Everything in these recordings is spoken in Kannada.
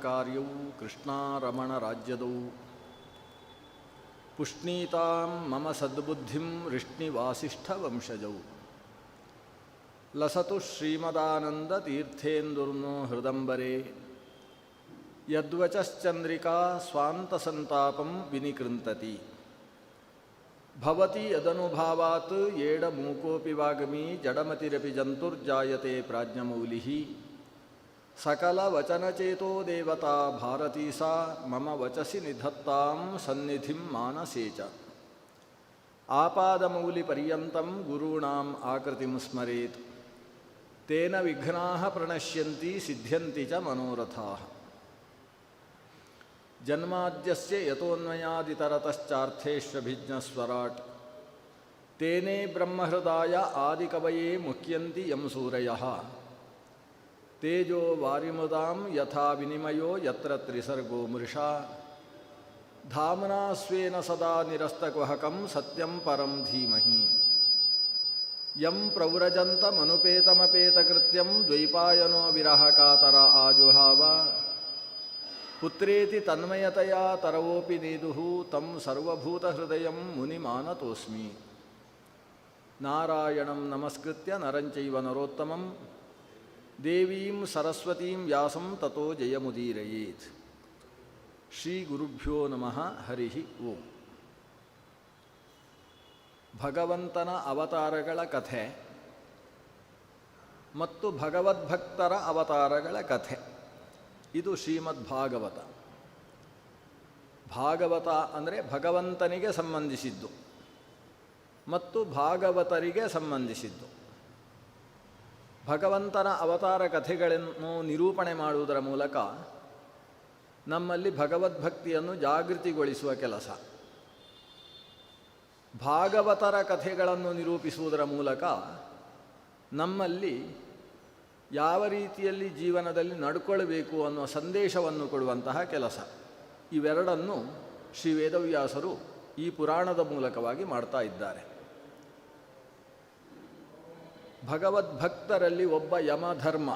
ಕಾರ್ಯವು ಕೃಷ್ಣಾರಮಣ ರಾಜ್ಯದೌ ಪುಷ್ಣೀತಾಂ ಮಮ ಸದ್ಬುದ್ಧಿಂ ರಿಷ್ಣಿವಾಸಿಷ್ಠ ವಂಶಜೌ ಲಸತು ಶ್ರೀಮದಾನಂದ ತೀರ್ಥೇಂದುರ್ನೋ ಹೃದಂಬರೆ ಯದ್ವಚಶ್ಚಂದ್ರಿಕಾ ಸ್ವಾಂತಸಂತಾಪಂ ವಿನಿಕೃಂತತಿ ಭವತಿ ಯದನುಭಾವಾತ್ ಏಡ ಮೂಕೋಪಿ ವಾಗ್ಮಿ ಜಡಮತಿರಪಿ ಜಂತುರ್ಜಾಯತೆ ಪ್ರಾಜ್ಞಮೌಲಿಃ ಸಕಲ ವಚನಚೇತೋ ದೇವತಾ ಭಾರತೀ ಸಾ ಮಮ ವಚಸಿ ನಿಧತ್ತಾಂ ಸನ್ನಿಧಿಂ ಮಾನಸೇ ಚ ಆಪಾದಮೌಲಿಪರ್ಯಂತಂ ಗುರುಣಾಂ ಆಕೃತಿಂ ಸ್ಮರೇತ್ ತೇನ ವಿಘ್ನಾಃ ಪ್ರಣಶ್ಯಂತಿ ಸಿದ್ಧ್ಯಂತಿ ಚ ಮನೋರಥಾಃ ಜನ್ಮಾದ್ಯಸ್ಯ ಯತೋನ್ಮಯಾದಿತರತಶ್ಚಾರ್ಥೇಷ್ವಭಿಜ್ಞಸ್ವರಾಟ್ ತೇನೇ ಬ್ರಹ್ಮಹೃದಾಯ ಆದಿಕವಯೇ ಮುಹ್ಯಂತಿ ಯಂ ಸೂರಯಃ ತೇಜೋ ವಾರಿಮುದಾಂ ಯಥಾ ವಿನಿಮಯೋ ಯತ್ರ ತ್ರಿಸರ್ಗೋ ಮೃಷಾ ಧಾಮ್ನಾ ಸ್ವೇನ ಸದಾ ನಿರಸ್ತಕುಹಕಂ ಸತ್ಯಂ ಪರಂ ಧೀಮಹಿ ಯಂ ಪ್ರವ್ರಜಂತಮನುಪೇತಮಪೇತಕೃತ್ಯಂ ದ್ವೈಪಾಯನೋ ವಿರಹಕಾತರ ಆಜುಹಾವ ಪುತ್ರೇತಿ ತನ್ಮಯತಯಾ ತರವೋಪಿ ನೇದುಃ ತಂ ಸರ್ವಭೂತಹೃದಯಂ ಮುನಿಮಾನತೋಸ್ಮಿ ನಾರಾಯಣಂ ನಮಸ್ಕೃತ್ಯ ನರಂಚೈವ ನರೋತ್ತಮಂ ದೇವೀಂ ಸರಸ್ವತೀಂ ವ್ಯಾಸಂ ತತೋ ಜಯಮುದೀರಯೇತ್. ಶ್ರೀ ಗುರುಭ್ಯೋ ನಮಃ. ಹರಿ ಓಂ. ಭಗವಂತನ ಅವತಾರಗಳ ಕಥೆ ಮತ್ತು ಭಗವದ್ಭಕ್ತರ ಅವತಾರಗಳ ಕಥೆ, ಇದು ಶ್ರೀಮದ್ ಭಾಗವತ. ಭಾಗವತ ಅಂದರೆ ಭಗವಂತನಿಗೆ ಸಂಬಂಧಿಸಿದ್ದು ಮತ್ತು ಭಾಗವತರಿಗೆ ಸಂಬಂಧಿಸಿದ್ದು. ಭಗವಂತನ ಅವತಾರ ಕಥೆಗಳನ್ನು ನಿರೂಪಣೆ ಮಾಡುವುದರ ಮೂಲಕ ನಮ್ಮಲ್ಲಿ ಭಗವದ್ಭಕ್ತಿಯನ್ನು ಜಾಗೃತಿಗೊಳಿಸುವ ಕೆಲಸ, ಭಾಗವತರ ಕಥೆಗಳನ್ನು ನಿರೂಪಿಸುವುದರ ಮೂಲಕ ನಮ್ಮಲ್ಲಿ ಯಾವ ರೀತಿಯಲ್ಲಿ ಜೀವನದಲ್ಲಿ ನಡ್ಕೊಳ್ಬೇಕು ಅನ್ನುವ ಸಂದೇಶವನ್ನು ಕೊಡುವಂತಹ ಕೆಲಸ. ಇವೆರಡನ್ನು ಶ್ರೀ ವೇದವ್ಯಾಸರು ಈ ಪುರಾಣದ ಮೂಲಕವಾಗಿ ಮಾಡ್ತಾ ಇದ್ದಾರೆ. ಭಗವದ್ಭಕ್ತರಲ್ಲಿ ಒಬ್ಬ ಯಮಧರ್ಮ,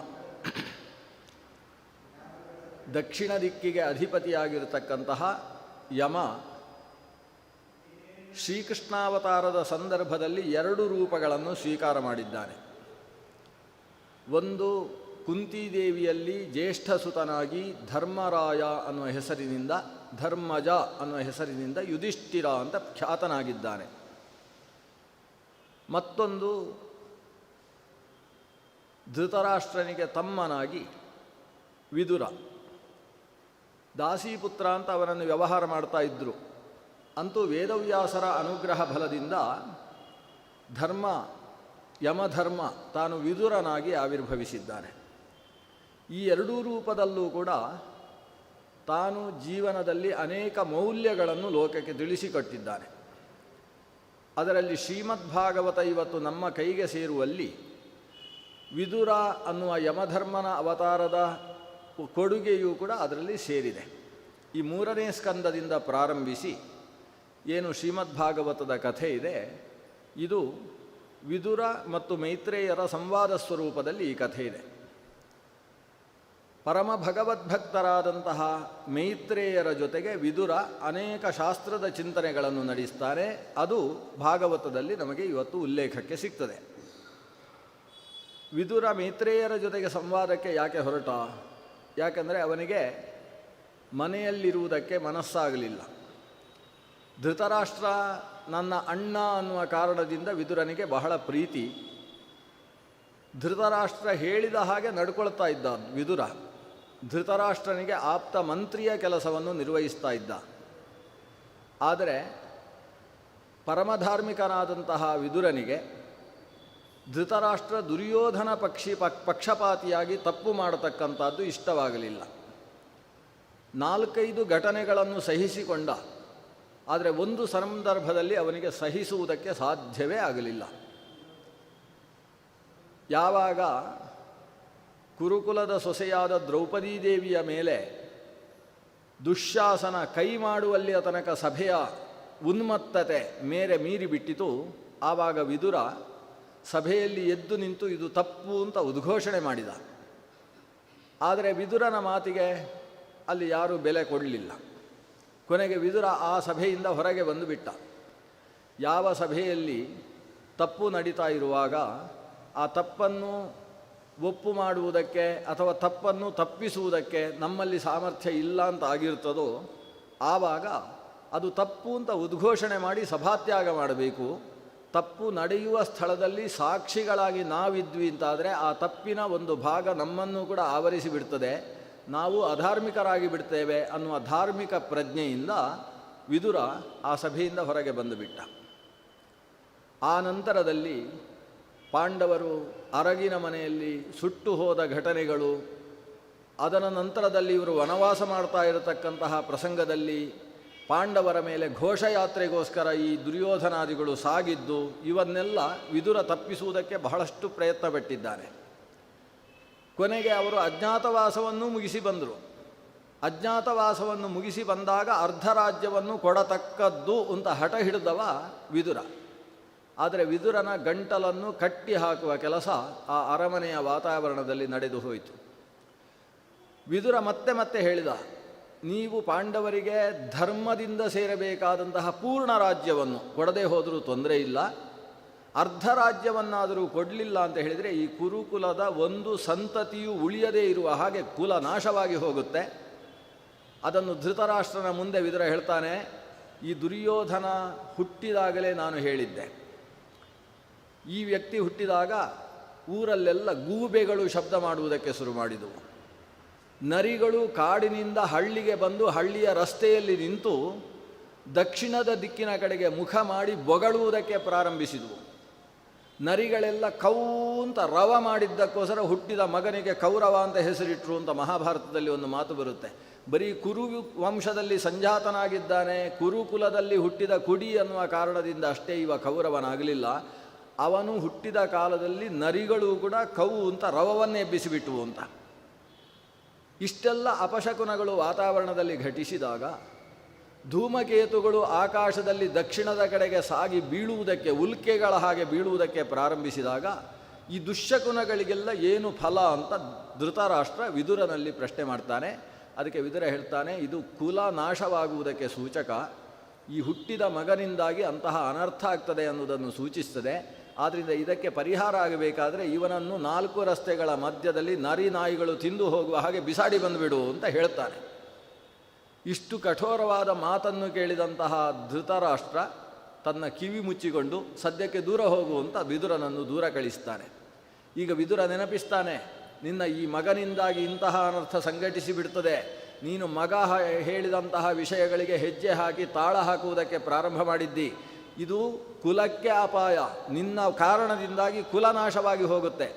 ದಕ್ಷಿಣ ದಿಕ್ಕಿಗೆ ಅಧಿಪತಿಯಾಗಿರತಕ್ಕಂತಹ ಯಮ, ಶ್ರೀಕೃಷ್ಣಾವತಾರದ ಸಂದರ್ಭದಲ್ಲಿ 2 ರೂಪಗಳನ್ನು ಸ್ವೀಕಾರ ಮಾಡಿದ್ದಾನೆ. ಒಂದು, ಕುಂತಿದೇವಿಯಲ್ಲಿ ಜ್ಯೇಷ್ಠ ಸುತನಾಗಿ ಧರ್ಮರಾಯ ಅನ್ನುವ ಹೆಸರಿನಿಂದ, ಧರ್ಮಜ ಅನ್ನುವ ಹೆಸರಿನಿಂದ ಯುಧಿಷ್ಠಿರ ಅಂತ ಖ್ಯಾತನಾಗಿದ್ದಾನೆ. ಮತ್ತೊಂದು, ಧೃತರಾಷ್ಟ್ರನಿಗೆ ತಮ್ಮನಾಗಿ ವಿದುರ, ದಾಸೀಪುತ್ರ ಅಂತ ಅವನನ್ನು ವ್ಯವಹಾರ ಮಾಡ್ತಾ ಇದ್ದರು. ಅಂತೂ ವೇದವ್ಯಾಸರ ಅನುಗ್ರಹ ಫಲದಿಂದ ಯಮಧರ್ಮ ತಾನು ವಿದುರನಾಗಿ ಆವಿರ್ಭವಿಸಿದ್ದಾನೆ. ಈ 2 ರೂಪದಲ್ಲೂ ಕೂಡ ತಾನು ಜೀವನದಲ್ಲಿ ಅನೇಕ ಮೌಲ್ಯಗಳನ್ನು ಲೋಕಕ್ಕೆ ತಿಳಿಸಿಕೊಟ್ಟಿದ್ದಾನೆ. ಅದರಲ್ಲಿ ಶ್ರೀಮದ್ಭಾಗವತ ಇವತ್ತು ನಮ್ಮ ಕೈಗೆ ಸೇರುವಲ್ಲಿ ವಿದುರ ಅನ್ನುವ ಯಮಧರ್ಮನ ಅವತಾರದ ಕೊಡುಗೆಯೂ ಕೂಡ ಅದರಲ್ಲಿ ಸೇರಿದೆ. ಈ 3ನೇ ಸ್ಕಂದದಿಂದ ಪ್ರಾರಂಭಿಸಿ ಏನು ಶ್ರೀಮದ್ಭಾಗವತದ ಕಥೆ ಇದೆ, ಇದು ವಿದುರ ಮತ್ತು ಮೈತ್ರೇಯರ ಸಂವಾದ ಸ್ವರೂಪದಲ್ಲಿ ಈ ಕಥೆ ಇದೆ. ಪರಮ ಭಗವದ್ಭಕ್ತರಾದಂತಹ ಮೈತ್ರೇಯರ ಜೊತೆಗೆ ವಿದುರ ಅನೇಕ ಶಾಸ್ತ್ರದ ಚಿಂತನೆಗಳನ್ನು ನಡೆಸ್ತಾರೆ. ಅದು ಭಾಗವತದಲ್ಲಿ ನಮಗೆ ಇವತ್ತು ಉಲ್ಲೇಖಕ್ಕೆ ಸಿಗ್ತದೆ. ವಿದುರ ಮೈತ್ರೇಯರ ಜೊತೆಗೆ ಸಂವಾದಕ್ಕೆ ಯಾಕೆ ಹೊರಟ? ಯಾಕೆಂದರೆ ಅವನಿಗೆ ಮನೆಯಲ್ಲಿರುವುದಕ್ಕೆ ಮನಸ್ಸಾಗಲಿಲ್ಲ. ಧೃತರಾಷ್ಟ್ರ ನನ್ನ ಅಣ್ಣ ಅನ್ನುವ ಕಾರಣದಿಂದ ವಿದುರನಿಗೆ ಬಹಳ ಪ್ರೀತಿ. ಧೃತರಾಷ್ಟ್ರ ಹೇಳಿದ ಹಾಗೆ ನಡ್ಕೊಳ್ತಾ ಇದ್ದ ವಿದುರ. ಧೃತರಾಷ್ಟ್ರನಿಗೆ ಆಪ್ತ ಮಂತ್ರಿಯ ಕೆಲಸವನ್ನು ನಿರ್ವಹಿಸ್ತಾ ಇದ್ದ. ಆದರೆ ಪರಮಧಾರ್ಮಿಕನಾದಂತಹ ವಿದುರನಿಗೆ ಧೃತರಾಷ್ಟ್ರ ದುರ್ಯೋಧನ ಪಕ್ಷಪಾತಿಯಾಗಿ ತಪ್ಪು ಮಾಡತಕ್ಕಂಥದ್ದು ಇಷ್ಟವಾಗಲಿಲ್ಲ. 4-5 ಘಟನೆಗಳನ್ನು ಸಹಿಸಿಕೊಂಡ. ಆದರೆ ಒಂದು ಸಂದರ್ಭದಲ್ಲಿ ಅವನಿಗೆ ಸಹಿಸುವುದಕ್ಕೆ ಸಾಧ್ಯವೇ ಆಗಲಿಲ್ಲ. ಯಾವಾಗ ಕುರುಕುಲದ ಸೊಸೆಯಾದ ದ್ರೌಪದೀದೇವಿಯ ಮೇಲೆ ದುಶ್ಯಾಸನ ಕೈ ಮಾಡುವಲ್ಲಿಯ ತನಕ ಸಭೆಯ ಉನ್ಮತ್ತತೆ ಮೀರಿಬಿಟ್ಟಿತು, ಆವಾಗ ವಿದುರ ಸಭೆಯಲ್ಲಿ ಎದ್ದು ನಿಂತು ಇದು ತಪ್ಪು ಅಂತ ಉದ್ಘೋಷಣೆ ಮಾಡಿದ. ಆದರೆ ವಿದುರನ ಮಾತಿಗೆ ಅಲ್ಲಿ ಯಾರೂ ಬೆಲೆ ಕೊಡಲಿಲ್ಲ. ಕೊನೆಗೆ ವಿದುರ ಆ ಸಭೆಯಿಂದ ಹೊರಗೆ ಬಂದುಬಿಟ್ಟ. ಯಾವ ಸಭೆಯಲ್ಲಿ ತಪ್ಪು ನಡೀತಾ ಇರುವಾಗ ಆ ತಪ್ಪನ್ನು ಒಪ್ಪು ಮಾಡುವುದಕ್ಕೆ ಅಥವಾ ತಪ್ಪನ್ನು ತಪ್ಪಿಸುವುದಕ್ಕೆ ನಮ್ಮಲ್ಲಿ ಸಾಮರ್ಥ್ಯ ಇಲ್ಲ ಅಂತ ಆಗಿರ್ತದೋ ಆವಾಗ ಅದು ತಪ್ಪು ಅಂತ ಉದ್ಘೋಷಣೆ ಮಾಡಿ ಸಭಾತ್ಯಾಗ ಮಾಡಬೇಕು. ತಪ್ಪು ನಡೆಯುವ ಸ್ಥಳದಲ್ಲಿ ಸಾಕ್ಷಿಗಳಾಗಿ ನಾವಿದ್ವಿ ಅಂತಾದರೆ ಆ ತಪ್ಪಿನ ಒಂದು ಭಾಗ ನಮ್ಮನ್ನು ಕೂಡ ಆವರಿಸಿ ಬಿಡ್ತದೆ, ನಾವು ಅಧಾರ್ಮಿಕರಾಗಿ ಬಿಡ್ತೇವೆ ಅನ್ನುವ ಧಾರ್ಮಿಕ ಪ್ರಜ್ಞೆಯಿಂದ ವಿದುರ ಆ ಸಭೆಯಿಂದ ಹೊರಗೆ ಬಂದುಬಿಟ್ಟ. ಆ ನಂತರದಲ್ಲಿ ಪಾಂಡವರು ಅರಗಿನ ಮನೆಯಲ್ಲಿ ಸುಟ್ಟು ಹೋದ ಘಟನೆಗಳು, ಅದರ ನಂತರದಲ್ಲಿ ಇವರು ವನವಾಸ ಮಾಡ್ತಾ ಇರತಕ್ಕಂತಹ ಪ್ರಸಂಗದಲ್ಲಿ ಪಾಂಡವರ ಮೇಲೆ ಘೋಷಯಾತ್ರೆಗೋಸ್ಕರ ಈ ದುರ್ಯೋಧನಾದಿಗಳು ಸಾಗಿದ್ದು, ಇವನ್ನೆಲ್ಲ ವಿದುರ ತಪ್ಪಿಸುವುದಕ್ಕೆ ಬಹಳಷ್ಟು ಪ್ರಯತ್ನ ಪಟ್ಟಿದ್ದಾನೆ. ಕೊನೆಗೆ ಅವರು ಅಜ್ಞಾತವಾಸವನ್ನು ಮುಗಿಸಿ ಬಂದರು. ಅಜ್ಞಾತವಾಸವನ್ನು ಮುಗಿಸಿ ಬಂದಾಗ ಅರ್ಧ ರಾಜ್ಯವನ್ನು ಕೊಡತಕ್ಕದ್ದು ಅಂತ ಹಠ ಹಿಡಿದವ ವಿದುರ. ಆದರೆ ವಿದುರನ ಗಂಟಲನ್ನು ಕಟ್ಟಿ ಹಾಕುವ ಕೆಲಸ ಆ ಅರಮನೆಯ ವಾತಾವರಣದಲ್ಲಿ ನಡೆದು ಹೋಯಿತು. ವಿದುರ ಮತ್ತೆ ಮತ್ತೆ ಹೇಳಿದ, ನೀವು ಪಾಂಡವರಿಗೆ ಧರ್ಮದಿಂದ ಸೇರಬೇಕಾದಂತಹ ಪೂರ್ಣ ರಾಜ್ಯವನ್ನು ಕೊಡದೆ ಹೋದರೂ ತೊಂದರೆ ಇಲ್ಲ, ಅರ್ಧ ರಾಜ್ಯವನ್ನಾದರೂ ಕೊಡಲಿಲ್ಲ ಅಂತ ಹೇಳಿದರೆ ಈ ಕುರುಕುಲದ ಒಂದು ಸಂತತಿಯು ಉಳಿಯದೇ ಇರುವ ಹಾಗೆ ಕುಲ ನಾಶವಾಗಿ ಹೋಗುತ್ತೆ. ಅದನ್ನು ಧೃತರಾಷ್ಟ್ರನ ಮುಂದೆ ವಿದುರ ಹೇಳ್ತಾನೆ, ಈ ದುರ್ಯೋಧನ ಹುಟ್ಟಿದಾಗಲೇ ನಾನು ಹೇಳಿದ್ದೆ, ಈ ವ್ಯಕ್ತಿ ಹುಟ್ಟಿದಾಗ ಊರಲ್ಲೆಲ್ಲ ಗೂಬೆಗಳು ಶಬ್ದ ಮಾಡುವುದಕ್ಕೆ ಶುರು ಮಾಡಿದವು. ನರಿಗಳು ಕಾಡಿನಿಂದ ಹಳ್ಳಿಗೆ ಬಂದು ಹಳ್ಳಿಯ ರಸ್ತೆಯಲ್ಲಿ ನಿಂತು ದಕ್ಷಿಣದ ದಿಕ್ಕಿನ ಕಡೆಗೆ ಮುಖ ಮಾಡಿ ಬೊಗಳುವುದಕ್ಕೆ ಪ್ರಾರಂಭಿಸಿದವು. ನರಿಗಳೆಲ್ಲ ಕೌಂತ ರವ ಮಾಡಿದ್ದಕ್ಕೋಸ್ಕರ ಹುಟ್ಟಿದ ಮಗನಿಗೆ ಕೌರವ ಅಂತ ಹೆಸರಿಟ್ಟರು ಅಂತ ಮಹಾಭಾರತದಲ್ಲಿ ಒಂದು ಮಾತು ಬರುತ್ತೆ. ಬರೀ ಕುರು ವಂಶದಲ್ಲಿ ಸಂಜಾತನಾಗಿದ್ದಾನೆ, ಕುರುಕುಲದಲ್ಲಿ ಹುಟ್ಟಿದ ಕುಡಿ ಅನ್ನುವ ಕಾರಣದಿಂದ ಅಷ್ಟೇ ಇವ ಕೌರವನಾಗಲಿಲ್ಲ, ಅವನು ಹುಟ್ಟಿದ ಕಾಲದಲ್ಲಿ ನರಿಗಳು ಕೂಡ ಕವು ಅಂತ ರವವನ್ನೇ ಎಬ್ಬಿಸಿಬಿಟ್ಟವು ಅಂತ. ಇಷ್ಟೆಲ್ಲ ಅಪಶಕುನಗಳು ವಾತಾವರಣದಲ್ಲಿ ಘಟಿಸಿದಾಗ ಧೂಮಕೇತುಗಳು ಆಕಾಶದಲ್ಲಿ ದಕ್ಷಿಣದ ಕಡೆಗೆ ಸಾಗಿ ಬೀಳುವುದಕ್ಕೆ, ಉಲ್ಕೆಗಳ ಹಾಗೆ ಬೀಳುವುದಕ್ಕೆ ಪ್ರಾರಂಭಿಸಿದಾಗ ಈ ದುಶ್ಶಕುನಗಳಿಗೆಲ್ಲ ಏನು ಫಲ ಅಂತ ಧೃತರಾಷ್ಟ್ರ ವಿದುರನಲ್ಲಿ ಪ್ರಶ್ನೆ ಮಾಡ್ತಾನೆ. ಅದಕ್ಕೆ ವಿದುರ ಹೇಳ್ತಾನೆ, ಇದು ಕುಲ ನಾಶವಾಗುವುದಕ್ಕೆ ಸೂಚಕ, ಈ ಹುಟ್ಟಿದ ಮಗನಿಂದಾಗಿ ಅಂತಹ ಅನರ್ಥ ಆಗ್ತದೆ ಅನ್ನೋದನ್ನು ಸೂಚಿಸ್ತದೆ. ಆದ್ದರಿಂದ ಇದಕ್ಕೆ ಪರಿಹಾರ ಆಗಬೇಕಾದರೆ ಇವನನ್ನು 4 ರಸ್ತೆಗಳ ಮಧ್ಯದಲ್ಲಿ ನರಿ ನಾಯಿಗಳು ತಿಂದು ಹೋಗುವ ಹಾಗೆ ಬಿಸಾಡಿ ಬಂದುಬಿಡು ಅಂತ ಹೇಳ್ತಾನೆ. ಇಷ್ಟು ಕಠೋರವಾದ ಮಾತನ್ನು ಕೇಳಿದಂತಹ ಧೃತರಾಷ್ಟ್ರ ತನ್ನ ಕಿವಿ ಮುಚ್ಚಿಕೊಂಡು ಸದ್ಯಕ್ಕೆ ದೂರ ಹೋಗುವಂತ ವಿದುರನನ್ನು ದೂರ ಕಳಿಸ್ತಾನೆ. ಈಗ ವಿದುರ ನೆನಪಿಸ್ತಾನೆ, ನಿನ್ನ ಈ ಮಗನಿಂದಾಗಿ ಇಂತಹ ಅನರ್ಥ ಸಂಘಟಿಸಿ ಬಿಡ್ತದೆ, ನೀನು ಮಗ ಹೇಳಿದಂತಹ ವಿಷಯಗಳಿಗೆ ಹೆಜ್ಜೆ ಹಾಕಿ ತಾಳ ಹಾಕುವುದಕ್ಕೆ ಪ್ರಾರಂಭ ಮಾಡಿದ್ದಿ, ಇದು ಕುಲಕ್ಕೆ ಅಪಾಯ, ನಿನ್ನ ಕಾರಣದಿಂದಾಗಿ ಕುಲನಾಶವಾಗಿ ಹೋಗುತ್ತೆ.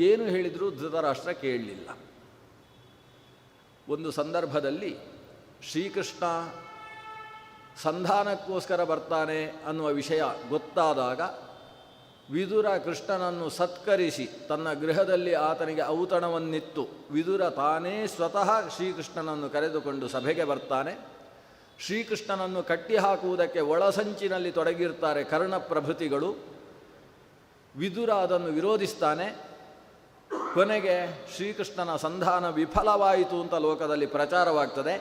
ಏನು ಹೇಳಿದರೂ ಧೃತರಾಷ್ಟ್ರ ಕೇಳಲಿಲ್ಲ. ಒಂದು ಸಂದರ್ಭದಲ್ಲಿ ಶ್ರೀಕೃಷ್ಣ ಸಂಧಾನಕ್ಕೋಸ್ಕರ ಬರ್ತಾನೆ ಅನ್ನುವ ವಿಷಯ ಗೊತ್ತಾದಾಗ ವಿದುರ ಕೃಷ್ಣನನ್ನು ಸತ್ಕರಿಸಿ ತನ್ನ ಗೃಹದಲ್ಲಿ ಆತನಿಗೆ ಔತಣವನ್ನಿತ್ತು ವಿದುರ ತಾನೇ ಸ್ವತಃ ಶ್ರೀಕೃಷ್ಣನನ್ನು ಕರೆದುಕೊಂಡು ಸಭೆಗೆ ಬರ್ತಾನೆ. ಶ್ರೀಕೃಷ್ಣನನ್ನು ಕಟ್ಟಿಹಾಕುವುದಕ್ಕೆ ಒಳಸಂಚಿನಲ್ಲಿ ತೊಡಗಿರ್ತಾರೆ ಕರ್ಣಪ್ರಭೃತಿಗಳು. ವಿದುರ ಅದನ್ನು ವಿರೋಧಿಸ್ತಾನೆ. ಕೊನೆಗೆ ಶ್ರೀಕೃಷ್ಣನ ಸಂಧಾನ ವಿಫಲವಾಯಿತು ಅಂತ ಲೋಕದಲ್ಲಿ ಪ್ರಚಾರವಾಗ್ತದೆ.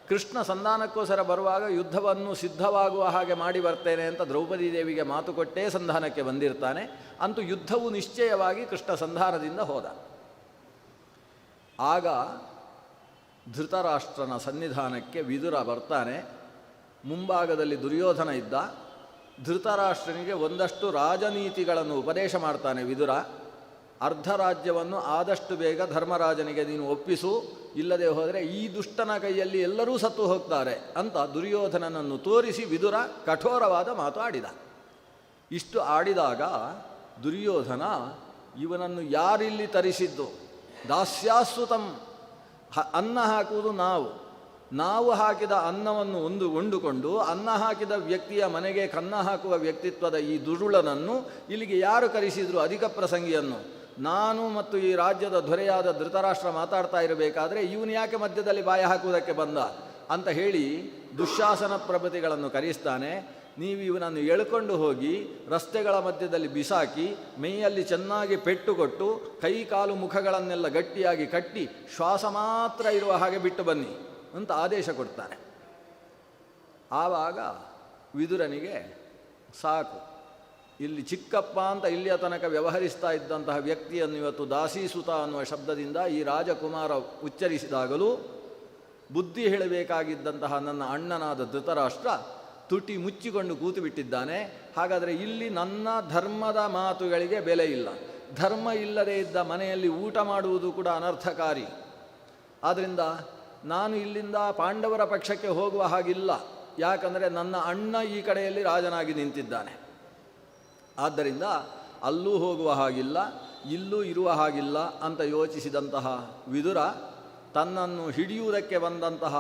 ಕೃಷ್ಣ ಸಂಧಾನಕ್ಕೋಸ್ಕರ ಬರುವಾಗ ಯುದ್ಧವನ್ನು ಸಿದ್ಧವಾಗುವ ಹಾಗೆ ಮಾಡಿ ಬರ್ತೇನೆ ಅಂತ ದ್ರೌಪದಿ ದೇವಿಗೆ ಮಾತು ಕೊಟ್ಟೇ ಸಂಧಾನಕ್ಕೆ ಬಂದಿರ್ತಾನೆ. ಅಂತೂ ಯುದ್ಧವು ನಿಶ್ಚಯವಾಗಿ ಕೃಷ್ಣ ಸಂಧಾನದಿಂದ ಹೋದ. ಆಗ ಧೃತರಾಷ್ಟ್ರನ ಸನ್ನಿಧಾನಕ್ಕೆ ವಿದುರ ಬರ್ತಾನೆ. ಮುಂಭಾಗದಲ್ಲಿ ದುರ್ಯೋಧನ ಇದ್ದ. ಧೃತರಾಷ್ಟ್ರನಿಗೆ ಒಂದಷ್ಟು ರಾಜನೀತಿಗಳನ್ನು ಉಪದೇಶ ಮಾಡ್ತಾನೆ ವಿದುರ. ಅರ್ಧ ರಾಜ್ಯವನ್ನು ಆದಷ್ಟು ಬೇಗ ಧರ್ಮರಾಜನಿಗೆ ನೀನು ಒಪ್ಪಿಸು, ಇಲ್ಲದೆ ಹೋದರೆ ಈ ದುಷ್ಟನ ಕೈಯಲ್ಲಿ ಎಲ್ಲರೂ ಸತ್ತು ಹೋಗ್ತಾರೆ ಅಂತ ದುರ್ಯೋಧನನನ್ನು ತೋರಿಸಿ ವಿದುರ ಕಠೋರವಾದ ಮಾತು ಆಡಿದ. ಇಷ್ಟು ಆಡಿದಾಗ ದುರ್ಯೋಧನ, ಇವನನ್ನು ಯಾರಿಲ್ಲಿ ತರಿಸಿದ್ದು? ದಾಸ್ಯಾಸುತಂ, ಅನ್ನ ಹಾಕುವುದು ನಾವು ಹಾಕಿದ ಅನ್ನವನ್ನು ಉಂಡುಕೊಂಡು ಅನ್ನ ಹಾಕಿದ ವ್ಯಕ್ತಿಯ ಮನೆಗೆ ಕನ್ನ ಹಾಕುವ ವ್ಯಕ್ತಿತ್ವದ ಈ ದುರುಳನನ್ನು ಇಲ್ಲಿಗೆ ಯಾರು ಕರೆಸಿದ್ರು? ಅಧಿಕ ಪ್ರಸಂಗಿಯನ್ನು. ನಾನು ಮತ್ತು ಈ ರಾಜ್ಯದ ದೊರೆಯಾದ ಧೃತರಾಷ್ಟ್ರ ಮಾತಾಡ್ತಾ ಇರಬೇಕಾದ್ರೆ ಇವನು ಯಾಕೆ ಮಧ್ಯದಲ್ಲಿ ಬಾಯ ಹಾಕುವುದಕ್ಕೆ ಬಂದ ಅಂತ ಹೇಳಿ ದುಶ್ಯಾಸನ ಪ್ರಭೃತಿಗಳನ್ನು ಕರೆಸ್ತಾನೆ. ನೀವು ಇವನನ್ನು ಎಳ್ಕೊಂಡು ಹೋಗಿ ರಸ್ತೆಗಳ ಮಧ್ಯದಲ್ಲಿ ಬಿಸಾಕಿ ಮೈಯಲ್ಲಿ ಚೆನ್ನಾಗಿ ಪೆಟ್ಟು ಕೊಟ್ಟು ಕೈ ಕಾಲು ಮುಖಗಳನ್ನೆಲ್ಲ ಗಟ್ಟಿಯಾಗಿ ಕಟ್ಟಿ ಶ್ವಾಸ ಮಾತ್ರ ಇರುವ ಹಾಗೆ ಬಿಟ್ಟು ಬನ್ನಿ. ಅಂತ ಆದೇಶ ಕೊಡ್ತಾನೆ. ಆವಾಗ ವಿದುರನಿಗೆ ಸಾಕು, ಇಲ್ಲಿ ಚಿಕ್ಕಪ್ಪ ಅಂತ ಇಲ್ಲಿಯ ತನಕ ವ್ಯವಹರಿಸ್ತಾ ಇದ್ದಂತಹ ವ್ಯಕ್ತಿಯನ್ನು ಇವತ್ತು ದಾಸೀಸುತ ಅನ್ನುವ ಶಬ್ದದಿಂದ ಈ ರಾಜಕುಮಾರ ಉಚ್ಚರಿಸಿದಾಗಲೂ ಬುದ್ಧಿ ಹೇಳಬೇಕಾಗಿದ್ದಂತಹ ನನ್ನ ಅಣ್ಣನಾದ ಧೃತರಾಷ್ಟ್ರ ತುಟಿ ಮುಚ್ಚಿಕೊಂಡು ಕೂತು ಬಿಟ್ಟಿದ್ದಾನೆ. ಹಾಗಾದರೆ ಇಲ್ಲಿ ನನ್ನ ಧರ್ಮದ ಮಾತುಗಳಿಗೆ ಬೆಲೆ ಇಲ್ಲ. ಧರ್ಮ ಇಲ್ಲದೇ ಇದ್ದ ಮನೆಯಲ್ಲಿ ಊಟ ಮಾಡುವುದು ಕೂಡ ಅನರ್ಥಕಾರಿ. ಆದ್ದರಿಂದ ನಾನು ಇಲ್ಲಿಂದ ಪಾಂಡವರ ಪಕ್ಷಕ್ಕೆ ಹೋಗುವ ಹಾಗಿಲ್ಲ, ಯಾಕಂದರೆ ನನ್ನ ಅಣ್ಣ ಈ ಕಡೆಯಲ್ಲಿ ರಾಜನಾಗಿ ನಿಂತಿದ್ದಾನೆ. ಆದ್ದರಿಂದ ಅಲ್ಲೂ ಹೋಗುವ ಹಾಗಿಲ್ಲ, ಇಲ್ಲೂ ಇರುವ ಹಾಗಿಲ್ಲ ಅಂತ ಯೋಚಿಸಿದಂತಹ ವಿದುರ ತನ್ನನ್ನು ಹಿಡಿಯುವುದಕ್ಕೆ ಬಂದಂತಹ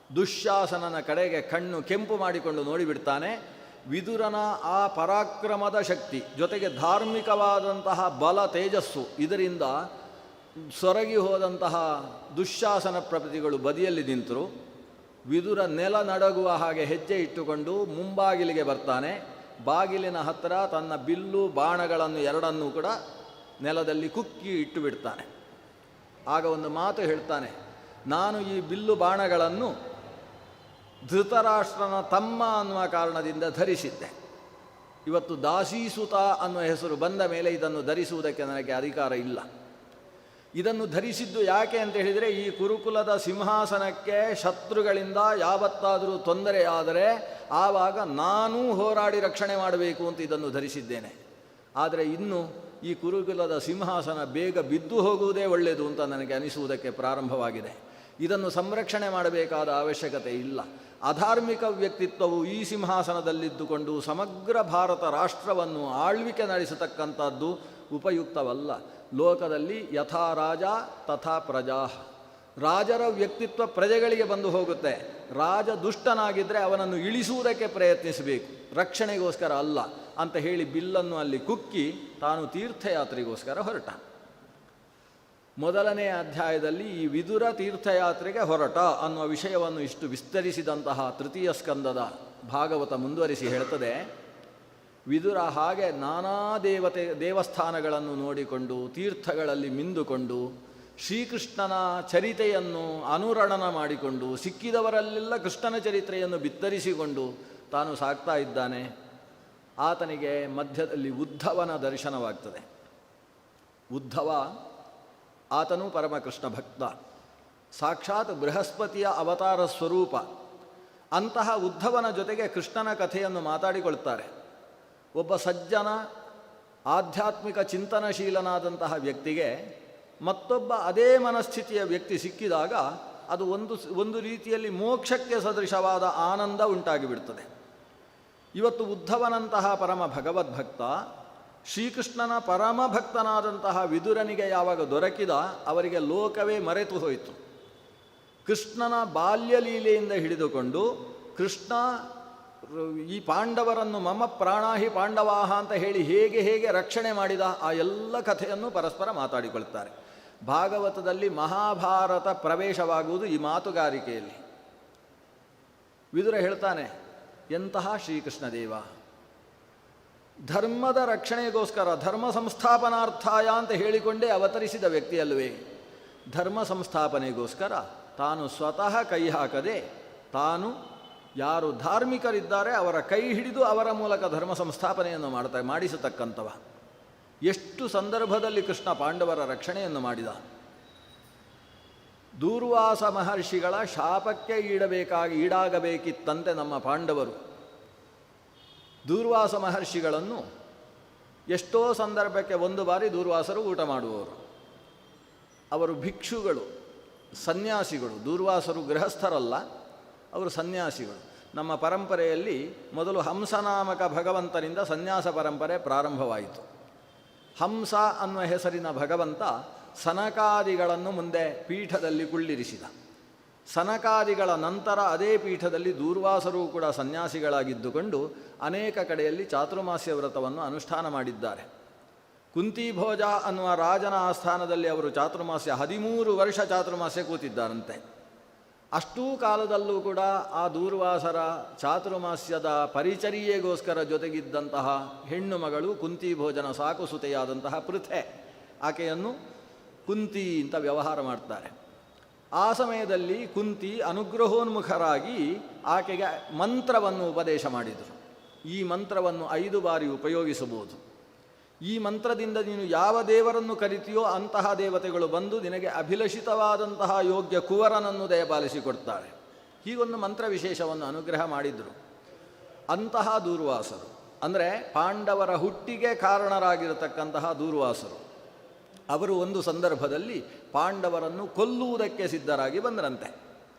ದುಶ್ಯಾಸನನ ಕಡೆಗೆ ಕಣ್ಣು ಕೆಂಪು ಮಾಡಿಕೊಂಡು ನೋಡಿಬಿಡ್ತಾನೆ. ವಿದುರನ ಆ ಪರಾಕ್ರಮದ ಶಕ್ತಿ ಜೊತೆಗೆ ಧಾರ್ಮಿಕವಾದಂತಹ ಬಲ ತೇಜಸ್ಸು, ಇದರಿಂದ ಸೊರಗಿ ಹೋದಂತಹ ದುಶ್ಯಾಸನ ಪ್ರಪತಿಗಳು ಬದಿಯಲ್ಲಿ ನಿಂತರು. ವಿದುರ ನೆಲ ನಡಗುವ ಹಾಗೆ ಹೆಜ್ಜೆ ಇಟ್ಟುಕೊಂಡು ಮುಂಬಾಗಿಲಿಗೆ ಬರ್ತಾನೆ. ಬಾಗಿಲಿನ ಹತ್ತಿರ ತನ್ನ ಬಿಲ್ಲು ಬಾಣಗಳನ್ನು ಎರಡನ್ನೂ ಕೂಡ ನೆಲದಲ್ಲಿ ಕುಕ್ಕಿ ಇಟ್ಟು ಬಿಡ್ತಾನೆ. ಆಗ ಒಂದು ಮಾತು ಹೇಳ್ತಾನೆ, ನಾನು ಈ ಬಿಲ್ಲು ಬಾಣಗಳನ್ನು ಧೃತರಾಷ್ಟ್ರನ ತಮ್ಮ ಅನ್ನುವ ಕಾರಣದಿಂದ ಧರಿಸಿದ್ದೆ. ಇವತ್ತು ದಾಸೀಸುತ ಅನ್ನುವ ಹೆಸರು ಬಂದ ಮೇಲೆ ಇದನ್ನು ಧರಿಸುವುದಕ್ಕೆ ನನಗೆ ಅಧಿಕಾರ ಇಲ್ಲ. ಇದನ್ನು ಧರಿಸಿದ್ದು ಯಾಕೆ ಅಂತ ಹೇಳಿದರೆ, ಈ ಕುರುಕುಲದ ಸಿಂಹಾಸನಕ್ಕೆ ಶತ್ರುಗಳಿಂದ ಯಾವತ್ತಾದರೂ ತೊಂದರೆಯಾದರೆ ಆವಾಗ ನಾನೂ ಹೋರಾಡಿ ರಕ್ಷಣೆ ಮಾಡಬೇಕು ಅಂತ ಇದನ್ನು ಧರಿಸಿದ್ದೇನೆ. ಆದರೆ ಇನ್ನು ಈ ಕುರುಕುಲದ ಸಿಂಹಾಸನ ಬೇಗ ಬಿದ್ದು ಹೋಗುವುದೇ ಒಳ್ಳೆಯದು ಅಂತ ನನಗೆ ಅನಿಸುವುದಕ್ಕೆ ಪ್ರಾರಂಭವಾಗಿದೆ. ಇದನ್ನು ಸಂರಕ್ಷಣೆ ಮಾಡಬೇಕಾದ ಅವಶ್ಯಕತೆ ಇಲ್ಲ. ಅಧಾರ್ಮಿಕ ವ್ಯಕ್ತಿತ್ವವು ಈ ಸಿಂಹಾಸನದಲ್ಲಿದ್ದುಕೊಂಡು ಸಮಗ್ರ ಭಾರತ ರಾಷ್ಟ್ರವನ್ನು ಆಳ್ವಿಕೆ ನಡೆಸತಕ್ಕಂಥದ್ದು ಉಪಯುಕ್ತವಲ್ಲ. ಲೋಕದಲ್ಲಿ ಯಥಾ ರಾಜ ತಥಾ ಪ್ರಜಾ. ರಾಜರ ವ್ಯಕ್ತಿತ್ವ ಪ್ರಜೆಗಳಿಗೆ ಬಂದು ಹೋಗುತ್ತೆ. ರಾಜ ದುಷ್ಟನಾಗಿದ್ದರೆ ಅವನನ್ನು ಇಳಿಸುವುದಕ್ಕೆ ಪ್ರಯತ್ನಿಸಬೇಕು, ರಕ್ಷಣೆಗೋಸ್ಕರ ಅಲ್ಲ ಅಂತ ಹೇಳಿ ಬಿಲ್ಲನ್ನು ಅಲ್ಲಿ ಕುಕ್ಕಿ ತಾನು ತೀರ್ಥಯಾತ್ರೆಗೋಸ್ಕರ ಹೊರಟ. ಮೊದಲನೇ ಅಧ್ಯಾಯದಲ್ಲಿ ಈ ವಿದುರ ತೀರ್ಥಯಾತ್ರೆಗೆ ಹೊರಟ ಅನ್ನುವ ವಿಷಯವನ್ನು ಇಷ್ಟು ವಿಸ್ತರಿಸಿದಂತಹ ತೃತೀಯ ಸ್ಕಂದದ ಭಾಗವತ ಮುಂದುವರಿಸಿ ಹೇಳ್ತದೆ. ವಿದುರ ಹಾಗೆ ನಾನಾ ದೇವಸ್ಥಾನಗಳನ್ನು ನೋಡಿಕೊಂಡು ತೀರ್ಥಗಳಲ್ಲಿ ಮಿಂದುಕೊಂಡು ಶ್ರೀಕೃಷ್ಣನ ಚರಿತೆಯನ್ನು ಅನುರಣನ ಮಾಡಿಕೊಂಡು ಸಿಕ್ಕಿದವರಲ್ಲೆಲ್ಲ ಕೃಷ್ಣನ ಚರಿತ್ರೆಯನ್ನು ಬಿತ್ತರಿಸಿಕೊಂಡು ತಾನು ಸಾಗ್ತಾ ಇದ್ದಾನೆ. ಆತನಿಗೆ ಮಧ್ಯದಲ್ಲಿ ಉದ್ಧವನ ದರ್ಶನವಾಗ್ತದೆ. ಉದ್ಧವ ಆತನು ಪರಮಕೃಷ್ಣ ಭಕ್ತ, ಸಾಕ್ಷಾತ್ ಬೃಹಸ್ಪತಿಯ ಅವತಾರ ಸ್ವರೂಪ. ಅಂತಹ ಉದ್ಧವನ ಜೊತೆಗೆ ಕೃಷ್ಣನ ಕಥೆಯನ್ನು ಮಾತಾಡಿಕೊಳ್ತಾರೆ. ಒಬ್ಬ ಸಜ್ಜನ ಆಧ್ಯಾತ್ಮಿಕ ಚಿಂತನಶೀಲನಾದಂತಹ ವ್ಯಕ್ತಿಗೆ ಮತ್ತೊಬ್ಬ ಅದೇ ಮನಸ್ಥಿತಿಯ ವ್ಯಕ್ತಿ ಸಿಕ್ಕಿದಾಗ ಅದು ಒಂದು ರೀತಿಯಲ್ಲಿ ಮೋಕ್ಷಕ್ಕೆ ಸದೃಶವಾದ ಆನಂದ ಉಂಟಾಗಿಬಿಡ್ತದೆ. ಇವತ್ತು ಉದ್ಧವನಂತಹ ಪರಮ ಭಗವದ್ಭಕ್ತ ಶ್ರೀಕೃಷ್ಣನ ಪರಮ ಭಕ್ತನಾದಂತಹ ವಿದುರನಿಗೆ ಯಾವಾಗ ದೊರಕಿದ, ಅವರಿಗೆ ಲೋಕವೇ ಮರೆತು ಹೋಯಿತು. ಕೃಷ್ಣನ ಬಾಲ್ಯಲೀಲೆಯಿಂದ ಹಿಡಿದುಕೊಂಡು ಕೃಷ್ಣ ಈ ಪಾಂಡವರನ್ನು ಮಮ ಪ್ರಾಣಾಹಿ ಪಾಂಡವಾಹ ಅಂತ ಹೇಳಿ ಹೇಗೆ ರಕ್ಷಣೆ ಮಾಡಿದ ಆ ಎಲ್ಲ ಕಥೆಯನ್ನು ಪರಸ್ಪರ ಮಾತಾಡಿಕೊಳ್ತಾರೆ. ಭಾಗವತದಲ್ಲಿ ಮಹಾಭಾರತ ಪ್ರವೇಶವಾಗುವುದು ಈ ಮಾತುಗಾರಿಕೆಯಲ್ಲಿ. ವಿದುರ ಹೇಳ್ತಾನೆ, ಎಂತಹ ಶ್ರೀಕೃಷ್ಣ ದೇವ, ಧರ್ಮದ ರಕ್ಷಣೆಗೋಸ್ಕರ ಧರ್ಮ ಸಂಸ್ಥಾಪನಾರ್ಥಾಯ ಅಂತ ಹೇಳಿಕೊಂಡೇ ಅವತರಿಸಿದ ವ್ಯಕ್ತಿಯಲ್ವೇ. ಧರ್ಮ ಸಂಸ್ಥಾಪನೆಗೋಸ್ಕರ ತಾನು ಸ್ವತಃ ಕೈ ಹಾಕದೆ ತಾನು ಯಾರು ಧಾರ್ಮಿಕರಿದ್ದಾರೆ ಅವರ ಕೈ ಹಿಡಿದು ಅವರ ಮೂಲಕ ಧರ್ಮ ಸಂಸ್ಥಾಪನೆಯನ್ನು ಮಾಡಿಸತಕ್ಕಂಥವ. ಎಷ್ಟು ಸಂದರ್ಭದಲ್ಲಿ ಕೃಷ್ಣ ಪಾಂಡವರ ರಕ್ಷಣೆಯನ್ನು ಮಾಡಿದ. ದೂರ್ವಾಸ ಮಹರ್ಷಿಗಳ ಶಾಪಕ್ಕೆ ಈಡಾಗಬೇಕಿತ್ತಂತೆ ನಮ್ಮ ಪಾಂಡವರು. ದೂರ್ವಾಸ ಮಹರ್ಷಿಗಳನ್ನು ಎಷ್ಟೋ ಸಂದರ್ಭಕ್ಕೆ ಒಂದು ಬಾರಿ ದೂರ್ವಾಸರು ಊಟ ಮಾಡುವವರು. ಅವರು ಭಿಕ್ಷುಗಳು, ಸನ್ಯಾಸಿಗಳು. ದೂರ್ವಾಸರು ಗೃಹಸ್ಥರಲ್ಲ, ಅವರು ಸನ್ಯಾಸಿಗಳು. ನಮ್ಮ ಪರಂಪರೆಯಲ್ಲಿ ಮೊದಲು ಹಂಸನಾಮಕ ಭಗವಂತನಿಂದ ಸನ್ಯಾಸ ಪರಂಪರೆ ಪ್ರಾರಂಭವಾಯಿತು. ಹಂಸ ಅನ್ನುವ ಹೆಸರಿನ ಭಗವಂತ ಸನಕಾದಿಗಳನ್ನು ಮುಂದೆ ಪೀಠದಲ್ಲಿ ಕುಳ್ಳಿರಿಸಿದ. ಸನಕಾದಿಗಳ ನಂತರ ಅದೇ ಪೀಠದಲ್ಲಿ ದೂರ್ವಾಸರು ಕೂಡ ಸನ್ಯಾಸಿಗಳಾಗಿದ್ದುಕೊಂಡು ಅನೇಕ ಕಡೆಯಲ್ಲಿ ಚಾತುರ್ಮಾಸ್ಯ ವ್ರತವನ್ನು ಅನುಷ್ಠಾನ ಮಾಡಿದ್ದಾರೆ. ಕುಂತಿಭೋಜ ಅನ್ನುವ ರಾಜನ ಆಸ್ಥಾನದಲ್ಲಿ ಅವರು ಚಾತುರ್ಮಾಸ್ಯ 13 ವರ್ಷ ಚಾತುರ್ಮಾಸ್ಯ ಕೂತಿದ್ದಾರಂತೆ. ಅಷ್ಟೂ ಕಾಲದಲ್ಲೂ ಕೂಡ ಆ ದೂರ್ವಾಸರ ಚಾತುರ್ಮಾಸ್ಯದ ಪರಿಚರ್ಯೆಗೋಸ್ಕರ ಜೊತೆಗಿದ್ದಂತಹ ಹೆಣ್ಣು ಮಗಳು ಕುಂತಿಭೋಜನ ಸಾಕುಸುತೆಯಾದಂತಹ ಪೃಥೆ, ಆಕೆಯನ್ನು ಕುಂತಿ ಅಂತ ವ್ಯವಹಾರ ಮಾಡ್ತಾರೆ. ಆ ಸಮಯದಲ್ಲಿ ಕುಂತಿ ಅನುಗ್ರಹೋನ್ಮುಖರಾಗಿ ಆಕೆಗೆ ಮಂತ್ರವನ್ನು ಉಪದೇಶ ಮಾಡಿದರು. ಈ ಮಂತ್ರವನ್ನು 5 ಬಾರಿ ಉಪಯೋಗಿಸಬಹುದು. ಈ ಮಂತ್ರದಿಂದ ನೀನು ಯಾವ ದೇವರನ್ನು ಕರಿತೀಯೋ ಅಂತಹ ದೇವತೆಗಳು ಬಂದು ನಿನಗೆ ಅಭಿಲಷಿತವಾದಂತಹ ಯೋಗ್ಯ ಕುವರನನ್ನು ದಯಪಾಲಿಸಿಕೊಡ್ತಾಳೆ. ಹೀಗೊಂದು ಮಂತ್ರ ವಿಶೇಷವನ್ನು ಅನುಗ್ರಹ ಮಾಡಿದರು. ಅಂತಹ ದೂರ್ವಾಸರು ಅಂದರೆ ಪಾಂಡವರ ಹುಟ್ಟಿಗೆ ಕಾರಣರಾಗಿರತಕ್ಕಂತಹ ದೂರ್ವಾಸರು ಅವರು ಒಂದು ಸಂದರ್ಭದಲ್ಲಿ ಪಾಂಡವರನ್ನು ಕೊಲ್ಲುವುದಕ್ಕೆ ಸಿದ್ಧರಾಗಿ ಬಂದರಂತೆ.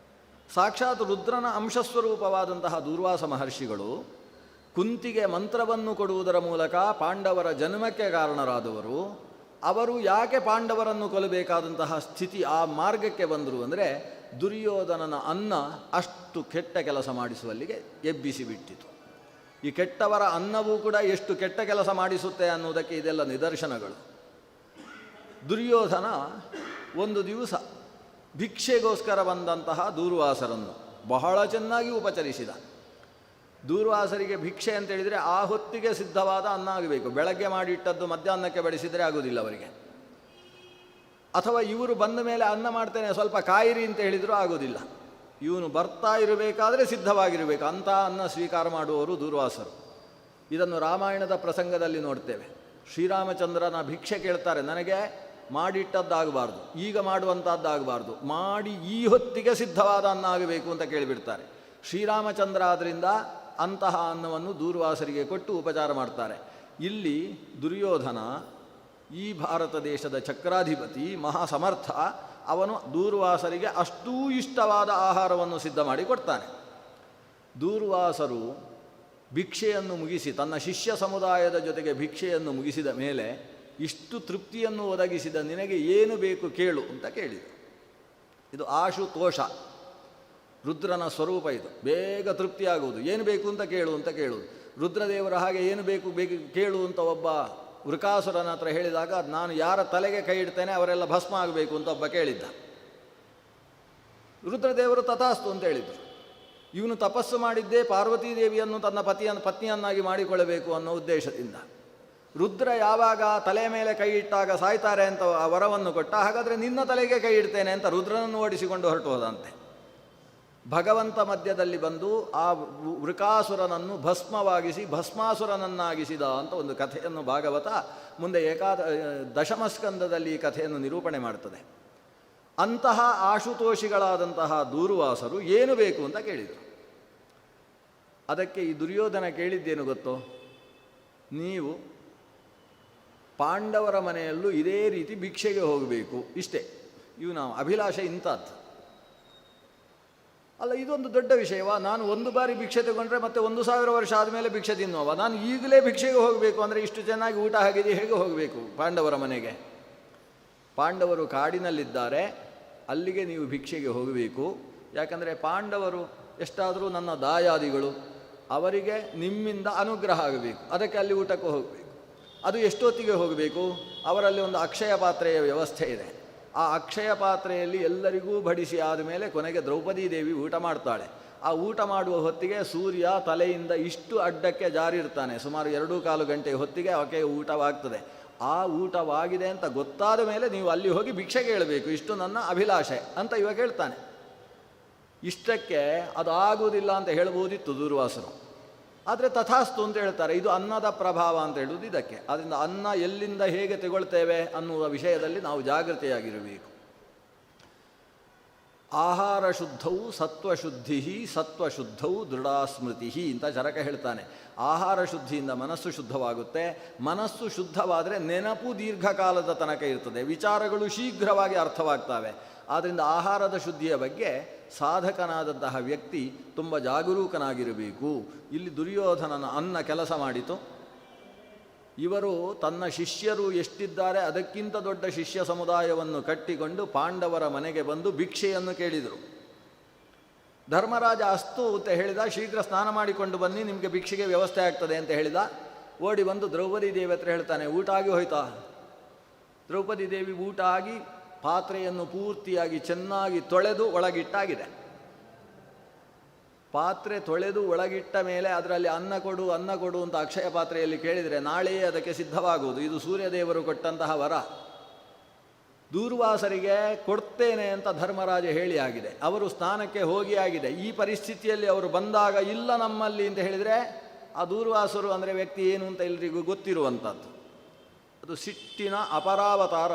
ಸಾಕ್ಷಾತ್ ರುದ್ರನ ಅಂಶಸ್ವರೂಪವಾದಂತಹ ದೂರ್ವಾಸ ಮಹರ್ಷಿಗಳು ಕುಂತಿಗೆ ಮಂತ್ರವನ್ನು ಕೊಡುವುದರ ಮೂಲಕ ಪಾಂಡವರ ಜನ್ಮಕ್ಕೆ ಕಾರಣರಾದವರು. ಅವರು ಯಾಕೆ ಪಾಂಡವರನ್ನು ಕೊಲ್ಲಬೇಕಾದಂತಹ ಸ್ಥಿತಿ ಆ ಮಾರ್ಗಕ್ಕೆ ಬಂದರು ಅಂದರೆ ದುರ್ಯೋಧನನ ಅನ್ನ ಅಷ್ಟು ಕೆಟ್ಟ ಕೆಲಸ ಮಾಡಿಸುವಲ್ಲಿಗೆ ಎಬ್ಬಿಸಿಬಿಟ್ಟಿತು. ಈ ಕೆಟ್ಟವರ ಅನ್ನವೂ ಕೂಡ ಎಷ್ಟು ಕೆಟ್ಟ ಕೆಲಸ ಮಾಡಿಸುತ್ತೆ ಅನ್ನುವುದಕ್ಕೆ ಇದೆಲ್ಲ ನಿದರ್ಶನಗಳು. ದುರ್ಯೋಧನ ಒಂದು ದಿವಸ ಭಿಕ್ಷೆಗೋಸ್ಕರ ಬಂದಂತಹ ದೂರ್ವಾಸರನ್ನು ಬಹಳ ಚೆನ್ನಾಗಿ ಉಪಚರಿಸಿದ. ದೂರ್ವಾಸರಿಗೆ ಭಿಕ್ಷೆ ಅಂತ ಹೇಳಿದರೆ ಆ ಹೊತ್ತಿಗೆ ಸಿದ್ಧವಾದ ಅನ್ನ ಆಗಬೇಕು. ಬೆಳಗ್ಗೆ ಮಾಡಿಟ್ಟದ್ದು ಮಧ್ಯಾಹ್ನಕ್ಕೆ ಬಡಿಸಿದರೆ ಆಗೋದಿಲ್ಲ ಅವರಿಗೆ. ಅಥವಾ ಇವರು ಬಂದ ಮೇಲೆ ಅನ್ನ ಮಾಡ್ತೇನೆ ಸ್ವಲ್ಪ ಕಾಯಿರಿ ಅಂತ ಹೇಳಿದರೂ ಆಗೋದಿಲ್ಲ. ಇವನು ಬರ್ತಾ ಇರಬೇಕಾದ್ರೆ ಸಿದ್ಧವಾಗಿರಬೇಕು. ಅಂಥ ಅನ್ನ ಸ್ವೀಕಾರ ಮಾಡುವವರು ದೂರ್ವಾಸರು. ಇದನ್ನು ರಾಮಾಯಣದ ಪ್ರಸಂಗದಲ್ಲಿ ನೋಡ್ತೇವೆ. ಶ್ರೀರಾಮಚಂದ್ರನ ಭಿಕ್ಷೆ ಕೇಳ್ತಾರೆ, ನನಗೆ ಮಾಡಿಟ್ಟದ್ದಾಗಬಾರ್ದು, ಈಗ ಮಾಡುವಂಥದ್ದಾಗಬಾರ್ದು, ಮಾಡಿ ಈ ಹೊತ್ತಿಗೆ ಸಿದ್ಧವಾದ ಅನ್ನ ಆಗಬೇಕು ಅಂತ ಕೇಳಿಬಿಡ್ತಾರೆ. ಶ್ರೀರಾಮಚಂದ್ರ ಆದ್ದರಿಂದ ಅಂತಹ ಅನ್ನವನ್ನು ದೂರ್ವಾಸರಿಗೆ ಕೊಟ್ಟು ಉಪಚಾರ ಮಾಡ್ತಾರೆ. ಇಲ್ಲಿ ದುರ್ಯೋಧನ ಈ ಭಾರತ ದೇಶದ ಚಕ್ರಾಧಿಪತಿ ಮಹಾಸಮರ್ಥ, ಅವನು ದೂರ್ವಾಸರಿಗೆ ಅಷ್ಟೂ ಇಷ್ಟವಾದ ಆಹಾರವನ್ನು ಸಿದ್ಧ ಮಾಡಿ ಕೊಡ್ತಾನೆ. ದೂರ್ವಾಸರು ಭಿಕ್ಷೆಯನ್ನು ಮುಗಿಸಿ ತನ್ನ ಶಿಷ್ಯ ಸಮುದಾಯದ ಜೊತೆಗೆ ಭಿಕ್ಷೆಯನ್ನು ಮುಗಿಸಿದ ಮೇಲೆ ಇಷ್ಟು ತೃಪ್ತಿಯನ್ನು ಒದಗಿಸಿದ ನಿನಗೆ ಏನು ಬೇಕು ಕೇಳು ಅಂತ ಕೇಳಿದರು. ಇದು ಆಶುತೋಷ, ರುದ್ರನ ಸ್ವರೂಪ. ಇದು ಬೇಗ ತೃಪ್ತಿಯಾಗುವುದು. ಏನು ಬೇಕು ಅಂತ ಕೇಳು ಅಂತ ಕೇಳುವುದು. ರುದ್ರದೇವರ ಹಾಗೆ ಏನು ಬೇಕು ಕೇಳು ಅಂತ ಒಬ್ಬ ವೃಕಾಸುರನ ಹತ್ರ ಹೇಳಿದಾಗ ನಾನು ಯಾರ ತಲೆಗೆ ಕೈ ಇಡ್ತೇನೆ ಅವರೆಲ್ಲ ಭಸ್ಮ ಆಗಬೇಕು ಅಂತ ಒಬ್ಬ ಕೇಳಿದ್ದ. ರುದ್ರದೇವರು ತಥಾಸ್ತು ಅಂತ ಹೇಳಿದರು. ಇವನು ತಪಸ್ಸು ಮಾಡಿದ್ದೇ ಪಾರ್ವತೀದೇವಿಯನ್ನು ತನ್ನ ಪತ್ನಿಯನ್ನಾಗಿ ಮಾಡಿಕೊಳ್ಳಬೇಕು ಅನ್ನೋ ಉದ್ದೇಶದಿಂದ. ರುದ್ರ ಯಾವಾಗ ತಲೆ ಮೇಲೆ ಕೈ ಇಟ್ಟಾಗ ಸಾಯ್ತಾರೆ ಅಂತ ಆ ವರವನ್ನು ಕೊಟ್ಟ. ಹಾಗಾದರೆ ನಿನ್ನ ತಲೆಗೆ ಕೈ ಇಡ್ತೇನೆ ಅಂತ ರುದ್ರನನ್ನು ಓಡಿಸಿಕೊಂಡು ಹೊರಟು ಹೋದಂತೆ. ಭಗವಂತ ಮಧ್ಯದಲ್ಲಿ ಬಂದು ಆ ವೃಕಾಸುರನನ್ನು ಭಸ್ಮವಾಗಿಸಿ ಭಸ್ಮಾಸುರನನ್ನಾಗಿಸಿದ ಅಂತ ಒಂದು ಕಥೆಯನ್ನು ಭಾಗವತ ಮುಂದೆ ದಶಮಸ್ಕಂದದಲ್ಲಿ ಈ ಕಥೆಯನ್ನು ನಿರೂಪಣೆ ಮಾಡ್ತದೆ. ಅಂತಹ ಆಶುತೋಷಿಗಳಾದಂತಹ ದೂರ್ವಾಸರು ಏನು ಬೇಕು ಅಂತ ಕೇಳಿದರು. ಅದಕ್ಕೆ ಈ ದುರ್ಯೋಧನ ಕೇಳಿದ್ದೇನು ಗೊತ್ತೋ, ನೀವು ಪಾಂಡವರ ಮನೆಯಲ್ಲೂ ಇದೇ ರೀತಿ ಭಿಕ್ಷೆಗೆ ಹೋಗಬೇಕು, ಇಷ್ಟೇ. ಇವನ ಅಭಿಲಾಷೆ ಇಂಥದ್ದು ಅಲ್ಲ. ಇದೊಂದು ದೊಡ್ಡ ವಿಷಯವಾ? ನಾನು ಒಂದು ಬಾರಿ ಭಿಕ್ಷೆ ತಗೊಂಡ್ರೆ ಮತ್ತೆ 1000 ವರ್ಷ ಆದಮೇಲೆ ಭಿಕ್ಷೆ ತಿನ್ನುವ, ನಾನು ಈಗಲೇ ಭಿಕ್ಷೆಗೆ ಹೋಗಬೇಕು ಅಂದರೆ ಇಷ್ಟು ಚೆನ್ನಾಗಿ ಊಟ ಆಗಿದೆ, ಹೇಗೆ ಹೋಗಬೇಕು ಪಾಂಡವರ ಮನೆಗೆ? ಪಾಂಡವರು ಕಾಡಿನಲ್ಲಿದ್ದಾರೆ, ಅಲ್ಲಿಗೆ ನೀವು ಭಿಕ್ಷೆಗೆ ಹೋಗಬೇಕು. ಯಾಕಂದರೆ ಪಾಂಡವರು ಎಷ್ಟಾದರೂ ನನ್ನ ದಾಯಾದಿಗಳು, ಅವರಿಗೆ ನಿಮ್ಮಿಂದ ಅನುಗ್ರಹ ಆಗಬೇಕು. ಅದಕ್ಕೆ ಅಲ್ಲಿ ಊಟಕ್ಕೆ ಹೋಗಬೇಕು. ಅದು ಎಷ್ಟೊತ್ತಿಗೆ ಹೋಗಬೇಕು? ಅವರಲ್ಲಿ ಒಂದು ಅಕ್ಷಯ ಪಾತ್ರೆಯ ವ್ಯವಸ್ಥೆ ಇದೆ. ಆ ಅಕ್ಷಯ ಪಾತ್ರೆಯಲ್ಲಿ ಎಲ್ಲರಿಗೂ ಬಡಿಸಿ ಆದಮೇಲೆ ಕೊನೆಗೆ ದ್ರೌಪದಿ ದೇವಿ ಊಟ ಮಾಡ್ತಾಳೆ. ಆ ಊಟ ಮಾಡುವ ಹೊತ್ತಿಗೆ ಸೂರ್ಯ ತಲೆಯಿಂದ ಇಷ್ಟು ಅಡ್ಡಕ್ಕೆ ಜಾರಿರ್ತಾನೆ. ಸುಮಾರು 2-1/4 ಗಂಟೆ ಹೊತ್ತಿಗೆ ಆಕೆಗೆ ಊಟವಾಗ್ತದೆ. ಆ ಊಟವಾಗಿದೆ ಅಂತ ಗೊತ್ತಾದ ಮೇಲೆ ನೀವು ಅಲ್ಲಿ ಹೋಗಿ ಭಿಕ್ಷೆ ಕೇಳಬೇಕು, ಇಷ್ಟು ನನ್ನ ಅಭಿಲಾಷೆ ಅಂತ ಇವಾಗ ಹೇಳ್ತಾನೆ. ಇಷ್ಟಕ್ಕೆ ಅದು ಆಗುವುದಿಲ್ಲ ಅಂತ ಹೇಳ್ಬೋದಿತ್ತು ದೂರ್ವಾಸರು. ಆದರೆ ತಥಾಸ್ತು ಅಂತ ಹೇಳ್ತಾರೆ. ಇದು ಅನ್ನದ ಪ್ರಭಾವ ಅಂತ ಹೇಳುವುದು ಇದಕ್ಕೆ. ಆದ್ದರಿಂದ ಅನ್ನ ಎಲ್ಲಿಂದ ಹೇಗೆ ತಗೊಳ್ತೇವೆ ಅನ್ನುವ ವಿಷಯದಲ್ಲಿ ನಾವು ಜಾಗೃತಿಯಾಗಿರಬೇಕು. ಆಹಾರ ಶುದ್ಧವು ಸತ್ವಶುದ್ಧಿ, ಸತ್ವಶುದ್ಧವು ದೃಢಾಸ್ಮೃತಿ ಅಂತ ಚರಕ ಹೇಳ್ತಾನೆ. ಆಹಾರ ಶುದ್ಧಿಯಿಂದ ಮನಸ್ಸು ಶುದ್ಧವಾಗುತ್ತೆ. ಮನಸ್ಸು ಶುದ್ಧವಾದರೆ ನೆನಪು ದೀರ್ಘಕಾಲದ ತನಕ ಇರ್ತದೆ, ವಿಚಾರಗಳು ಶೀಘ್ರವಾಗಿ ಅರ್ಥವಾಗ್ತವೆ. ಆದ್ದರಿಂದ ಆಹಾರದ ಶುದ್ಧಿಯ ಬಗ್ಗೆ ಸಾಧಕನಾದಂತಹ ವ್ಯಕ್ತಿ ತುಂಬ ಜಾಗರೂಕನಾಗಿರಬೇಕು. ಇಲ್ಲಿ ದುರ್ಯೋಧನನ ಅನ್ನ ಕೆಲಸ ಮಾಡಿತು. ಇವರು ತನ್ನ ಶಿಷ್ಯರು ಎಷ್ಟಿದ್ದಾರೆ ಅದಕ್ಕಿಂತ ದೊಡ್ಡ ಶಿಷ್ಯ ಸಮುದಾಯವನ್ನು ಕಟ್ಟಿಕೊಂಡು ಪಾಂಡವರ ಮನೆಗೆ ಬಂದು ಭಿಕ್ಷೆಯನ್ನು ಕೇಳಿದರು. ಧರ್ಮರಾಜ ಅಸ್ತು ಅಂತ ಹೇಳಿದ, ಶೀಘ್ರ ಸ್ನಾನ ಮಾಡಿಕೊಂಡು ಬನ್ನಿ, ನಿಮಗೆ ಭಿಕ್ಷೆಗೆ ವ್ಯವಸ್ಥೆ ಆಗ್ತದೆ ಅಂತ ಹೇಳಿದ. ಓಡಿ ಬಂದು ದ್ರೌಪದಿ ದೇವಿ ಹತ್ರ ಹೇಳ್ತಾನೆ, ಊಟ ಆಗಿ ಹೋಯ್ತಾ? ದ್ರೌಪದಿ ದೇವಿ ಊಟ ಆಗಿ ಪಾತ್ರೆಯನ್ನು ಪೂರ್ತಿಯಾಗಿ ಚೆನ್ನಾಗಿ ತೊಳೆದು ಒಳಗಿಟ್ಟಾಗಿದೆ. ಪಾತ್ರೆ ತೊಳೆದು ಒಳಗಿಟ್ಟ ಮೇಲೆ ಅದರಲ್ಲಿ ಅನ್ನ ಕೊಡು ಅಂತ ಅಕ್ಷಯ ಪಾತ್ರೆಯಲ್ಲಿ ಕೇಳಿದರೆ ನಾಳೆಯೇ ಅದಕ್ಕೆ ಸಿದ್ಧವಾಗುವುದು. ಇದು ಸೂರ್ಯದೇವರು ಕೊಟ್ಟಂತಹ ವರ. ದೂರ್ವಾಸರಿಗೆ ಕೊಡ್ತೇನೆ ಅಂತ ಧರ್ಮರಾಜ ಹೇಳಿ ಆಗಿದೆ, ಅವರು ಸ್ನಾನಕ್ಕೆ ಹೋಗಿ ಆಗಿದೆ. ಈ ಪರಿಸ್ಥಿತಿಯಲ್ಲಿ ಅವರು ಬಂದಾಗ ಇಲ್ಲ ನಮ್ಮಲ್ಲಿ ಅಂತ ಹೇಳಿದರೆ ಆ ದೂರ್ವಾಸರು ಅಂದರೆ ವ್ಯಕ್ತಿ ಏನು ಅಂತ ಎಲ್ರಿಗೂ ಗೊತ್ತಿರುವಂಥದ್ದು. ಅದು ಸಿಟ್ಟಿನ ಅಪರಾವತಾರ.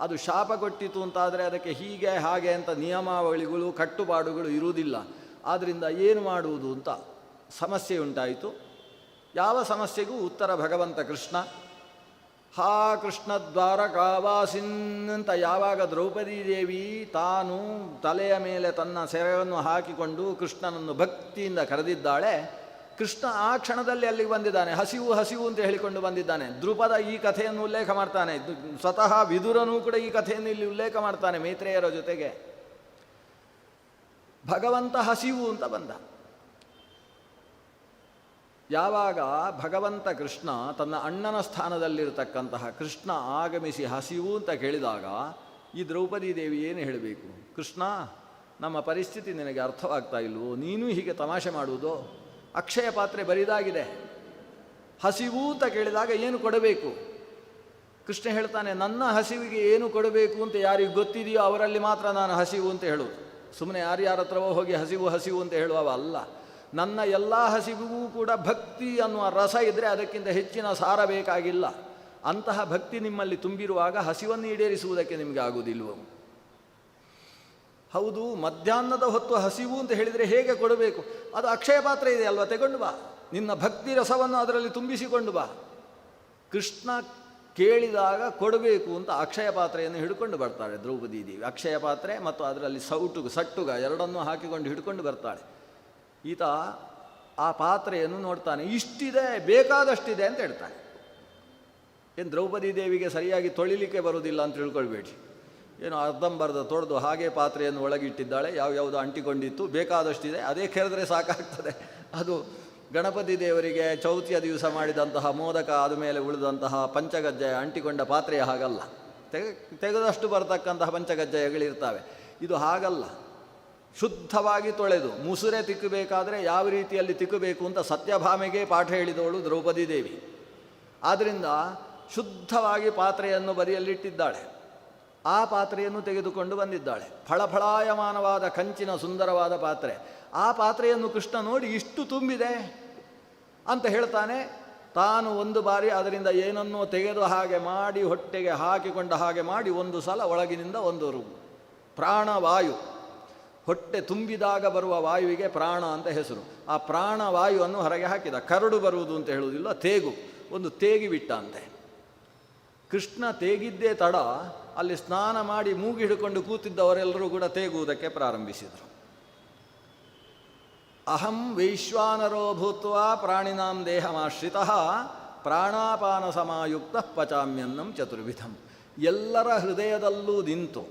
ಅದು ಶಾಪ ಕೊಟ್ಟಿತು ಅಂತಾದರೆ ಅದಕ್ಕೆ ಹೀಗೆ ಹಾಗೆ ಅಂತ ನಿಯಮಾವಳಿಗಳು ಕಟ್ಟುಪಾಡುಗಳು ಇರುವುದಿಲ್ಲ. ಆದ್ದರಿಂದ ಏನು ಮಾಡುವುದು ಅಂತ ಸಮಸ್ಯೆ ಉಂಟಾಯಿತು. ಯಾವ ಸಮಸ್ಯೆಗೂ ಉತ್ತರ ಭಗವಂತ ಕೃಷ್ಣ. ಹಾ ಕೃಷ್ಣ ದ್ವಾರಕಾವಾಸಿನ್ ಅಂತ ಯಾವಾಗ ದ್ರೌಪದಿ ದೇವಿ ತಾನು ತಲೆಯ ಮೇಲೆ ತನ್ನ ಸೆರೆಯನ್ನು ಹಾಕಿಕೊಂಡು ಕೃಷ್ಣನನ್ನು ಭಕ್ತಿಯಿಂದ ಕರೆದಿದ್ದಾಳೆ, ಕೃಷ್ಣ ಆ ಕ್ಷಣದಲ್ಲಿ ಅಲ್ಲಿಗೆ ಬಂದಿದ್ದಾನೆ. ಹಸಿವು ಹಸಿವು ಅಂತ ಹೇಳಿಕೊಂಡು ಬಂದಿದ್ದಾನೆ. ದ್ರುಪದ ಈ ಕಥೆಯನ್ನು ಉಲ್ಲೇಖ ಮಾಡ್ತಾನೆ. ಸ್ವತಃ ವಿದುರನೂ ಕೂಡ ಈ ಕಥೆಯನ್ನು ಇಲ್ಲಿ ಉಲ್ಲೇಖ ಮಾಡ್ತಾನೆ ಮೈತ್ರೇಯರ ಜೊತೆಗೆ. ಭಗವಂತ ಹಸಿವು ಅಂತ ಬಂದ. ಯಾವಾಗ ಭಗವಂತ ಕೃಷ್ಣ ತನ್ನ ಅಣ್ಣನ ಸ್ಥಾನದಲ್ಲಿರತಕ್ಕಂತಹ ಕೃಷ್ಣ ಆಗಮಿಸಿ ಹಸಿವು ಅಂತ ಕೇಳಿದಾಗ ಈ ದ್ರೌಪದಿ ದೇವಿ ಏನು ಹೇಳಬೇಕು? ಕೃಷ್ಣ, ನಮ್ಮ ಪರಿಸ್ಥಿತಿ ನಿನಗೆ ಅರ್ಥವಾಗ್ತಾ ಇಲ್ವೋ? ನೀನು ಹೀಗೆ ತಮಾಷೆ ಮಾಡುವುದೋ? ಅಕ್ಷಯ ಪಾತ್ರೆ ಬರಿದಾಗಿದೆ. ಹಸಿವು ಅಂತ ಕೇಳಿದಾಗ ಏನು ಕೊಡಬೇಕು? ಕೃಷ್ಣ ಹೇಳ್ತಾನೆ, ನನ್ನ ಹಸಿವಿಗೆ ಏನು ಕೊಡಬೇಕು ಅಂತ ಯಾರಿಗೆ ಗೊತ್ತಿದೆಯೋ ಅವರಲ್ಲಿ ಮಾತ್ರ ನಾನು ಹಸಿವು ಅಂತ ಹೇಳೋದು. ಸುಮ್ಮನೆ ಯಾರ್ಯಾರ ಹತ್ರವೋ ಹೋಗಿ ಹಸಿವು ಹಸಿವು ಅಂತ ಹೇಳುವವ ಅಲ್ಲ. ನನ್ನ ಎಲ್ಲ ಹಸಿವಿಗೂ ಕೂಡ ಭಕ್ತಿ ಅನ್ನುವ ರಸ ಇದ್ದರೆ ಅದಕ್ಕಿಂತ ಹೆಚ್ಚಿನ ಸಾರ ಬೇಕಾಗಿಲ್ಲ. ಅಂತಹ ಭಕ್ತಿ ನಿಮ್ಮಲ್ಲಿ ತುಂಬಿರುವಾಗ ಹಸಿವನ್ನು ಈಡೇರಿಸುವುದಕ್ಕೆ ನಿಮಗೆ ಆಗುವುದಿಲ್ವೋ? ಹೌದು, ಮಧ್ಯಾಹ್ನದ ಹೊತ್ತು ಹಸಿವು ಅಂತ ಹೇಳಿದರೆ ಹೇಗೆ ಕೊಡಬೇಕು? ಅದು ಅಕ್ಷಯ ಪಾತ್ರೆ ಇದೆ ಅಲ್ವಾ, ತೆಗೊಂಡು ಬಾ. ನಿನ್ನ ಭಕ್ತಿ ರಸವನ್ನು ಅದರಲ್ಲಿ ತುಂಬಿಸಿಕೊಂಡು ಬಾ. ಕೃಷ್ಣ ಕೇಳಿದಾಗ ಕೊಡಬೇಕು ಅಂತ ಅಕ್ಷಯ ಪಾತ್ರೆಯನ್ನು ಹಿಡ್ಕೊಂಡು ಬರ್ತಾಳೆ ದ್ರೌಪದಿ ದೇವಿ. ಅಕ್ಷಯ ಪಾತ್ರೆ ಮತ್ತು ಅದರಲ್ಲಿ ಸಟ್ಟುಗ ಎರಡನ್ನೂ ಹಾಕಿಕೊಂಡು ಹಿಡ್ಕೊಂಡು ಬರ್ತಾಳೆ. ಈತ ಆ ಪಾತ್ರೆಯನ್ನು ನೋಡ್ತಾನೆ, ಇಷ್ಟಿದೆ, ಬೇಕಾದಷ್ಟಿದೆ ಅಂತ ಹೇಳ್ತಾನೆ. ಏನು ದ್ರೌಪದಿ ದೇವಿಗೆ ಸರಿಯಾಗಿ ತೊಳಿಲಿಕ್ಕೆ ಬರುವುದಿಲ್ಲ ಅಂತ ತಿಳ್ಕೊಳ್ಬೇಡಿ. ಏನು ಅರ್ಧಂಬರ್ಧ ತೊಳೆದು ಹಾಗೆ ಪಾತ್ರೆಯನ್ನು ಒಳಗಿಟ್ಟಿದ್ದಾಳೆ. ಯಾವ್ಯಾವುದು ಅಂಟಿಕೊಂಡಿತ್ತು, ಬೇಕಾದಷ್ಟಿದೆ, ಅದೇ ಕೆರೆದ್ರೆ ಸಾಕಾಗ್ತದೆ. ಅದು ಗಣಪತಿ ದೇವರಿಗೆ ಚೌತಿಯ ದಿವಸ ಮಾಡಿದಂತಹ ಮೋದಕ ಆದಮೇಲೆ ಉಳಿದಂತಹ ಪಂಚಗಜ್ಜಯ ಅಂಟಿಕೊಂಡ ಪಾತ್ರೆಯ ಹಾಗಲ್ಲ. ತೆಗೆದಷ್ಟು ಬರತಕ್ಕಂತಹ ಪಂಚಗಜ್ಜಯಗಳಿರ್ತವೆ. ಇದು ಹಾಗಲ್ಲ. ಶುದ್ಧವಾಗಿ ತೊಳೆದು ಮುಸುರೆ ತಿಕ್ಕಬೇಕಾದರೆ ಯಾವ ರೀತಿಯಲ್ಲಿ ತಿಕ್ಕಬೇಕು ಅಂತ ಸತ್ಯಭಾಮೆಗೆ ಪಾಠ ಹೇಳಿದವಳು ದ್ರೌಪದಿ ದೇವಿ. ಆದ್ದರಿಂದ ಶುದ್ಧವಾಗಿ ಪಾತ್ರೆಯನ್ನು ಬದಿಯಲ್ಲಿಟ್ಟಿದ್ದಾಳೆ. ಆ ಪಾತ್ರೆಯನ್ನು ತೆಗೆದುಕೊಂಡು ಬಂದಿದ್ದಾಳೆ. ಫಳಫಳಾಯಮಾನವಾದ ಕಂಚಿನ ಸುಂದರವಾದ ಪಾತ್ರೆ. ಆ ಪಾತ್ರೆಯನ್ನು ಕೃಷ್ಣ ನೋಡಿ ಇಷ್ಟು ತುಂಬಿದೆ ಅಂತ ಹೇಳ್ತಾನೆ. ತಾನು ಒಂದು ಬಾರಿ ಅದರಿಂದ ಏನನ್ನೋ ತೆಗೆದು ಹಾಗೆ ಮಾಡಿ ಹೊಟ್ಟೆಗೆ ಹಾಕಿಕೊಂಡ ಹಾಗೆ ಮಾಡಿ ಒಂದು ಸಲ ಒಳಗಿನಿಂದ ಒಂದು ಪ್ರಾಣವಾಯು, ಹೊಟ್ಟೆ ತುಂಬಿದಾಗ ಬರುವ ವಾಯುವಿಗೆ ಪ್ರಾಣ ಅಂತ ಹೆಸರು. ಆ ಪ್ರಾಣವಾಯುವನ್ನು ಹೊರಗೆ ಹಾಕಿದ. ಕರಡು ಬರುವುದು ಅಂತ ಹೇಳುವುದಿಲ್ಲ, ತೇಗು, ಒಂದು ತೇಗಿ ಬಿಟ್ಟ ಅಂತೆ. ಕೃಷ್ಣ ತೇಗಿದ್ದೇ ತಡ ಅಲ್ಲಿ ಸ್ನಾನ ಮಾಡಿ ಮೂಗಿ ಹಿಡ್ಕೊಂಡು ಕೂತಿದ್ದವರೆಲ್ಲರೂ ಕೂಡ ತೇಗುವುದಕ್ಕೆ ಪ್ರಾರಂಭಿಸಿದರು. ಅಹಂ ವೈಶ್ವಾನರೋ ಭೂತ್ವ ಪ್ರಾಣಿನಾಂ ದೇಹಮಾಶ್ರಿತಃ ಪ್ರಾಣಾಪಾನ ಸಮಾಯುಕ್ತ ಪಚಾಮ್ಯನ್ನಂ ಚತುರ್ವಿಧಂ. ಎಲ್ಲರ ಹೃದಯದಲ್ಲೂ ನಿಂತು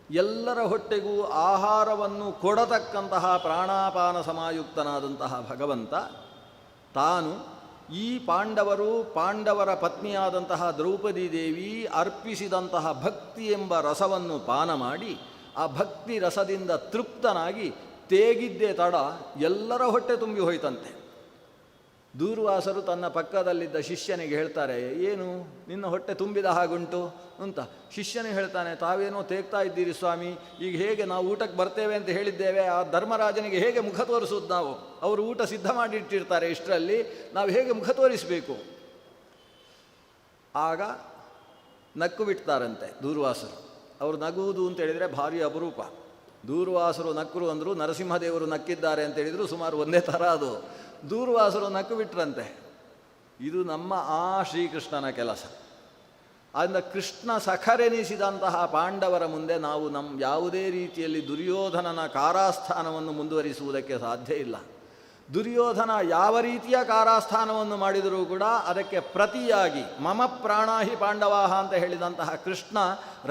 ಎಲ್ಲರ ಹೊಟ್ಟೆಗೂ ಆಹಾರವನ್ನು ಕೊಡತಕ್ಕಂತಹ ಪ್ರಾಣಾಪಾನ ಸಮಾಯುಕ್ತನಾದಂತಹ ಭಗವಂತ ತಾನು ಈ ಪಾಂಡವರ ಪತ್ನಿಯಾದಂತಹ ದ್ರೌಪದಿ ದೇವಿ ಅರ್ಪಿಸಿದಂತಹ ಭಕ್ತಿ ಎಂಬ ರಸವನ್ನು ಪಾನ ಮಾಡಿ ಆ ಭಕ್ತಿ ರಸದಿಂದ ತೃಪ್ತನಾಗಿ ತೇಗಿದ್ದೇ ತಡ ಎಲ್ಲರ ಹೊಟ್ಟೆ ತುಂಬಿ ಹೋಯ್ತಂತೆ. ದೂರ್ವಾಸರು ತನ್ನ ಪಕ್ಕದಲ್ಲಿದ್ದ ಶಿಷ್ಯನಿಗೆ ಹೇಳ್ತಾರೆ, ಏನು ನಿನ್ನ ಹೊಟ್ಟೆ ತುಂಬಿದ ಹಾಗುಂಟು ಅಂತ. ಶಿಷ್ಯನಿಗೆ ಹೇಳ್ತಾನೆ, ತಾವೇನೋ ತೇಗ್ತಾ ಇದ್ದೀರಿ ಸ್ವಾಮಿ, ಈಗ ಹೇಗೆ ನಾವು ಊಟಕ್ಕೆ ಬರ್ತೇವೆ ಅಂತ ಹೇಳಿದ್ದೇವೆ, ಆ ಧರ್ಮರಾಜನಿಗೆ ಹೇಗೆ ಮುಖ ತೋರಿಸೋದು ನಾವು? ಅವರು ಊಟ ಸಿದ್ಧ ಮಾಡಿಟ್ಟಿರ್ತಾರೆ, ಇಷ್ಟರಲ್ಲಿ ನಾವು ಹೇಗೆ ಮುಖ ತೋರಿಸಬೇಕು? ಆಗ ನಕ್ಕು ಬಿಡ್ತಾರಂತೆ ದೂರ್ವಾಸರು. ಅವರು ನಗುವುದು ಅಂತ ಹೇಳಿದರೆ ಭಾರಿ ಅಪರೂಪ. ದೂರ್ವಾಸರು ನಕ್ಕರು ಅಂದರು, ನರಸಿಂಹದೇವರು ನಕ್ಕಿದ್ದಾರೆ ಅಂತ ಹೇಳಿದರು, ಸುಮಾರು ಒಂದೇ ಥರ ಅದು. ದೂರ್ವಾಸರು ನಕ್ಕು ಬಿಟ್ರಂತೆ. ಇದು ನಮ್ಮ ಆ ಶ್ರೀಕೃಷ್ಣನ ಕೆಲಸ. ಆದ್ದರಿಂದ ಕೃಷ್ಣ ಸಖರೆನಿಸಿದಂತಹ ಪಾಂಡವರ ಮುಂದೆ ನಾವು ಯಾವುದೇ ರೀತಿಯಲ್ಲಿ ದುರ್ಯೋಧನನ ಕಾರಾಸ್ಥಾನವನ್ನು ಮುಂದುವರಿಸುವುದಕ್ಕೆ ಸಾಧ್ಯ ಇಲ್ಲ. ದುರ್ಯೋಧನ ಯಾವ ರೀತಿಯ ಕಾರಾಸ್ಥಾನವನ್ನು ಮಾಡಿದರೂ ಕೂಡ ಅದಕ್ಕೆ ಪ್ರತಿಯಾಗಿ ಮಮ ಪ್ರಾಣಾಹಿ ಪಾಂಡವಾಹ ಅಂತ ಹೇಳಿದಂತಹ ಕೃಷ್ಣ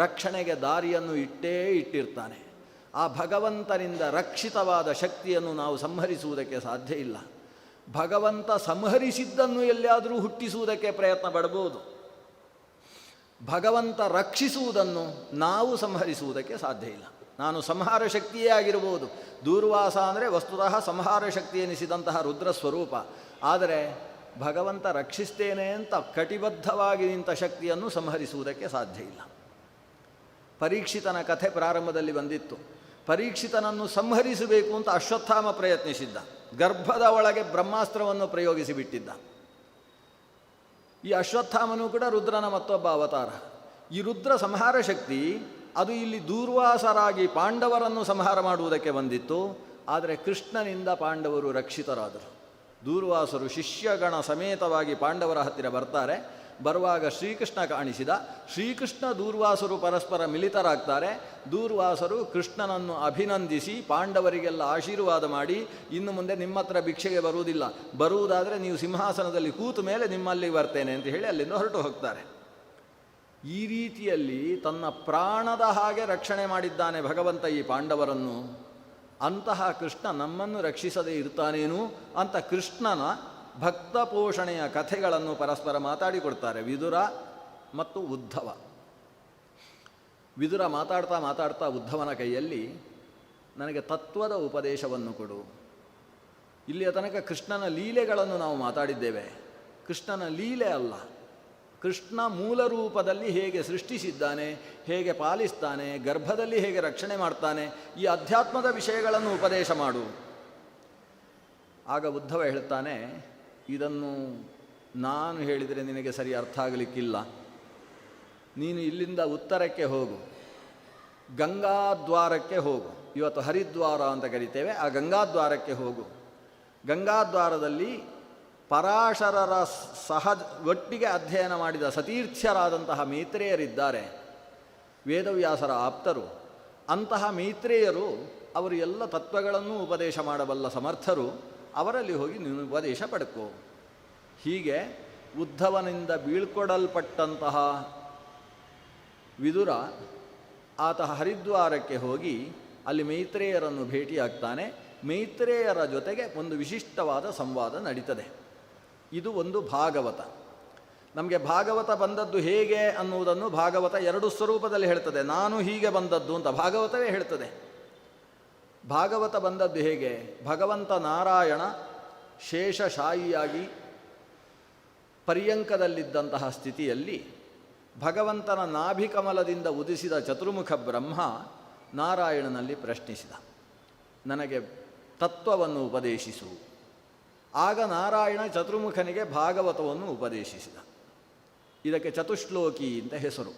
ರಕ್ಷಣೆಗೆ ದಾರಿಯನ್ನು ಇಟ್ಟಿರ್ತಾನೆ. ಆ ಭಗವಂತನಿಂದ ರಕ್ಷಿತವಾದ ಶಕ್ತಿಯನ್ನು ನಾವು ಸಂಹರಿಸುವುದಕ್ಕೆ ಸಾಧ್ಯ ಇಲ್ಲ. ಭಗವಂತ ಸಂಹರಿಸಿದ್ದನ್ನು ಎಲ್ಲಿಯಾದರೂ ಹುಟ್ಟಿಸುವುದಕ್ಕೆ ಪ್ರಯತ್ನ ಪಡಬಹುದು. ಭಗವಂತ ರಕ್ಷಿಸುವುದನ್ನು ನಾವು ಸಂಹರಿಸುವುದಕ್ಕೆ ಸಾಧ್ಯ ಇಲ್ಲ. ನಾನು ಸಂಹಾರ ಶಕ್ತಿಯೇ ಆಗಿರಬಹುದು. ದೂರ್ವಾಸ ಅಂದರೆ ವಸ್ತುತಃ ಸಂಹಾರ ಶಕ್ತಿ ಎನಿಸಿದಂತಹ ರುದ್ರ ಸ್ವರೂಪ. ಆದರೆ ಭಗವಂತ ರಕ್ಷಿಸ್ತೇನೆ ಅಂತ ಕಟಿಬದ್ಧವಾಗಿ ನಿಂತ ಶಕ್ತಿಯನ್ನು ಸಂಹರಿಸುವುದಕ್ಕೆ ಸಾಧ್ಯ ಇಲ್ಲ. ಪರೀಕ್ಷಿತನ ಕಥೆ ಪ್ರಾರಂಭದಲ್ಲಿ ಬಂದಿತ್ತು. ಪರೀಕ್ಷಿತನನ್ನು ಸಂಹರಿಸಬೇಕು ಅಂತ ಅಶ್ವತ್ಥಾಮ ಪ್ರಯತ್ನಿಸಿದ್ದ. ಗರ್ಭದ ಒಳಗೆ ಬ್ರಹ್ಮಾಸ್ತ್ರವನ್ನು ಪ್ರಯೋಗಿಸಿ ಬಿಟ್ಟಿದ್ದ. ಈ ಅಶ್ವತ್ಥಾಮನು ಕೂಡ ರುದ್ರನ ಮತ್ತೊಬ್ಬ ಅವತಾರ. ಈ ರುದ್ರ ಸಂಹಾರ ಶಕ್ತಿ ಅದು ಇಲ್ಲಿ ದೂರ್ವಾಸರಾಗಿ ಪಾಂಡವರನ್ನು ಸಂಹಾರ ಮಾಡುವುದಕ್ಕೆ ಬಂದಿತ್ತು. ಆದರೆ ಕೃಷ್ಣನಿಂದ ಪಾಂಡವರು ರಕ್ಷಿತರಾದರು. ದೂರ್ವಾಸರು ಶಿಷ್ಯಗಣ ಸಮೇತವಾಗಿ ಪಾಂಡವರ ಹತ್ತಿರ ಬರ್ತಾರೆ. ಬರುವಾಗ ಶ್ರೀಕೃಷ್ಣ ಕಾಣಿಸಿದ. ಶ್ರೀಕೃಷ್ಣ ದೂರ್ವಾಸರು ಪರಸ್ಪರ ಮಿಲಿತರಾಗ್ತಾರೆ. ದೂರ್ವಾಸರು ಕೃಷ್ಣನನ್ನು ಅಭಿನಂದಿಸಿ ಪಾಂಡವರಿಗೆಲ್ಲ ಆಶೀರ್ವಾದ ಮಾಡಿ, ಇನ್ನು ಮುಂದೆ ನಿಮ್ಮ ಹತ್ರ ಭಿಕ್ಷೆಗೆ ಬರುವುದಿಲ್ಲ, ಬರುವುದಾದರೆ ನೀವು ಸಿಂಹಾಸನದಲ್ಲಿ ಕೂತ ಮೇಲೆ ನಿಮ್ಮಲ್ಲಿ ಬರ್ತೇನೆ ಅಂತ ಹೇಳಿ ಅಲ್ಲಿಂದ ಹೊರಟು ಹೋಗ್ತಾರೆ. ಈ ರೀತಿಯಲ್ಲಿ ತನ್ನ ಪ್ರಾಣದ ಹಾಗೆ ರಕ್ಷಣೆ ಮಾಡಿದ್ದಾನೆ ಭಗವಂತ ಈ ಪಾಂಡವರನ್ನು. ಅಂತಹ ಕೃಷ್ಣ ನಮ್ಮನ್ನು ರಕ್ಷಿಸದೇ ಇರ್ತಾನೇನು ಅಂತ ಕೃಷ್ಣನ ಭಕ್ತ ಪೋಷಣೆಯ ಕಥೆಗಳನ್ನು ಪರಸ್ಪರ ಮಾತಾಡಿಕೊಡ್ತಾರೆ ವಿದುರ ಮತ್ತು ಉದ್ಧವ. ವಿದುರ ಮಾತಾಡ್ತಾ ಮಾತಾಡ್ತಾ ಉದ್ಧವನ ಕೈಯಲ್ಲಿ ನನಗೆ ತತ್ವದ ಉಪದೇಶವನ್ನು ಕೊಡು. ಇಲ್ಲಿಯ ತನಕ ಕೃಷ್ಣನ ಲೀಲೆಗಳನ್ನು ನಾವು ಮಾತಾಡಿದ್ದೇವೆ. ಕೃಷ್ಣನ ಲೀಲೆ ಅಲ್ಲ, ಕೃಷ್ಣ ಮೂಲ ರೂಪದಲ್ಲಿ ಹೇಗೆ ಸೃಷ್ಟಿಸಿದ್ದಾನೆ, ಹೇಗೆ ಪಾಲಿಸ್ತಾನೆ, ಗರ್ಭದಲ್ಲಿ ಹೇಗೆ ರಕ್ಷಣೆ ಮಾಡ್ತಾನೆ, ಈ ಅಧ್ಯಾತ್ಮದ ವಿಷಯಗಳನ್ನು ಉಪದೇಶ ಮಾಡು. ಆಗ ಉದ್ಧವ ಹೇಳ್ತಾನೆ, ಇದನ್ನು ನಾನು ಹೇಳಿದರೆ ನಿನಗೆ ಸರಿ ಅರ್ಥ ಆಗಲಿಕ್ಕಿಲ್ಲ. ನೀನು ಇಲ್ಲಿಂದ ಉತ್ತರಕ್ಕೆ ಹೋಗು, ಗಂಗಾದ್ವಾರಕ್ಕೆ ಹೋಗು. ಇವತ್ತು ಹರಿದ್ವಾರ ಅಂತ ಕರಿತೇವೆ, ಆ ಗಂಗಾದ್ವಾರಕ್ಕೆ ಹೋಗು. ಗಂಗಾದ್ವಾರದಲ್ಲಿ ಪರಾಶರರ ಒಟ್ಟಿಗೆ ಅಧ್ಯಯನ ಮಾಡಿದ ಸತೀರ್ಥ್ಯರಾದಂತಹ ಮೈತ್ರೇಯರಿದ್ದಾರೆ, ವೇದವ್ಯಾಸರ ಆಪ್ತರು. ಅಂತಹ ಮೈತ್ರೇಯರು ಅವರು ಎಲ್ಲ ತತ್ವಗಳನ್ನು ಉಪದೇಶ ಮಾಡಬಲ್ಲ ಸಮರ್ಥರು. ಅವರಲ್ಲಿ ಹೋಗಿ ನೀನು ಉಪದೇಶ ಪಡ್ಕೋ. ಹೀಗೆ ಉದ್ಧವನಿಂದ ಬೀಳ್ಕೊಡಲ್ಪಟ್ಟಂತಹ ವಿದುರ ಆತ ಹರಿದ್ವಾರಕ್ಕೆ ಹೋಗಿ ಅಲ್ಲಿ ಮೈತ್ರೇಯರನ್ನು ಭೇಟಿಯಾಗ್ತಾನೆ. ಮೈತ್ರೇಯರ ಜೊತೆಗೆ ಒಂದು ವಿಶಿಷ್ಟವಾದ ಸಂವಾದ ನಡೀತದೆ. ಇದು ಒಂದು ಭಾಗವತ. ನಮಗೆ ಭಾಗವತ ಬಂದದ್ದು ಹೇಗೆ ಅನ್ನುವುದನ್ನು ಭಾಗವತ ಎರಡು ಸ್ವರೂಪದಲ್ಲಿ ಹೇಳ್ತದೆ. ನಾನು ಹೀಗೆ ಬಂದದ್ದು ಅಂತ ಭಾಗವತವೇ ಹೇಳ್ತದೆ. ಭಾಗವತ ಬಂದದ್ದು ಹೇಗೆ? ಭಗವಂತ ನಾರಾಯಣ ಶೇಷಶಾಯಿಯಾಗಿ ಪರ್ಯಂಕದಲ್ಲಿದ್ದಂತಹ ಸ್ಥಿತಿಯಲ್ಲಿ ಭಗವಂತನ ನಾಭಿಕಮಲದಿಂದ ಉದಿಸಿದ ಚತುರ್ಮುಖ ಬ್ರಹ್ಮ ನಾರಾಯಣನಲ್ಲಿ ಪ್ರಶ್ನಿಸಿದ, ನನಗೆ ತತ್ವವನ್ನು ಉಪದೇಶಿಸು. ಆಗ ನಾರಾಯಣ ಚತುರ್ಮುಖನಿಗೆ ಭಾಗವತವನ್ನು ಉಪದೇಶಿಸಿದ. ಇದಕ್ಕೆ ಚತುಶ್ಲೋಕಿ ಅಂತ ಹೆಸರು.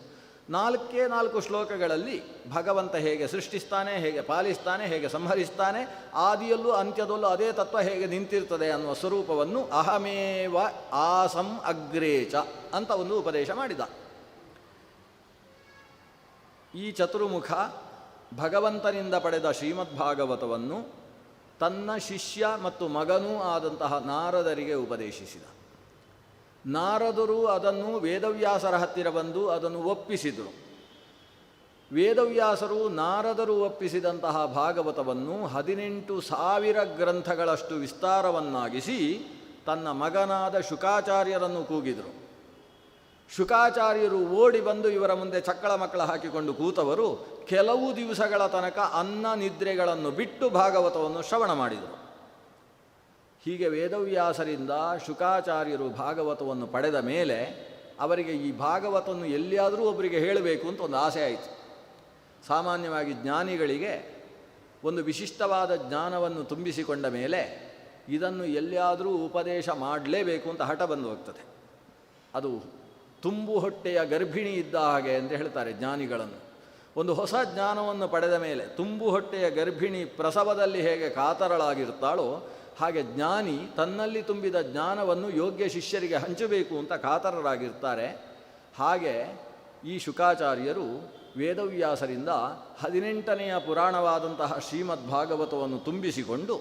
4 ಶ್ಲೋಕಗಳಲ್ಲಿ ಭಗವಂತ ಹೇಗೆ ಸೃಷ್ಟಿಸ್ತಾನೆ, ಹೇಗೆ ಪಾಲಿಸ್ತಾನೆ, ಹೇಗೆ ಸಂಹರಿಸ್ತಾನೆ, ಆದಿಯಲ್ಲೂ ಅಂತ್ಯದಲ್ಲೂ ಅದೇ ತತ್ವ ಹೇಗೆ ನಿಂತಿರ್ತದೆ ಅನ್ನುವ ಸ್ವರೂಪವನ್ನು ಅಹಮೇವ ಆಸಂ ಅಗ್ರೇಚ ಅಂತ ಒಂದು ಉಪದೇಶ ಮಾಡಿದ. ಈ ಚತುರ್ಮುಖ ಭಗವಂತನಿಂದ ಪಡೆದ ಶ್ರೀಮದ್ಭಾಗವತವನ್ನು ತನ್ನ ಶಿಷ್ಯ ಮತ್ತು ಮಗನೂ ಆದಂತಹ ನಾರದರಿಗೆ ಉಪದೇಶಿಸಿದ. ನಾರದರು ಅದನ್ನು ವೇದವ್ಯಾಸರ ಹತ್ತಿರ ಬಂದು ಅದನ್ನು ಒಪ್ಪಿಸಿದರು. ವೇದವ್ಯಾಸರು ನಾರದರು ಒಪ್ಪಿಸಿದಂತಹ ಭಾಗವತವನ್ನು 18,000 ಗ್ರಂಥಗಳಷ್ಟು ವಿಸ್ತಾರವನ್ನಾಗಿಸಿ ತನ್ನ ಮಗನಾದ ಶುಕಾಚಾರ್ಯರನ್ನು ಕೂಗಿದರು. ಶುಕಾಚಾರ್ಯರು ಓಡಿ ಬಂದು ಇವರ ಮುಂದೆ ಚಕ್ಕಳ ಮಕ್ಕಳ ಹಾಕಿಕೊಂಡು ಕೂತವರು ಕೆಲವು ದಿವಸಗಳ ತನಕ ಅನ್ನ ನಿದ್ರೆಗಳನ್ನು ಬಿಟ್ಟು ಭಾಗವತವನ್ನು ಶ್ರವಣ ಮಾಡಿದರು. ಹೀಗೆ ವೇದವ್ಯಾಸರಿಂದ ಶುಕಾಚಾರ್ಯರು ಭಾಗವತವನ್ನು ಪಡೆದ ಮೇಲೆ ಅವರಿಗೆ ಈ ಭಾಗವತವನ್ನು ಎಲ್ಲಿಯಾದರೂ ಒಬ್ಬರಿಗೆ ಹೇಳಬೇಕು ಅಂತ ಒಂದು ಆಸೆ ಆಯಿತು. ಸಾಮಾನ್ಯವಾಗಿ ಜ್ಞಾನಿಗಳಿಗೆ ಒಂದು ವಿಶಿಷ್ಟವಾದ ಜ್ಞಾನವನ್ನು ತುಂಬಿಸಿಕೊಂಡ ಮೇಲೆ ಇದನ್ನು ಎಲ್ಲಿಯಾದರೂ ಉಪದೇಶ ಮಾಡಲೇಬೇಕು ಅಂತ ಹಠ ಬಂದು ಹೋಗ್ತದೆ. ಅದು ತುಂಬು ಹೊಟ್ಟೆಯ ಗರ್ಭಿಣಿ ಇದ್ದ ಹಾಗೆ ಅಂತ ಹೇಳ್ತಾರೆ ಜ್ಞಾನಿಗಳನ್ನು. ಒಂದು ಹೊಸ ಜ್ಞಾನವನ್ನು ಪಡೆದ ಮೇಲೆ ತುಂಬು ಹೊಟ್ಟೆಯ ಗರ್ಭಿಣಿ ಪ್ರಸವದಲ್ಲಿ ಹೇಗೆ ಕಾತರಳಾಗಿರ್ತಾಳೋ ಹಾಗೆ ಜ್ಞಾನಿ ತನ್ನಲ್ಲಿ ತುಂಬಿದ ಜ್ಞಾನವನ್ನು ಯೋಗ್ಯ ಶಿಷ್ಯರಿಗೆ ಹಂಚಬೇಕು ಅಂತ ಕಾತರರಾಗಿರ್ತಾರೆ. ಹಾಗೆ ಈ ಶುಕಾಚಾರ್ಯರು ವೇದವ್ಯಾಸರಿಂದ 18ನೆಯ ಪುರಾಣವಾದಂತಹ ಶ್ರೀಮದ್ಭಾಗವತವನ್ನು ತುಂಬಿಸಿಕೊಂಡು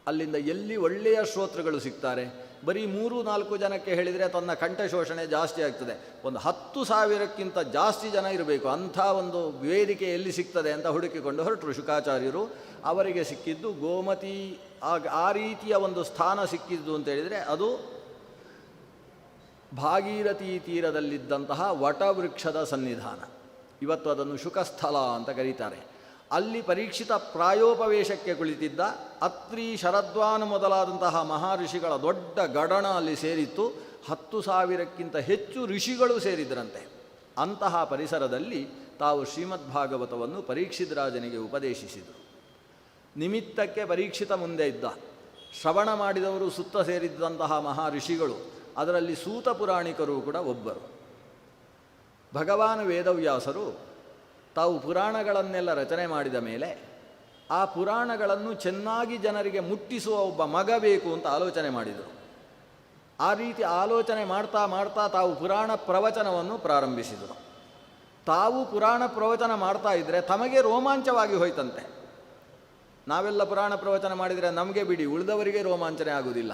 ಅಲ್ಲಿಂದ ಎಲ್ಲಿ ಒಳ್ಳೆಯ ಶ್ರೋತೃಗಳು ಸಿಗ್ತಾರೆ. ಬರೀ 3-4 ಜನಕ್ಕೆ ಹೇಳಿದರೆ ತನ್ನ ಕಂಠಶೋಷಣೆ ಜಾಸ್ತಿ ಆಗ್ತದೆ. ಒಂದು 10,000ಕ್ಕಿಂತ ಜಾಸ್ತಿ ಜನ ಇರಬೇಕು, ಅಂಥ ಒಂದು ವೇದಿಕೆ ಎಲ್ಲಿ ಸಿಗ್ತದೆ ಅಂತ ಹುಡುಕಿಕೊಂಡು ಹೊರಟರು ಶುಕಾಚಾರ್ಯರು. ಅವರಿಗೆ ಸಿಕ್ಕಿದ್ದು ಗೋಮತಿ. ಆ ರೀತಿಯ ಒಂದು ಸ್ಥಾನ ಸಿಕ್ಕಿದ್ದು ಅಂತ ಹೇಳಿದರೆ ಅದು ಭಾಗೀರಥಿ ತೀರದಲ್ಲಿದ್ದಂತಹ ವಟವೃಕ್ಷದ ಸನ್ನಿಧಾನ. ಇವತ್ತು ಅದನ್ನು ಶುಕಸ್ಥಲ ಅಂತ ಕರೀತಾರೆ. ಅಲ್ಲಿ ಪರೀಕ್ಷಿತ ಪ್ರಾಯೋಪವೇಶಕ್ಕೆ ಕುಳಿತಿದ್ದ ಅತ್ರಿ ಶರದ್ವಾನ ಮೊದಲಾದಂತಹ ಮಹರ್ಷಿಗಳ ದೊಡ್ಡ ಗಡಣ ಅಲ್ಲಿ ಸೇರಿತ್ತು. 10,000ಕ್ಕಿಂತ ಹೆಚ್ಚು ಋಷಿಗಳು ಸೇರಿದ್ರಂತೆ. ಅಂತಹ ಪರಿಸರದಲ್ಲಿ ತಾವು ಶ್ರೀಮದ್ಭಾಗವತವನ್ನು ಪರೀಕ್ಷಿತ ರಾಜನಿಗೆ ಉಪದೇಶಿಸಿದರು. ನಿಮಿತ್ತಕ್ಕೆ ಪರೀಕ್ಷಿತ ಮುಂದೆ ಇದ್ದ. ಶ್ರವಣ ಮಾಡಿದವರು ಸುತ್ತ ಸೇರಿದ್ದಂತಹ ಮಹಾಋಷಿಗಳು, ಅದರಲ್ಲಿ ಸೂತ ಪುರಾಣಿಕರು ಕೂಡ ಒಬ್ಬರು. ಭಗವಾನ್ ವೇದವ್ಯಾಸರು ತಾವು ಪುರಾಣಗಳನ್ನೆಲ್ಲ ರಚನೆ ಮಾಡಿದ ಮೇಲೆ ಆ ಪುರಾಣಗಳನ್ನು ಚೆನ್ನಾಗಿ ಜನರಿಗೆ ಮುಟ್ಟಿಸುವ ಒಬ್ಬ ಮಗ ಬೇಕು ಅಂತ ಆಲೋಚನೆ ಮಾಡಿದರು. ಆ ರೀತಿ ಆಲೋಚನೆ ಮಾಡ್ತಾ ಮಾಡ್ತಾ ತಾವು ಪುರಾಣ ಪ್ರವಚನವನ್ನು ಪ್ರಾರಂಭಿಸಿದರು. ತಾವು ಪುರಾಣ ಪ್ರವಚನ ಮಾಡ್ತಾ ಇದ್ದರೆ ತಮಗೆ ರೋಮಾಂಚವಾಗಿ ಹೋಯ್ತಂತೆ. ನಾವೆಲ್ಲ ಪುರಾಣ ಪ್ರವಚನ ಮಾಡಿದರೆ ನಮಗೆ ಬಿಡಿ, ಉಳಿದವರಿಗೆ ರೋಮಾಂಚನೆ ಆಗುವುದಿಲ್ಲ.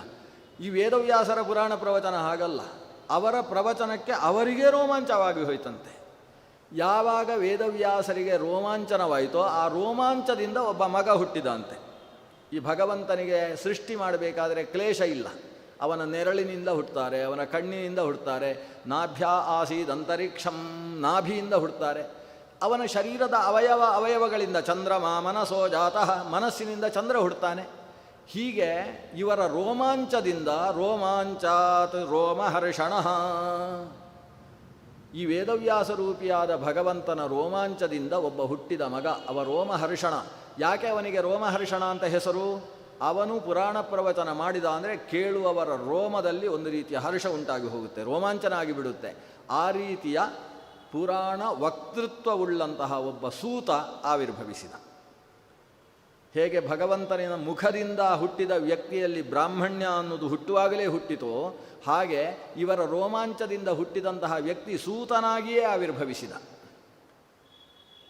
ಈ ವೇದವ್ಯಾಸರ ಪುರಾಣ ಪ್ರವಚನ ಹಾಗಲ್ಲ, ಅವರ ಪ್ರವಚನಕ್ಕೆ ಅವರಿಗೆ ರೋಮಾಂಚವಾಗಿ ಹೋಯ್ತಂತೆ. ಯಾವಾಗ ವೇದವ್ಯಾಸರಿಗೆ ರೋಮಾಂಚನವಾಯಿತೋ ಆ ರೋಮಾಂಚದಿಂದ ಒಬ್ಬ ಮಗ ಹುಟ್ಟಿದಂತೆ. ಈ ಭಗವಂತನಿಗೆ ಸೃಷ್ಟಿ ಮಾಡಬೇಕಾದರೆ ಕ್ಲೇಶ ಇಲ್ಲ. ಅವನ ನೆರಳಿನಿಂದ ಹುಟ್ಟುತ್ತಾರೆ, ಅವನ ಕಣ್ಣಿನಿಂದ ಹುಟ್ಟುತ್ತಾರೆ. ನಾಭ್ಯಾ ಆಸೀದ್ ಅಂತರಿಕ್ಷಂ, ನಾಭಿಯಿಂದ ಹುಟ್ಟುತ್ತಾರೆ. ಅವನ ಶರೀರದ ಅವಯವಗಳಿಂದ ಚಂದ್ರಮ ಮನಸೋ ಜಾತಃ, ಮನಸ್ಸಿನಿಂದ ಚಂದ್ರ ಹುಡ್ತಾನೆ. ಹೀಗೆ ಇವರ ರೋಮಾಂಚದಿಂದ ರೋಮಾಂಚಾತ್ ರೋಮಹರ್ಷಣ, ಈ ವೇದವ್ಯಾಸ ರೂಪಿಯಾದ ಭಗವಂತನ ರೋಮಾಂಚದಿಂದ ಒಬ್ಬ ಹುಟ್ಟಿದ ಮಗ ಅವ ರೋಮಹರ್ಷಣ. ಯಾಕೆ ಅವನಿಗೆ ರೋಮಹರ್ಷಣ ಅಂತ ಹೆಸರು? ಅವನು ಪುರಾಣ ಪ್ರವಚನ ಮಾಡಿದ ಅಂದರೆ ಕೇಳುವವರ ರೋಮದಲ್ಲಿ ಒಂದು ರೀತಿಯ ಹರ್ಷ ಉಂಟಾಗಿ ಹೋಗುತ್ತೆ, ರೋಮಾಂಚನ ಆಗಿಬಿಡುತ್ತೆ. ಆ ರೀತಿಯ ಪುರಾಣ ವಕ್ತೃತ್ವವುಳ್ಳಂತಹ ಒಬ್ಬ ಸೂತ ಆವಿರ್ಭವಿಸಿದ. ಹೇಗೆ ಭಗವಂತನಿನ ಮುಖದಿಂದ ಹುಟ್ಟಿದ ವ್ಯಕ್ತಿಯಲ್ಲಿ ಬ್ರಾಹ್ಮಣ್ಯ ಅನ್ನೋದು ಹುಟ್ಟುವಾಗಲೇ ಹುಟ್ಟಿತೋ, ಹಾಗೆ ಇವರ ರೋಮಾಂಚದಿಂದ ಹುಟ್ಟಿದಂತಹ ವ್ಯಕ್ತಿ ಸೂತನಾಗಿಯೇ ಆವಿರ್ಭವಿಸಿದ.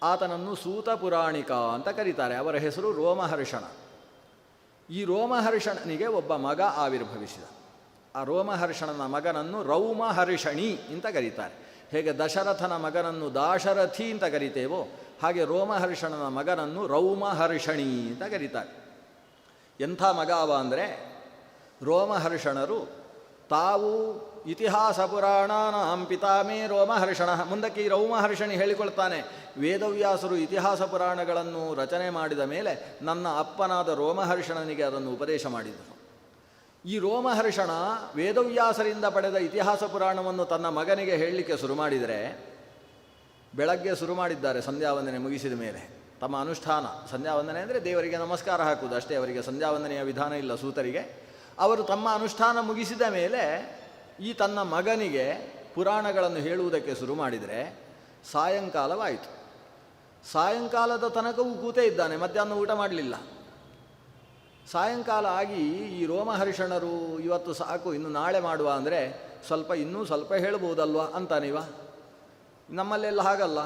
ಆತನನ್ನು ಸೂತ ಪುರಾಣಿಕ ಅಂತ ಕರೀತಾರೆ. ಅವರ ಹೆಸರು ರೋಮಹರ್ಷಣ. ಈ ರೋಮಹರ್ಷಣನಿಗೆ ಒಬ್ಬ ಮಗ ಆವಿರ್ಭವಿಸಿದ. ಆ ರೋಮಹರ್ಷಣನ ಮಗನನ್ನು ರೌಮಹರ್ಷಣಿ ಅಂತ ಕರೀತಾರೆ. ಹೇಗೆ ದಶರಥನ ಮಗನನ್ನು ದಾಶರಥಿ ಅಂತ ಕರಿತೇವೋ ಹಾಗೆ ರೋಮಹರ್ಷಣನ ಮಗನನ್ನು ರೌಮಹರ್ಷಣಿ ಅಂತ ಕರೀತಾರೆ. ಎಂಥ ಮಗ ಅವ ಅಂದರೆ, ರೋಮಹರ್ಷಣರು ತಾವು ಇತಿಹಾಸ ಪುರಾಣಾನಾಂ ಪಿತಾಮೇ ರೋಮಹರ್ಷಣ. ಮುಂದಕ್ಕೆ ಈ ರೌಮಹರ್ಷಣಿ ಹೇಳಿಕೊಳ್ತಾನೆ, ವೇದವ್ಯಾಸರು ಇತಿಹಾಸ ಪುರಾಣಗಳನ್ನು ರಚನೆ ಮಾಡಿದ ಮೇಲೆ ನನ್ನ ಅಪ್ಪನಾದ ರೋಮಹರ್ಷಣನಿಗೆ ಅದನ್ನು ಉಪದೇಶ ಮಾಡಿದರು. ಈ ರೋಮಹರ್ಷಣ ವೇದವ್ಯಾಸರಿಂದ ಪಡೆದ ಇತಿಹಾಸ ಪುರಾಣವನ್ನು ತನ್ನ ಮಗನಿಗೆ ಹೇಳಲಿಕ್ಕೆ ಶುರು ಮಾಡಿದರೆ, ಬೆಳಗ್ಗೆ ಶುರು ಮಾಡಿದ್ದಾರೆ ಸಂಧ್ಯಾವಂದನೆ ಮುಗಿಸಿದ ಮೇಲೆ ತಮ್ಮ ಅನುಷ್ಠಾನ. ಸಂಧ್ಯಾವಂದನೆ ಅಂದರೆ ದೇವರಿಗೆ ನಮಸ್ಕಾರ ಹಾಕುವುದು ಅಷ್ಟೇ, ಅವರಿಗೆ ಸಂಧ್ಯಾವಂದನೆಯ ವಿಧಾನ ಇಲ್ಲ ಸೂತರಿಗೆ. ಅವರು ತಮ್ಮ ಅನುಷ್ಠಾನ ಮುಗಿಸಿದ ಮೇಲೆ ಈ ತನ್ನ ಮಗನಿಗೆ ಪುರಾಣಗಳನ್ನು ಹೇಳುವುದಕ್ಕೆ ಶುರು ಮಾಡಿದರೆ ಸಾಯಂಕಾಲವಾಯಿತು. ಸಾಯಂಕಾಲದ ತನಕವೂ ಕೂತೇ ಇದ್ದಾನೆ, ಮಧ್ಯಾಹ್ನ ಊಟ ಮಾಡಲಿಲ್ಲ. ಸಾಯಂಕಾಲ ಆಗಿ ಈ ರೋಮಹರ್ಷಣರು ಇವತ್ತು ಸಾಕು, ಇನ್ನು ನಾಳೆ ಮಾಡುವ ಅಂದರೆ ಇನ್ನೂ ಸ್ವಲ್ಪ ಹೇಳ್ಬೋದಲ್ವ ಅಂತಾನಿವ. ನಮ್ಮಲ್ಲೆಲ್ಲ ಹಾಗಲ್ಲ,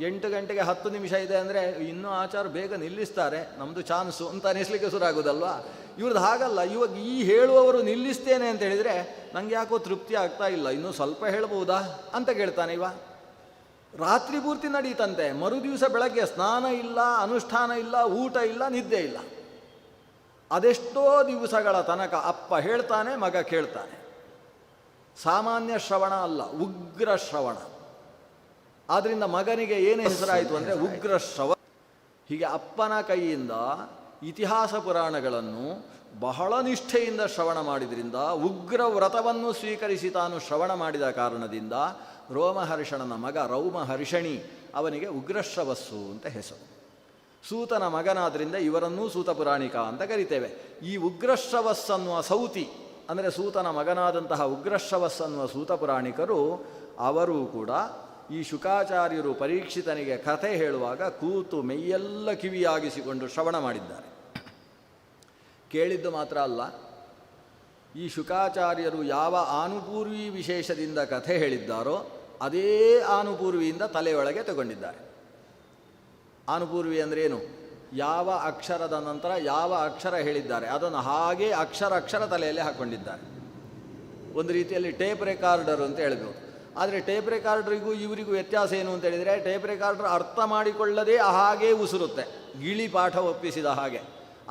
8 ಗಂಟೆಗೆ 10 ನಿಮಿಷ ಇದೆ ಅಂದರೆ ಇನ್ನೂ ಆಚಾರ ಬೇಗ ನಿಲ್ಲಿಸ್ತಾರೆ, ನಮ್ಮದು ಚಾನ್ಸು ಅಂತ ಅನಿಸ್ಲಿಕ್ಕೆ ಶುರು ಆಗೋದಲ್ವ. ಇವ್ರದ್ದು ಹಾಗಲ್ಲ. ಇವಾಗ ಈ ಹೇಳುವವರು ನಿಲ್ಲಿಸ್ತೇನೆ ಅಂತ ಹೇಳಿದರೆ ನನಗೆ ಯಾಕೋ ತೃಪ್ತಿ ಆಗ್ತಾ ಇಲ್ಲ, ಇನ್ನೂ ಸ್ವಲ್ಪ ಹೇಳ್ಬೋದಾ ಅಂತ ಕೇಳ್ತಾನೆ ಇವ. ರಾತ್ರಿ ಪೂರ್ತಿ ನಡೀತಂತೆ. ಮರುದಿವಸ ಬೆಳಗ್ಗೆ ಸ್ನಾನ ಇಲ್ಲ, ಅನುಷ್ಠಾನ ಇಲ್ಲ, ಊಟ ಇಲ್ಲ, ನಿದ್ದೆ ಇಲ್ಲ. ಅದೆಷ್ಟೋ ದಿವಸಗಳ ತನಕ ಅಪ್ಪ ಹೇಳ್ತಾನೆ, ಮಗ ಕೇಳ್ತಾನೆ. ಸಾಮಾನ್ಯ ಶ್ರವಣ ಅಲ್ಲ, ಉಗ್ರ ಶ್ರವಣ. ಆದ್ದರಿಂದ ಮಗನಿಗೆ ಏನು ಹೆಸರಾಯಿತು ಅಂದರೆ ಉಗ್ರ ಶ್ರವಣ. ಹೀಗೆ ಅಪ್ಪನ ಕೈಯಿಂದ ಇತಿಹಾಸ ಪುರಾಣಗಳನ್ನು ಬಹಳ ನಿಷ್ಠೆಯಿಂದ ಶ್ರವಣ ಮಾಡಿದ್ರಿಂದ, ಉಗ್ರ ವ್ರತವನ್ನು ಸ್ವೀಕರಿಸಿ ತಾನು ಶ್ರವಣ ಮಾಡಿದ ಕಾರಣದಿಂದ ರೋಮಹರ್ಷಣನ ಮಗ ರೌಮಹರ್ಷಣಿ, ಅವನಿಗೆ ಉಗ್ರಶ್ರವಸ್ಸು ಅಂತ ಹೆಸರು. ಸೂತನ ಮಗನಾದ್ದರಿಂದ ಇವರನ್ನೂ ಸೂತ ಪುರಾಣಿಕ ಅಂತ ಕರಿತೇವೆ. ಈ ಉಗ್ರಶ್ರವಸ್ಸನ್ನುವ ಸೌತಿ ಅಂದರೆ ಸೂತನ ಮಗನಾದಂತಹ ಉಗ್ರಶ್ರವಸ್ಸನ್ನುವ ಸೂತ ಪುರಾಣಿಕರು, ಅವರೂ ಕೂಡ ಈ ಶುಕಾಚಾರ್ಯರು ಪರೀಕ್ಷಿತನಿಗೆ ಕಥೆ ಹೇಳುವಾಗ ಕೂತು ಮೈಯೆಲ್ಲ ಕಿವಿಯಾಗಿಸಿಕೊಂಡು ಶ್ರವಣ ಮಾಡಿದ್ದಾರೆ. ಕೇಳಿದ್ದು ಮಾತ್ರ ಅಲ್ಲ, ಈ ಶುಕಾಚಾರ್ಯರು ಯಾವ ಆನುಪೂರ್ವಿ ವಿಶೇಷದಿಂದ ಕಥೆ ಹೇಳಿದ್ದಾರೋ ಅದೇ ಆನುಪೂರ್ವಿಯಿಂದ ತಲೆಯೊಳಗೆ ತಗೊಂಡಿದ್ದಾರೆ. ಆನುಪೂರ್ವಿ ಅಂದ್ರೇನು? ಯಾವ ಅಕ್ಷರದ ನಂತರ ಯಾವ ಅಕ್ಷರ ಹೇಳಿದ್ದಾರೆ ಅದನ್ನು ಹಾಗೇ ಅಕ್ಷರ ತಲೆಯಲ್ಲಿ ಹಾಕ್ಕೊಂಡಿದ್ದಾರೆ. ಒಂದು ರೀತಿಯಲ್ಲಿ ಟೇಪ್ ರೆಕಾರ್ಡರ್ ಅಂತ ಹೇಳ್ಬೋದು. ಆದರೆ ಟೇಪ್ ರೆಕಾರ್ಡ್ರಿಗೂ ಇವರಿಗೂ ವ್ಯತ್ಯಾಸ ಏನು ಅಂತ ಹೇಳಿದರೆ, ಟೇಪ್ ರೆಕಾರ್ಡರ್ ಅರ್ಥ ಮಾಡಿಕೊಳ್ಳದೆ ಹಾಗೇ ಉಸಿರುತ್ತೆ, ಗಿಳಿ ಪಾಠ ಒಪ್ಪಿಸಿದ ಹಾಗೆ.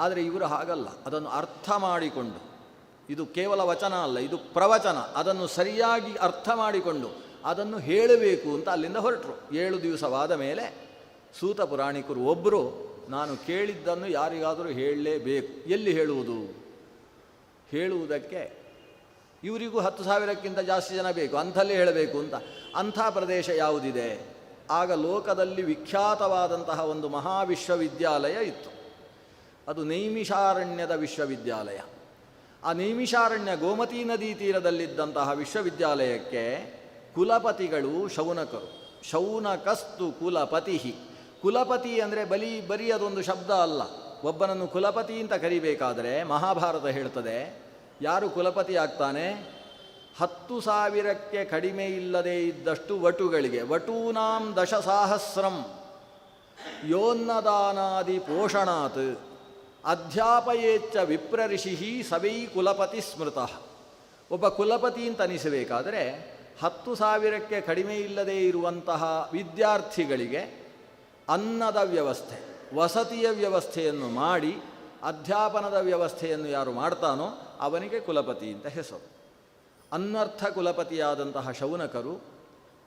ಆದರೆ ಇವರು ಹಾಗಲ್ಲ, ಅದನ್ನು ಅರ್ಥ ಮಾಡಿಕೊಂಡು, ಇದು ಕೇವಲ ವಚನ ಅಲ್ಲ, ಇದು ಪ್ರವಚನ, ಅದನ್ನು ಸರಿಯಾಗಿ ಅರ್ಥ ಮಾಡಿಕೊಂಡು ಅದನ್ನು ಹೇಳಬೇಕು ಅಂತ ಅಲ್ಲಿಂದ ಹೊರಟರು. 7 ದಿವಸವಾದ ಮೇಲೆ ಸೂತ ಪುರಾಣಿಕರು ಒಬ್ಬರು, ನಾನು ಕೇಳಿದ್ದನ್ನು ಯಾರಿಗಾದರೂ ಹೇಳಲೇಬೇಕು. ಎಲ್ಲಿ ಹೇಳುವುದು? ಹೇಳುವುದಕ್ಕೆ ಇವರಿಗೂ 10,000ಕ್ಕಿಂತ ಜಾಸ್ತಿ ಜನ ಬೇಕು, ಅಂಥಲ್ಲೇ ಹೇಳಬೇಕು ಅಂತ. ಅಂಥ ಪ್ರದೇಶ ಯಾವುದಿದೆ? ಆಗ ಲೋಕದಲ್ಲಿ ವಿಖ್ಯಾತವಾದಂತಹ ಒಂದು ಮಹಾವಿಶ್ವವಿದ್ಯಾಲಯ ಇತ್ತು. ಅದು ನೈಮಿಷಾರಣ್ಯದ ವಿಶ್ವವಿದ್ಯಾಲಯ. ಆ ನೈಮಿಷಾರಣ್ಯ ಗೋಮತೀ ನದಿ ತೀರದಲ್ಲಿದ್ದಂತಹ ವಿಶ್ವವಿದ್ಯಾಲಯಕ್ಕೆ ಕುಲಪತಿಗಳು ಶೌನಕರು. ಶೌನಕಸ್ತು ಕುಲಪತಿ. ಕುಲಪತಿ ಅಂದರೆ ಬರೀ ಅದೊಂದು ಶಬ್ದ ಅಲ್ಲ. ಒಬ್ಬನನ್ನು ಕುಲಪತಿ ಅಂತ ಕರಿಬೇಕಾದರೆ ಮಹಾಭಾರತ ಹೇಳ್ತದೆ, ಯಾರು ಕುಲಪತಿ ಆಗ್ತಾನೆ? 10,000ಕ್ಕೆ ಕಡಿಮೆ ಇಲ್ಲದೇ ಇದ್ದಷ್ಟು ವಟುಗಳಿಗೆ. ವಟೂನಾಂ 10,000 ಯೋನ್ನದಾನಾದಿ ಪೋಷಣಾತ್ ಅಧ್ಯಾಪಯೇಚ್ಚ ವಿಪ್ರಋಷಿ ಸವೈ ಕುಲಪತಿ ಸ್ಮೃತಃ. ಒಬ್ಬ ಕುಲಪತಿ ಅಂತ ಅನಿಸಬೇಕಾದರೆ 10,000ಕ್ಕೆ ಕಡಿಮೆ ಇಲ್ಲದೇ ಇರುವಂತಹ ವಿದ್ಯಾರ್ಥಿಗಳಿಗೆ ಅನ್ನದ ವ್ಯವಸ್ಥೆ, ವಸತಿಯ ವ್ಯವಸ್ಥೆಯನ್ನು ಮಾಡಿ ಅಧ್ಯಾಪನದ ವ್ಯವಸ್ಥೆಯನ್ನು ಯಾರು ಮಾಡ್ತಾನೋ ಅವನಿಗೆ ಕುಲಪತಿ ಅಂತ ಹೆಸರು. ಅನರ್ಥ ಕುಲಪತಿಯಾದಂತಹ ಶೌನಕರು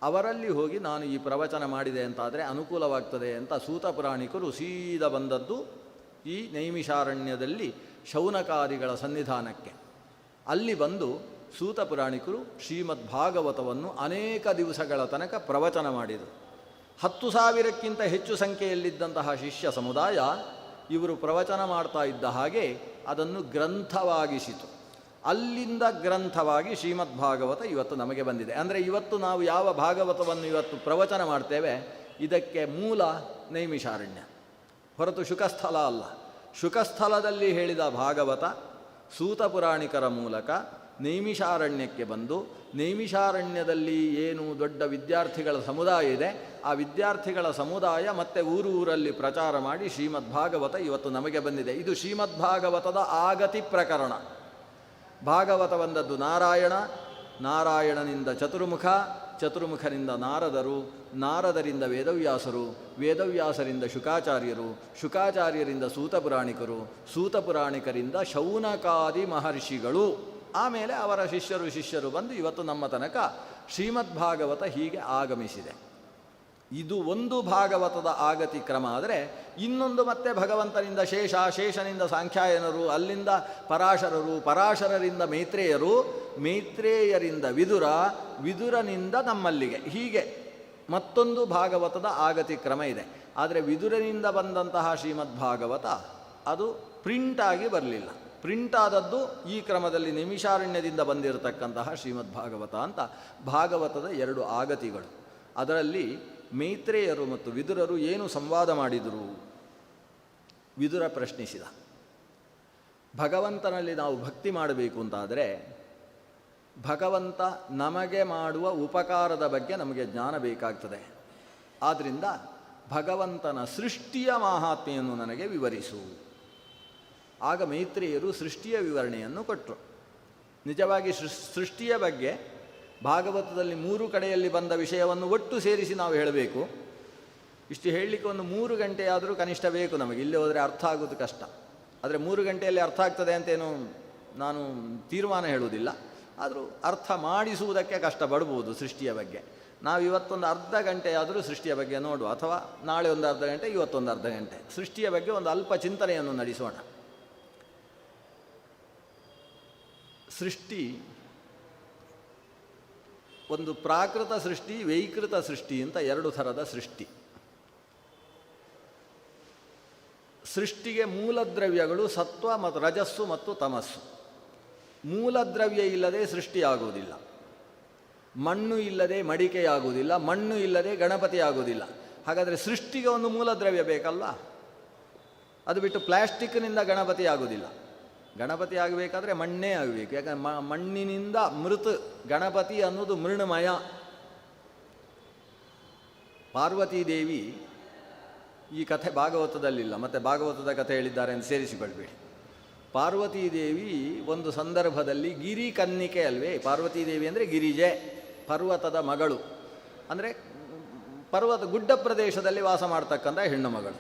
ಅವರಲ್ಲಿ ಹೋಗಿ ನಾನು ಈ ಪ್ರವಚನ ಮಾಡಿದೆ ಅಂತಾದರೆ ಅನುಕೂಲವಾಗ್ತದೆ ಅಂತ ಸೂತ ಪುರಾಣಿಕರು ಸೀದ ಬಂದದ್ದು ಈ ನೈಮಿಷಾರಣ್ಯದಲ್ಲಿ ಶೌನಕಾದಿಗಳ ಸನ್ನಿಧಾನಕ್ಕೆ. ಅಲ್ಲಿ ಬಂದು ಸೂತ ಪುರಾಣಿಕರು ಶ್ರೀಮದ್ ಭಾಗವತವನ್ನು ಅನೇಕ ದಿವಸಗಳ ತನಕ ಪ್ರವಚನ ಮಾಡಿದರು. 10,000ಕ್ಕಿಂತ ಹೆಚ್ಚು ಸಂಖ್ಯೆಯಲ್ಲಿದ್ದಂತಹ ಶಿಷ್ಯ ಸಮುದಾಯ ಇವರು ಪ್ರವಚನ ಮಾಡ್ತಾ ಇದ್ದ ಹಾಗೆ ಅದನ್ನು ಗ್ರಂಥವಾಗಿಸಿತು. ಅಲ್ಲಿಂದ ಗ್ರಂಥವಾಗಿ ಶ್ರೀಮದ್ ಭಾಗವತ ಇವತ್ತು ನಮಗೆ ಬಂದಿದೆ. ಅಂದರೆ ಇವತ್ತು ನಾವು ಯಾವ ಭಾಗವತವನ್ನು ಇವತ್ತು ಪ್ರವಚನ ಮಾಡ್ತೇವೆ ಇದಕ್ಕೆ ಮೂಲ ನೈಮಿಷಾರಣ್ಯ, ಹೊರತು ಶುಕಸ್ಥಲ ಅಲ್ಲ. ಶುಕಸ್ಥಲದಲ್ಲಿ ಹೇಳಿದ ಭಾಗವತ ಸೂತ ಪುರಾಣಿಕರ ಮೂಲಕ ನೈಮಿಷಾರಣ್ಯಕ್ಕೆ ಬಂದು, ನೈಮಿಷಾರಣ್ಯದಲ್ಲಿ ಏನು ದೊಡ್ಡ ವಿದ್ಯಾರ್ಥಿಗಳ ಸಮುದಾಯ ಇದೆ, ಆ ವಿದ್ಯಾರ್ಥಿಗಳ ಸಮುದಾಯ ಮತ್ತು ಊರಲ್ಲಿ ಪ್ರಚಾರ ಮಾಡಿ ಶ್ರೀಮದ್ಭಾಗವತ ಇವತ್ತು ನಮಗೆ ಬಂದಿದೆ. ಇದು ಶ್ರೀಮದ್ಭಾಗವತದ ಆಗತಿ ಪ್ರಕರಣ. ಭಾಗವತ ಬಂದದ್ದು ನಾರಾಯಣ, ನಾರಾಯಣನಿಂದ ಚತುರ್ಮುಖ, ಚತುರ್ಮುಖನಿಂದ ನಾರದರು, ನಾರದರಿಂದ ವೇದವ್ಯಾಸರು, ವೇದವ್ಯಾಸರಿಂದ ಶುಕಾಚಾರ್ಯರು, ಶುಕಾಚಾರ್ಯರಿಂದ ಸೂತಪುರಾಣಿಕರು, ಸೂತಪುರಾಣಿಕರಿಂದ ಶೌನಕಾದಿ ಮಹರ್ಷಿಗಳು, ಆಮೇಲೆ ಅವರ ಶಿಷ್ಯರು ಬಂದು ಇವತ್ತು ನಮ್ಮ ತನಕ ಶ್ರೀಮದ್ಭಾಗವತ ಹೀಗೆ ಆಗಮಿಸಿದೆ. ಇದು ಒಂದು ಭಾಗವತದ ಆಗತಿ ಕ್ರಮ. ಆದರೆ ಇನ್ನೊಂದು ಮತ್ತೆ ಭಗವಂತನಿಂದ ಶೇಷ, ಶೇಷನಿಂದ ಸಾಂಖ್ಯಾಯನರು, ಅಲ್ಲಿಂದ ಪರಾಶರರು, ಪರಾಶರರಿಂದ ಮೈತ್ರೇಯರು, ಮೈತ್ರೇಯರಿಂದ ವಿದುರ, ವಿದುರನಿಂದ ನಮ್ಮಲ್ಲಿಗೆ, ಹೀಗೆ ಮತ್ತೊಂದು ಭಾಗವತದ ಆಗತಿ ಕ್ರಮ ಇದೆ. ಆದರೆ ವಿದುರನಿಂದ ಬಂದಂತಹ ಶ್ರೀಮದ್ಭಾಗವತ ಅದು ಪ್ರಿಂಟಾಗಿ ಬರಲಿಲ್ಲ. ಪ್ರಿಂಟ್ ಆದದ್ದು ಈ ಕ್ರಮದಲ್ಲಿ ನೈಮಿಷಾರಣ್ಯದಿಂದ ಬಂದಿರತಕ್ಕಂತಹ ಶ್ರೀಮದ್ಭಾಗವತ ಅಂತ ಭಾಗವತದ 2 ಆಗತಿಗಳು. ಅದರಲ್ಲಿ ಮೈತ್ರೇಯರು ಮತ್ತು ವಿದುರರು ಏನು ಸಂವಾದ ಮಾಡಿದರು? ವಿದುರ ಪ್ರಶ್ನಿಸಿದ, ಭಗವಂತನಲ್ಲಿ ನಾವು ಭಕ್ತಿ ಮಾಡಬೇಕು ಅಂತಾದರೆ ಭಗವಂತ ನಮಗೆ ಮಾಡುವ ಉಪಕಾರದ ಬಗ್ಗೆ ನಮಗೆ ಜ್ಞಾನ ಬೇಕಾಗ್ತದೆ. ಆದ್ದರಿಂದ ಭಗವಂತನ ಸೃಷ್ಟಿಯ ಮಾಹಾತ್ಮೆಯನ್ನು ನನಗೆ ವಿವರಿಸು. ಆಗ ಮೈತ್ರೇಯರು ಸೃಷ್ಟಿಯ ವಿವರಣೆಯನ್ನು ಕೊಟ್ಟರು. ನಿಜವಾಗಿ ಸೃಷ್ಟಿಯ ಬಗ್ಗೆ ಭಾಗವತದಲ್ಲಿ 3 ಕಡೆಯಲ್ಲಿ ಬಂದ ವಿಷಯವನ್ನು ಒಟ್ಟು ಸೇರಿಸಿ ನಾವು ಹೇಳಬೇಕು. ಇಷ್ಟು ಹೇಳಲಿಕ್ಕೆ ಒಂದು 3 ಗಂಟೆಯಾದರೂ ಕನಿಷ್ಠ ಬೇಕು ನಮಗೆ. ಇಲ್ಲಿ ಹೋದರೆ ಅರ್ಥ ಆಗೋದು ಕಷ್ಟ. ಆದರೆ 3 ಗಂಟೆಯಲ್ಲಿ ಅರ್ಥ ಆಗ್ತದೆ ಅಂತೇನು ನಾನು ತೀರ್ಮಾನ ಹೇಳುವುದಿಲ್ಲ. ಆದರೂ ಅರ್ಥ ಮಾಡಿಸುವುದಕ್ಕೆ ಕಷ್ಟಪಡ್ಬೋದು ಸೃಷ್ಟಿಯ ಬಗ್ಗೆ. ನಾವು ಇವತ್ತೊಂದು ಅರ್ಧ ಗಂಟೆಯಾದರೂ ಸೃಷ್ಟಿಯ ಬಗ್ಗೆ ನೋಡುವ, ಅಥವಾ ನಾಳೆ ಒಂದು ಅರ್ಧ ಗಂಟೆ, ಇವತ್ತೊಂದು ಅರ್ಧ ಗಂಟೆ ಸೃಷ್ಟಿಯ ಬಗ್ಗೆ ಒಂದು ಅಲ್ಪ ಚಿಂತನೆಯನ್ನು ನಡೆಸೋಣ. ಸೃಷ್ಟಿ ಒಂದು ಪ್ರಾಕೃತ ಸೃಷ್ಟಿ, ವೈಕೃತ ಸೃಷ್ಟಿ ಅಂತ 2 ಥರದ ಸೃಷ್ಟಿ. ಸೃಷ್ಟಿಗೆ ಮೂಲದ್ರವ್ಯಗಳು ಸತ್ವ ಮತ್ತು ರಜಸ್ಸು ಮತ್ತು ತಮಸ್ಸು. ಮೂಲದ್ರವ್ಯ ಇಲ್ಲದೆ ಸೃಷ್ಟಿಯಾಗುವುದಿಲ್ಲ. ಮಣ್ಣು ಇಲ್ಲದೆ ಮಡಿಕೆಯಾಗುವುದಿಲ್ಲ, ಮಣ್ಣು ಇಲ್ಲದೆ ಗಣಪತಿ ಆಗುವುದಿಲ್ಲ. ಹಾಗಾದರೆ ಸೃಷ್ಟಿಗೆ ಒಂದು ಮೂಲದ್ರವ್ಯ ಬೇಕಲ್ಲ. ಅದು ಬಿಟ್ಟು ಪ್ಲ್ಯಾಸ್ಟಿಕ್ನಿಂದ ಗಣಪತಿ ಆಗುವುದಿಲ್ಲ. ಗಣಪತಿ ಆಗಬೇಕಾದ್ರೆ ಮಣ್ಣೇ ಆಗಬೇಕು. ಯಾಕಂದರೆ ಮಣ್ಣಿನಿಂದ ಮೃತ್ ಗಣಪತಿ ಅನ್ನೋದು ಮೃಣ್ಮಯ. ಪಾರ್ವತೀದೇವಿ ಈ ಕಥೆ ಭಾಗವತದಲ್ಲಿಲ್ಲ, ಮತ್ತು ಭಾಗವತದ ಕಥೆ ಹೇಳಿದ್ದಾರೆ ಅಂತ ಸೇರಿಸಿಕೊಳ್ಬೇಡಿ. ಪಾರ್ವತೀದೇವಿ ಒಂದು ಸಂದರ್ಭದಲ್ಲಿ ಗಿರಿ ಕನ್ನಿಕೆ ಅಲ್ವೇ. ಪಾರ್ವತೀದೇವಿ ಅಂದರೆ ಗಿರಿಜೆ, ಪರ್ವತದ ಮಗಳು. ಅಂದರೆ ಪರ್ವತ ಗುಡ್ಡ ಪ್ರದೇಶದಲ್ಲಿ ವಾಸ ಮಾಡ್ತಕ್ಕಂಥ ಹೆಣ್ಣು ಮಗಳು.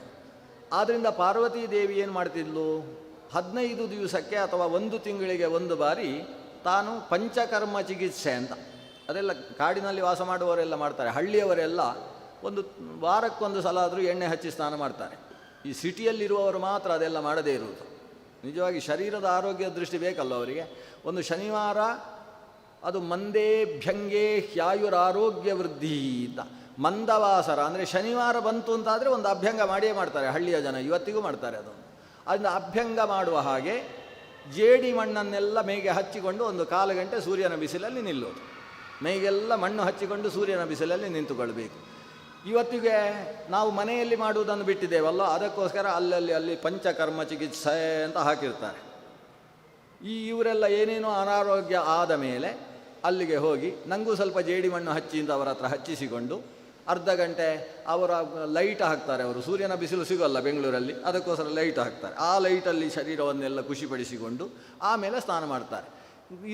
ಆದ್ದರಿಂದ ಪಾರ್ವತೀದೇವಿ ಏನು ಮಾಡ್ತಿದ್ಲು? 15 ದಿವಸಕ್ಕೆ ಅಥವಾ 1 ತಿಂಗಳಿಗೆ 1 ಬಾರಿ ತಾನು ಪಂಚಕರ್ಮ ಚಿಕಿತ್ಸೆ ಅಂತ, ಅದೆಲ್ಲ ಕಾಡಿನಲ್ಲಿ ವಾಸ ಮಾಡುವವರೆಲ್ಲ ಮಾಡ್ತಾರೆ. ಹಳ್ಳಿಯವರೆಲ್ಲ ಒಂದು ವಾರಕ್ಕೊಂದು ಸಲ ಆದರೂ ಎಣ್ಣೆ ಹಚ್ಚಿ ಸ್ನಾನ ಮಾಡ್ತಾರೆ. ಈ ಸಿಟಿಯಲ್ಲಿರುವವರು ಮಾತ್ರ ಅದೆಲ್ಲ ಮಾಡದೇ ಇರುವುದು. ನಿಜವಾಗಿ ಶರೀರದ ಆರೋಗ್ಯದ ದೃಷ್ಟಿ ಬೇಕಲ್ಲ ಅವರಿಗೆ. ಒಂದು ಶನಿವಾರ ಅದು ಮಂದೇಭ್ಯಂಗೇ ಹ್ಯಾಯುರಾರೋಗ್ಯ ವೃದ್ಧಿ ಅಂತ. ಮಂದವಾಸರ ಅಂದರೆ ಶನಿವಾರ ಬಂತು ಅಂತಾದರೆ ಒಂದು ಅಭ್ಯಂಗ ಮಾಡಿಯೇ ಮಾಡ್ತಾರೆ ಹಳ್ಳಿಯ ಜನ, ಇವತ್ತಿಗೂ ಮಾಡ್ತಾರೆ ಅದನ್ನು. ಅದನ್ನು ಅಭ್ಯಂಗ ಮಾಡುವ ಹಾಗೆ ಜೇಡಿ ಮಣ್ಣನ್ನೆಲ್ಲ ಮೇಗೆ ಹಚ್ಚಿಕೊಂಡು ಒಂದು ಕಾಲು ಗಂಟೆ ಸೂರ್ಯನ ಬಿಸಿಲಲ್ಲಿ ನಿಲ್ಲೋದು. ಮೈಗೆಲ್ಲ ಮಣ್ಣು ಹಚ್ಚಿಕೊಂಡು ಸೂರ್ಯನ ಬಿಸಿಲಲ್ಲಿ ನಿಂತುಕೊಳ್ಬೇಕು. ಇವತ್ತಿಗೆ ನಾವು ಮನೆಯಲ್ಲಿ ಮಾಡುವುದನ್ನು ಬಿಟ್ಟಿದ್ದೇವಲ್ಲ, ಅದಕ್ಕೋಸ್ಕರ ಅಲ್ಲಿ ಪಂಚಕರ್ಮ ಚಿಕಿತ್ಸೆ ಅಂತ ಹಾಕಿರ್ತಾರೆ. ಇವರೆಲ್ಲ ಏನೇನೋ ಅನಾರೋಗ್ಯ ಆದ ಮೇಲೆ ಅಲ್ಲಿಗೆ ಹೋಗಿ ನನಗೂ ಸ್ವಲ್ಪ ಜೇಡಿ ಮಣ್ಣು ಹಚ್ಚಿ ಅಂತ ಅವರ ಹತ್ರ ಹಚ್ಚಿಸಿಕೊಂಡು ಅರ್ಧ ಗಂಟೆ ಅವರ ಲೈಟ್ ಹಾಕ್ತಾರೆ. ಅವರು ಸೂರ್ಯನ ಬಿಸಿಲು ಸಿಗೋಲ್ಲ ಬೆಂಗಳೂರಲ್ಲಿ, ಅದಕ್ಕೋಸ್ಕರ ಲೈಟ್ ಹಾಕ್ತಾರೆ. ಆ ಲೈಟಲ್ಲಿ ಶರೀರವನ್ನೆಲ್ಲ ಖುಷಿಪಡಿಸಿಕೊಂಡು ಆಮೇಲೆ ಸ್ನಾನ ಮಾಡ್ತಾರೆ.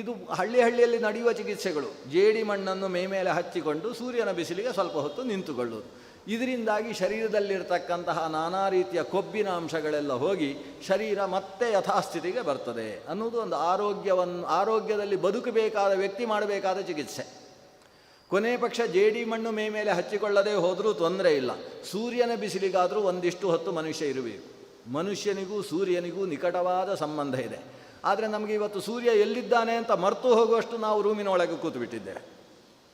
ಇದು ಹಳ್ಳಿಯಲ್ಲಿ ನಡೆಯುವ ಚಿಕಿತ್ಸೆಗಳು. ಜೇಡಿ ಮಣ್ಣನ್ನು ಮೇಲೆ ಹಚ್ಚಿಕೊಂಡು ಸೂರ್ಯನ ಬಿಸಿಲಿಗೆ ಸ್ವಲ್ಪ ಹೊತ್ತು ನಿಂತುಕೊಳ್ಳುವುದು. ಇದರಿಂದಾಗಿ ಶರೀರದಲ್ಲಿರ್ತಕ್ಕಂತಹ ನಾನಾ ರೀತಿಯ ಕೊಬ್ಬಿನ ಅಂಶಗಳೆಲ್ಲ ಹೋಗಿ ಶರೀರ ಮತ್ತೆ ಯಥಾಸ್ಥಿತಿಗೆ ಬರ್ತದೆ ಅನ್ನೋದು ಒಂದು ಆರೋಗ್ಯದಲ್ಲಿ ಬದುಕಬೇಕಾದ ವ್ಯಕ್ತಿ ಮಾಡಬೇಕಾದ ಚಿಕಿತ್ಸೆ. ಕೊನೆ ಪಕ್ಷ ಜೇಡಿ ಮಣ್ಣು ಮೇಲೆ ಹಚ್ಚಿಕೊಳ್ಳದೆ ಹೋದರೂ ತೊಂದರೆ ಇಲ್ಲ. ಸೂರ್ಯನ ಬಿಸಿಲಿಗಾದರೂ ಒಂದಿಷ್ಟು ಹೊತ್ತು ಮನುಷ್ಯ ಇರಬೇಕು. ಮನುಷ್ಯನಿಗೂ ಸೂರ್ಯನಿಗೂ ನಿಕಟವಾದ ಸಂಬಂಧ ಇದೆ. ಆದರೆ ನಮಗೆ ಇವತ್ತು ಸೂರ್ಯ ಎಲ್ಲಿದ್ದಾನೆ ಅಂತ ಮರೆತು ಹೋಗುವಷ್ಟು ನಾವು ರೂಮಿನೊಳಗೆ ಕೂತುಬಿಟ್ಟಿದ್ದೇವೆ.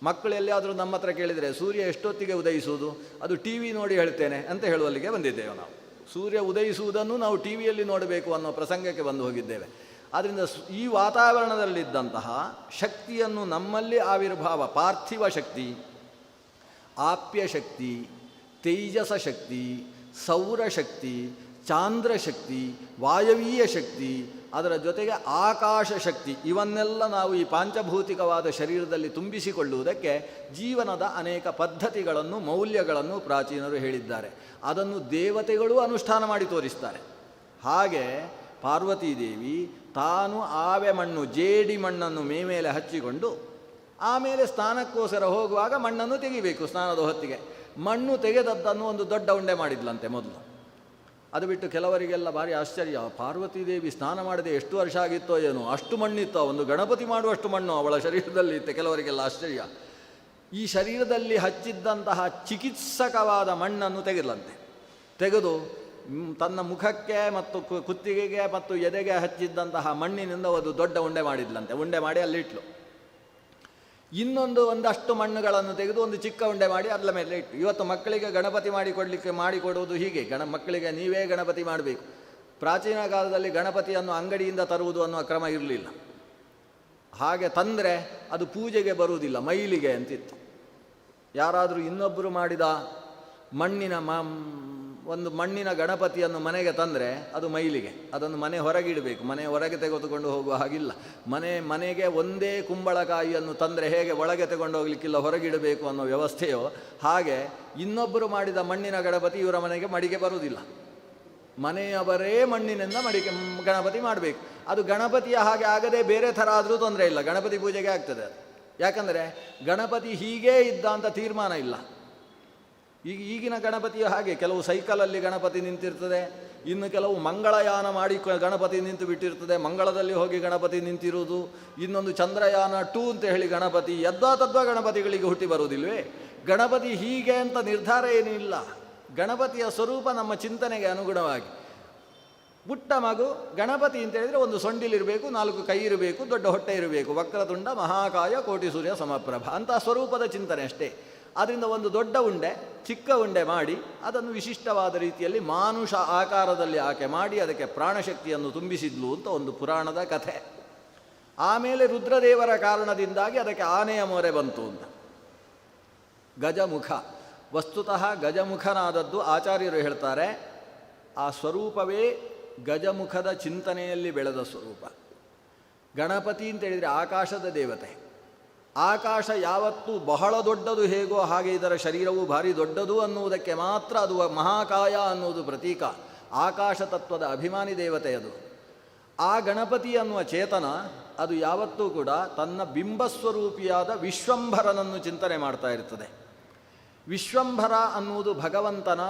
ಮಕ್ಕಳು ಎಲ್ಲಿಯಾದರೂ ನಮ್ಮ ಹತ್ರ ಕೇಳಿದರೆ ಸೂರ್ಯ ಎಷ್ಟೊತ್ತಿಗೆ ಉದಯಿಸುವುದು, ಅದು ಟಿ ವಿ ನೋಡಿ ಹೇಳ್ತೇನೆ ಅಂತ ಹೇಳುವಲ್ಲಿಗೆ ಬಂದಿದ್ದೇವೆ ನಾವು. ಸೂರ್ಯ ಉದಯಿಸುವುದನ್ನು ನಾವು ಟಿ ವಿಯಲ್ಲಿ ನೋಡಬೇಕು ಅನ್ನೋ ಪ್ರಸಂಗಕ್ಕೆ ಬಂದು ಹೋಗಿದ್ದೇವೆ. ಆದ್ದರಿಂದ ಈ ವಾತಾವರಣದಲ್ಲಿದ್ದಂತಹ ಶಕ್ತಿಯನ್ನು ನಮ್ಮಲ್ಲಿ ಆವಿರ್ಭಾವ, ಪಾರ್ಥಿವ ಶಕ್ತಿ, ಆಪ್ಯ ಶಕ್ತಿ, ತೇಜಸ ಶಕ್ತಿ, ಸೌರಶಕ್ತಿ, ಚಾಂದ್ರಶಕ್ತಿ, ವಾಯವೀಯ ಶಕ್ತಿ, ಅದರ ಜೊತೆಗೆ ಆಕಾಶ ಶಕ್ತಿ, ಇವನ್ನೆಲ್ಲ ನಾವು ಈ ಪಾಂಚಭೌತಿಕವಾದ ಶರೀರದಲ್ಲಿ ತುಂಬಿಸಿಕೊಳ್ಳುವುದಕ್ಕೆ ಜೀವನದ ಅನೇಕ ಪದ್ಧತಿಗಳನ್ನು, ಮೌಲ್ಯಗಳನ್ನು ಪ್ರಾಚೀನರು ಹೇಳಿದ್ದಾರೆ. ಅದನ್ನು ದೇವತೆಗಳು ಅನುಷ್ಠಾನ ಮಾಡಿ ತೋರಿಸ್ತಾರೆ. ಹಾಗೆ ಪಾರ್ವತೀದೇವಿ ತಾನು ಆವೆ ಮಣ್ಣು, ಜೇಡಿ ಮಣ್ಣನ್ನು ಮೇಲೆ ಹಚ್ಚಿಕೊಂಡು ಆಮೇಲೆ ಸ್ನಾನಕ್ಕೋಸ್ಕರ ಹೋಗುವಾಗ ಮಣ್ಣನ್ನು ತೆಗಿಬೇಕು. ಸ್ನಾನದ ಹೊತ್ತಿಗೆ ಮಣ್ಣು ತೆಗೆದದ್ದನ್ನು ಒಂದು ದೊಡ್ಡ ಉಂಡೆ ಮಾಡಿದ್ಲಂತೆ ಮೊದಲು. ಅದು ಬಿಟ್ಟು ಕೆಲವರಿಗೆಲ್ಲ ಭಾರಿ ಆಶ್ಚರ್ಯ, ಪಾರ್ವತೀದೇವಿ ಸ್ನಾನ ಮಾಡದೆ ಎಷ್ಟು ವರ್ಷ ಆಗಿತ್ತೋ ಏನೋ, ಅಷ್ಟು ಮಣ್ಣಿತ್ತೋ, ಒಂದು ಗಣಪತಿ ಮಾಡುವಷ್ಟು ಮಣ್ಣು ಅವಳ ಶರೀರದಲ್ಲಿ ಇತ್ತು. ಕೆಲವರಿಗೆಲ್ಲ ಆಶ್ಚರ್ಯ. ಈ ಶರೀರದಲ್ಲಿ ಹಚ್ಚಿದ್ದಂತಹ ಚಿಕಿತ್ಸಕವಾದ ಮಣ್ಣನ್ನು ತೆಗೆದಲಂತೆ. ತೆಗೆದು ತನ್ನ ಮುಖಕ್ಕೆ ಮತ್ತು ಕುತ್ತಿಗೆಗೆ ಮತ್ತು ಎದೆಗೆ ಹಚ್ಚಿದ್ದಂತಹ ಮಣ್ಣಿನಿಂದ ಒಂದು ದೊಡ್ಡ ಉಂಡೆ ಮಾಡಿದ್ಲಂತೆ. ಉಂಡೆ ಮಾಡಿ ಅಲ್ಲಿಟ್ಲು. ಒಂದಷ್ಟು ಮಣ್ಣುಗಳನ್ನು ತೆಗೆದು ಒಂದು ಚಿಕ್ಕ ಉಂಡೆ ಮಾಡಿ ಅದರ ಮೇಲೆ ಇಟ್ಟು. ಇವತ್ತು ಮಕ್ಕಳಿಗೆ ಗಣಪತಿ ಮಾಡಿಕೊಡುವುದು ಹೀಗೆ. ಮಕ್ಕಳಿಗೆ ನೀವೇ ಗಣಪತಿ ಮಾಡಬೇಕು. ಪ್ರಾಚೀನ ಕಾಲದಲ್ಲಿ ಗಣಪತಿಯನ್ನು ಅಂಗಡಿಯಿಂದ ತರುವುದು ಅನ್ನುವ ಕ್ರಮ ಇರಲಿಲ್ಲ. ಹಾಗೆ ತಂದರೆ ಅದು ಪೂಜೆಗೆ ಬರುವುದಿಲ್ಲ, ಮೈಲಿಗೆ ಅಂತಿತ್ತು. ಯಾರಾದರೂ ಇನ್ನೊಬ್ಬರು ಮಾಡಿದ ಒಂದು ಮಣ್ಣಿನ ಗಣಪತಿಯನ್ನು ಮನೆಗೆ ತಂದರೆ ಅದು ಮೈಲಿಗೆ, ಅದನ್ನು ಮನೆ ಹೊರಗಿಡಬೇಕು. ಮನೆ ಹೊರಗೆ ತೆಗೆದುಕೊಂಡು ಹೋಗುವ ಹಾಗಿಲ್ಲ. ಮನೆಗೆ ಒಂದೇ ಕುಂಬಳಕಾಯಿಯನ್ನು ತಂದರೆ ಹೇಗೆ ಒಳಗೆ ತಗೊಂಡು ಹೋಗ್ಲಿಕ್ಕಿಲ್ಲ, ಹೊರಗಿಡಬೇಕು ಅನ್ನೋ ವ್ಯವಸ್ಥೆಯೋ ಹಾಗೆ ಇನ್ನೊಬ್ಬರು ಮಾಡಿದ ಮಣ್ಣಿನ ಗಣಪತಿ ಇವರ ಮನೆಗೆ ಮಡಿಗೆ ಬರುವುದಿಲ್ಲ. ಮನೆಯವರೇ ಮಣ್ಣಿನಿಂದ ಗಣಪತಿ ಮಾಡಬೇಕು. ಅದು ಗಣಪತಿಯ ಹಾಗೆ ಆಗದೆ ಬೇರೆ ಥರ ಆದರೂ ತೊಂದರೆ ಇಲ್ಲ, ಗಣಪತಿ ಪೂಜೆಗೆ ಆಗ್ತದೆ. ಯಾಕಂದರೆ ಗಣಪತಿ ಹೀಗೇ ಇದ್ದ ಅಂತ ತೀರ್ಮಾನ ಇಲ್ಲ. ಈಗಿನ ಗಣಪತಿಯು ಹಾಗೆ, ಕೆಲವು ಸೈಕಲಲ್ಲಿ ಗಣಪತಿ ನಿಂತಿರ್ತದೆ, ಇನ್ನು ಕೆಲವು ಮಂಗಳಯಾನ ಮಾಡಿ ಗಣಪತಿ ನಿಂತು ಬಿಟ್ಟಿರ್ತದೆ, ಮಂಗಳದಲ್ಲಿ ಹೋಗಿ ಗಣಪತಿ ನಿಂತಿರುವುದು, ಇನ್ನೊಂದು ಚಂದ್ರಯಾನ 2 ಅಂತ ಹೇಳಿ ಗಣಪತಿ, ಯದ್ವಾ ಗಣಪತಿಗಳಿಗೆ ಹುಟ್ಟಿ ಬರುವುದಿಲ್ವೇ? ಗಣಪತಿ ಹೀಗೆ ಅಂತ ನಿರ್ಧಾರ ಏನೂ ಇಲ್ಲ. ಗಣಪತಿಯ ಸ್ವರೂಪ ನಮ್ಮ ಚಿಂತನೆಗೆ ಅನುಗುಣವಾಗಿ. ಪುಟ್ಟ ಮಗು ಗಣಪತಿ ಅಂತ ಹೇಳಿದರೆ ಒಂದು ಸೊಂಡಿಲಿರಬೇಕು, 4 ಕೈ ಇರಬೇಕು, ದೊಡ್ಡ ಹೊಟ್ಟೆ ಇರಬೇಕು, ವಕ್ರತುಂಡ ಮಹಾಕಾಯ ಕೋಟಿ ಸೂರ್ಯ ಸಮಪ್ರಭ ಅಂತ ಸ್ವರೂಪದ ಚಿಂತನೆ ಅಷ್ಟೇ. ಆದ್ದರಿಂದ ಒಂದು ದೊಡ್ಡ ಉಂಡೆ, ಚಿಕ್ಕ ಉಂಡೆ ಮಾಡಿ ಅದನ್ನು ವಿಶಿಷ್ಟವಾದ ರೀತಿಯಲ್ಲಿ ಮಾನುಷ ಆಕಾರದಲ್ಲಿ ಆಕೆ ಮಾಡಿ ಅದಕ್ಕೆ ಪ್ರಾಣಶಕ್ತಿಯನ್ನು ತುಂಬಿಸಿದ್ಲು ಅಂತ ಒಂದು ಪುರಾಣದ ಕಥೆ. ಆಮೇಲೆ ರುದ್ರದೇವರ ಕಾರಣದಿಂದಾಗಿ ಅದಕ್ಕೆ ಆನೆಯ ಮೊರೆ ಬಂತು ಅಂತ. ಗಜಮುಖ, ವಸ್ತುತಃ ಗಜಮುಖನಾದದ್ದು ಆಚಾರ್ಯರು ಹೇಳ್ತಾರೆ, ಆ ಸ್ವರೂಪವೇ ಗಜಮುಖದ ಚಿಂತನೆಯಲ್ಲಿ ಬೆಳೆದ ಸ್ವರೂಪ. ಗಣಪತಿ ಅಂತ ಹೇಳಿದರೆ ಆಕಾಶದ ದೇವತೆ. ಆಕಾಶ ಯಾವತ್ತೂ ಬಹಳ ದೊಡ್ಡದು ಹೇಗೋ ಹಾಗೆ ಇದರ ಶರೀರವು ಭಾರಿ ದೊಡ್ಡದು ಅನ್ನುವುದಕ್ಕೆ ಮಾತ್ರ ಅದು ಮಹಾಕಾಯ ಅನ್ನುವುದು ಪ್ರತೀಕ. ಆಕಾಶ ತತ್ವದ ಅಭಿಮಾನಿ ದೇವತೆ ಅದು. ಆ ಗಣಪತಿ ಅನ್ನುವ ಚೇತನ ಅದು ಯಾವತ್ತೂ ಕೂಡ ತನ್ನ ಬಿಂಬಸ್ವರೂಪಿಯಾದ ವಿಶ್ವಂಭರನನ್ನು ಚಿಂತನೆ ಮಾಡ್ತಾ ಇರ್ತದೆ. ವಿಶ್ವಂಭರ ಅನ್ನುವುದು ಭಗವಂತನ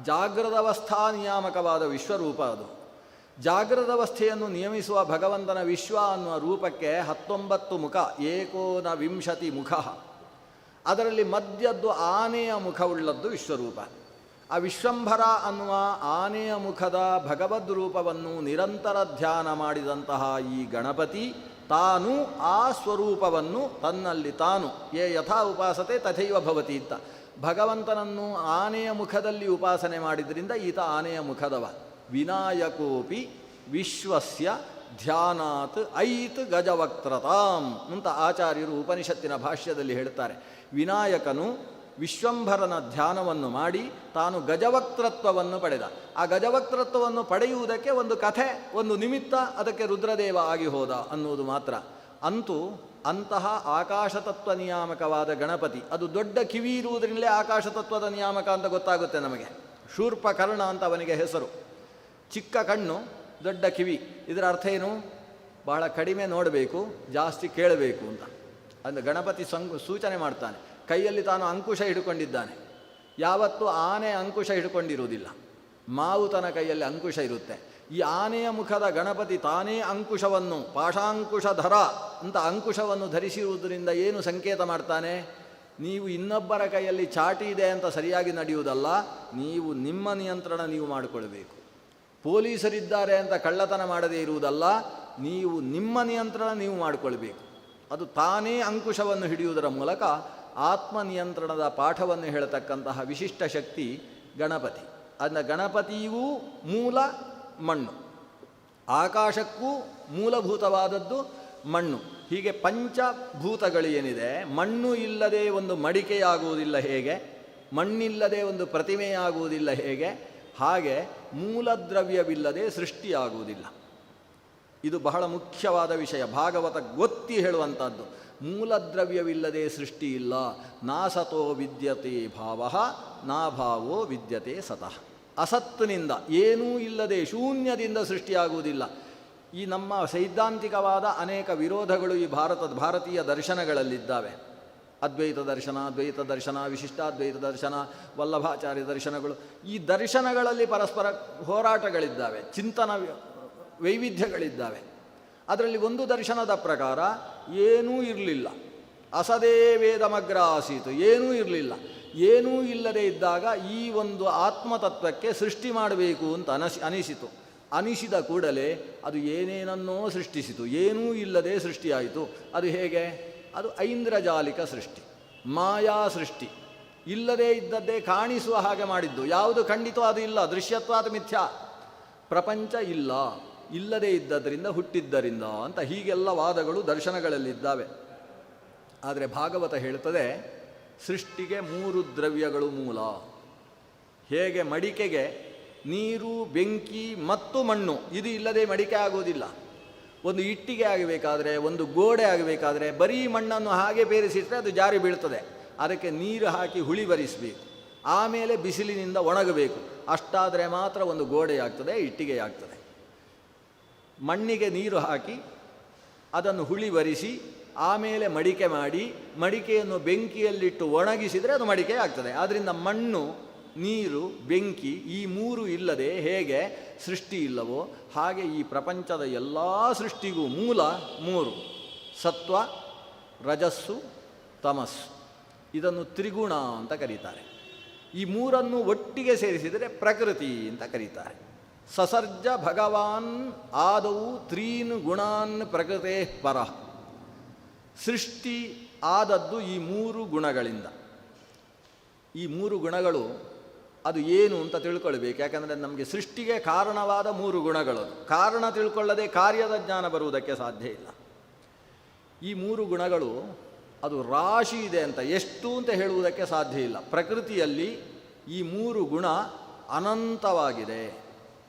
ಜಾಗೃತಾವಸ್ಥಾ ನಿಯಾಮಕವಾದ ವಿಶ್ವರೂಪ. ಅದು ಜಾಗೃತಾವಸ್ಥೆಯನ್ನು ನಿಯಮಿಸುವ ಭಗವಂತನ ವಿಶ್ವ ಅನ್ನುವ ರೂಪಕ್ಕೆ 19 ಮುಖ, 19 ಮುಖ. ಅದರಲ್ಲಿ ಮಧ್ಯದ್ದು ಆನೆಯ ಮುಖವುಳ್ಳದ್ದು ವಿಶ್ವರೂಪ. ಆ ವಿಶ್ವಂಭರ ಅನ್ನುವ ಆನೆಯ ಮುಖದ ಭಗವದ್ ರೂಪವನ್ನು ನಿರಂತರ ಧ್ಯಾನ ಮಾಡಿದಂತಹ ಈ ಗಣಪತಿ ತಾನು ಆ ಸ್ವರೂಪವನ್ನು ತನ್ನಲ್ಲಿ ತಾನು ಯೇ ಯಥಾ ಉಪಾಸತೆ ತಥೈವ ಭವತಿ ಅಂತ ಭಗವಂತನನ್ನು ಆನೆಯ ಮುಖದಲ್ಲಿ ಉಪಾಸನೆ ಮಾಡಿದ್ರಿಂದ ಈತ ಆನೆಯ ಮುಖದವ. ವಿನಾಯಕೋಪಿ ವಿಶ್ವಸ್ಯ ಧ್ಯಾನಾತ್ ಐತ್ ಗಜವಕ್ತ್ರತಾಂ ಅಂತ ಆಚಾರ್ಯರು ಉಪನಿಷತ್ತಿನ ಭಾಷ್ಯದಲ್ಲಿ ಹೇಳ್ತಾರೆ. ವಿನಾಯಕನು ವಿಶ್ವಂಭರನ ಧ್ಯಾನವನ್ನು ಮಾಡಿ ತಾನು ಗಜವಕ್ತೃತ್ವವನ್ನು ಪಡೆದ. ಆ ಗಜವಕ್ತೃತ್ವವನ್ನು ಪಡೆಯುವುದಕ್ಕೆ ಒಂದು ಕಥೆ, ಒಂದು ನಿಮಿತ್ತ, ಅದಕ್ಕೆ ರುದ್ರದೇವ ಆಗಿ ಹೋದ ಅನ್ನುವುದು ಮಾತ್ರ. ಅಂತೂ ಅಂತಹ ಆಕಾಶತತ್ವ ನಿಯಾಮಕವಾದ ಗಣಪತಿ, ಅದು ದೊಡ್ಡ ಕಿವಿ ಇರುವುದರಿಂದಲೇ ಆಕಾಶತತ್ವದ ನಿಯಾಮಕ ಅಂತ ಗೊತ್ತಾಗುತ್ತೆ ನಮಗೆ. ಶೂರ್ಪಕರ್ಣ ಅಂತ ಅವನಿಗೆ ಹೆಸರು. ಚಿಕ್ಕ ಕಣ್ಣು, ದೊಡ್ಡ ಕಿವಿ. ಇದರ ಅರ್ಥ ಏನು? ಬಹಳ ಕಡಿಮೆ ನೋಡಬೇಕು, ಜಾಸ್ತಿ ಕೇಳಬೇಕು ಅಂತ. ಅಂದರೆ ಗಣಪತಿ ಸೂಚನೆ ಮಾಡ್ತಾನೆ. ಕೈಯಲ್ಲಿ ತಾನು ಅಂಕುಶ ಹಿಡ್ಕೊಂಡಿದ್ದಾನೆ. ಯಾವತ್ತೂ ಆನೆ ಅಂಕುಶ ಹಿಡ್ಕೊಂಡಿರುವುದಿಲ್ಲ, ಮಾವುತನ ಕೈಯಲ್ಲಿ ಅಂಕುಶ ಇರುತ್ತೆ. ಈ ಆನೆಯ ಮುಖದ ಗಣಪತಿ ತಾನೇ ಅಂಕುಶವನ್ನು, ಪಾಶಾಂಕುಶಧರ ಅಂತ ಅಂಕುಶವನ್ನು ಧರಿಸಿರುವುದರಿಂದ ಏನು ಸಂಕೇತ ಮಾಡ್ತಾನೆ? ನೀವು ಇನ್ನೊಬ್ಬರ ಕೈಯಲ್ಲಿ ಚಾಟಿ ಇದೆ ಅಂತ ಸರಿಯಾಗಿ ನಡೆಯುವುದಲ್ಲ, ನೀವು ನಿಮ್ಮ ನಿಯಂತ್ರಣ ನೀವು ಮಾಡಿಕೊಳ್ಬೇಕು. ಪೊಲೀಸರಿದ್ದಾರೆ ಅಂತ ಕಳ್ಳತನ ಮಾಡದೇ ಇರುವುದಲ್ಲ, ನೀವು ನಿಮ್ಮ ನಿಯಂತ್ರಣ ನೀವು ಮಾಡಿಕೊಳ್ಬೇಕು. ಅದು ತಾನೇ ಅಂಕುಶವನ್ನು ಹಿಡಿಯುವುದರ ಮೂಲಕ ಆತ್ಮನಿಯಂತ್ರಣದ ಪಾಠವನ್ನು ಹೇಳತಕ್ಕಂತಹ ವಿಶಿಷ್ಟ ಶಕ್ತಿ ಗಣಪತಿ. ಅದನ್ನ ಗಣಪತಿಯೂ ಮೂಲ ಮಣ್ಣು, ಆಕಾಶಕ್ಕೂ ಮೂಲಭೂತವಾದದ್ದು ಮಣ್ಣು. ಹೀಗೆ ಪಂಚಭೂತಗಳು ಏನಿದೆ, ಮಣ್ಣು ಇಲ್ಲದೆ ಒಂದು ಮಡಿಕೆಯಾಗುವುದಿಲ್ಲ ಹೇಗೆ, ಮಣ್ಣಿಲ್ಲದೆ ಒಂದು ಪ್ರತಿಮೆಯಾಗುವುದಿಲ್ಲ ಹೇಗೆ, ಹಾಗೆ ಮೂಲದ್ರವ್ಯವಿಲ್ಲದೆ ಸೃಷ್ಟಿಯಾಗುವುದಿಲ್ಲ. ಇದು ಬಹಳ ಮುಖ್ಯವಾದ ವಿಷಯ, ಭಾಗವತ ಗೊತ್ತಿ ಹೇಳುವಂಥದ್ದು. ಮೂಲದ್ರವ್ಯವಿಲ್ಲದೆ ಸೃಷ್ಟಿ ಇಲ್ಲ. ನಾಸತೋ ವಿದ್ಯತೆ ಭಾವ ನಾಭಾವೋ ವಿದ್ಯತೆ ಸತಃ. ಅಸತ್ತಿನಿಂದ, ಏನೂ ಇಲ್ಲದೆ ಶೂನ್ಯದಿಂದ ಸೃಷ್ಟಿಯಾಗುವುದಿಲ್ಲ. ಈ ನಮ್ಮ ಸೈದ್ಧಾಂತಿಕವಾದ ಅನೇಕ ವಿರೋಧಗಳು ಈ ಭಾರತೀಯ ದರ್ಶನಗಳಲ್ಲಿದ್ದಾವೆ. ಅದ್ವೈತ ದರ್ಶನ, ವಿಶಿಷ್ಟಾದ್ವೈತ ದರ್ಶನ, ವಲ್ಲಭಾಚಾರ್ಯ ದರ್ಶನಗಳು. ಈ ದರ್ಶನಗಳಲ್ಲಿ ಪರಸ್ಪರ ಹೋರಾಟಗಳಿದ್ದಾವೆ, ಚಿಂತನ ವೈವಿಧ್ಯಗಳಿದ್ದಾವೆ. ಅದರಲ್ಲಿ ಒಂದು ದರ್ಶನದ ಪ್ರಕಾರ ಏನೂ ಇರಲಿಲ್ಲ, ಅಸದೇ ವೇದಮಗ್ರ ಆಸೀತು, ಏನೂ ಇರಲಿಲ್ಲ. ಏನೂ ಇಲ್ಲದೆ ಇದ್ದಾಗ ಈ ಒಂದು ಆತ್ಮತತ್ವಕ್ಕೆ ಸೃಷ್ಟಿ ಮಾಡಬೇಕು ಅಂತ ಅನಿಸಿತು. ಅನಿಸಿದ ಕೂಡಲೇ ಅದು ಏನೇನನ್ನೋ ಸೃಷ್ಟಿಸಿತು. ಏನೂ ಇಲ್ಲದೆ ಸೃಷ್ಟಿಯಾಯಿತು. ಅದು ಹೇಗೆ? ಅದು ಐಂದ್ರಜಾಲಿಕ ಸೃಷ್ಟಿ, ಮಾಯಾ ಸೃಷ್ಟಿ. ಇಲ್ಲದೇ ಇದ್ದದ್ದೇ ಕಾಣಿಸುವ ಹಾಗೆ ಮಾಡಿದ್ದು. ಯಾವುದು ಖಂಡಿತೋ ಅದು ಇಲ್ಲ, ದೃಶ್ಯತ್ವಾತ್ ಮಿಥ್ಯಾ. ಪ್ರಪಂಚ ಇಲ್ಲ, ಇಲ್ಲದೇ ಇದ್ದದರಿಂದ ಹುಟ್ಟಿದ್ದರಿಂದ ಅಂತ ಹೀಗೆಲ್ಲ ವಾದಗಳು ದರ್ಶನಗಳಲ್ಲಿದ್ದಾವೆ. ಆದರೆ ಭಾಗವತ ಹೇಳ್ತದೆ, ಸೃಷ್ಟಿಗೆ 3 ದ್ರವ್ಯಗಳು ಮೂಲ. ಹೇಗೆ ಮಡಿಕೆಗೆ ನೀರು, ಬೆಂಕಿ ಮತ್ತು ಮಣ್ಣು ಇದು ಇಲ್ಲದೆ ಮಡಿಕೆ ಆಗುವುದಿಲ್ಲ. ಒಂದು ಇಟ್ಟಿಗೆ ಆಗಬೇಕಾದ್ರೆ, ಒಂದು ಗೋಡೆ ಆಗಬೇಕಾದ್ರೆ ಬರೀ ಮಣ್ಣನ್ನು ಹಾಗೆ ಬೇರಿಸಿಟ್ರೆ ಅದು ಜಾರಿ ಬೀಳ್ತದೆ. ಅದಕ್ಕೆ ನೀರು ಹಾಕಿ ಹುಳಿ ಬರಿಸಬೇಕು, ಆಮೇಲೆ ಬಿಸಿಲಿನಿಂದ ಒಣಗಬೇಕು. ಅಷ್ಟಾದರೆ ಮಾತ್ರ ಒಂದು ಗೋಡೆ ಆಗ್ತದೆ, ಇಟ್ಟಿಗೆ ಆಗ್ತದೆ. ಮಣ್ಣಿಗೆ ನೀರು ಹಾಕಿ ಅದನ್ನು ಹುಳಿ ಬರಿಸಿ ಆಮೇಲೆ ಮಡಿಕೆ ಮಾಡಿ ಮಡಿಕೆಯನ್ನು ಬೆಂಕಿಯಲ್ಲಿಟ್ಟು ಒಣಗಿಸಿದರೆ ಅದು ಮಡಿಕೆ ಆಗ್ತದೆ. ಆದ್ದರಿಂದ ಮಣ್ಣು, ನೀರು, ಬೆಂಕಿ ಈ 3 ಇಲ್ಲದೆ ಹೇಗೆ ಸೃಷ್ಟಿ ಇಲ್ಲವೋ ಹಾಗೆ ಈ ಪ್ರಪಂಚದ ಎಲ್ಲ ಸೃಷ್ಟಿಗೂ ಮೂಲ 3: ಸತ್ವ, ರಜಸ್ಸು, ತಮಸ್ಸು. ಇದನ್ನು ತ್ರಿಗುಣ ಅಂತ ಕರೀತಾರೆ. ಈ 3 ಒಟ್ಟಿಗೆ ಸೇರಿಸಿದರೆ ಪ್ರಕೃತಿ ಅಂತ ಕರೀತಾರೆ. ಸಸರ್ಜ ಭಗವಾನ್ ಆದೌ 3 ಗುಣಾನ್ ಪ್ರಕೃತೇ ಪರಃ. ಸೃಷ್ಟಿ ಆದದ್ದು ಈ 3 ಗುಣಗಳಿಂದ. ಈ 3 ಗುಣಗಳು ಅದು ಏನು ಅಂತ ತಿಳ್ಕೊಳ್ಬೇಕು. ಯಾಕಂದರೆ ನಮಗೆ ಸೃಷ್ಟಿಗೆ ಕಾರಣವಾದ 3 ಗುಣಗಳು. ಕಾರಣ ತಿಳ್ಕೊಳ್ಳದೆ ಕಾರ್ಯದ ಜ್ಞಾನ ಬರುವುದಕ್ಕೆ ಸಾಧ್ಯ ಇಲ್ಲ. ಈ 3 ಗುಣಗಳು ಅದು ರಾಶಿ ಇದೆ ಅಂತ, ಎಷ್ಟು ಅಂತ ಹೇಳುವುದಕ್ಕೆ ಸಾಧ್ಯ ಇಲ್ಲ. ಪ್ರಕೃತಿಯಲ್ಲಿ ಈ 3 ಗುಣ ಅನಂತವಾಗಿದೆ.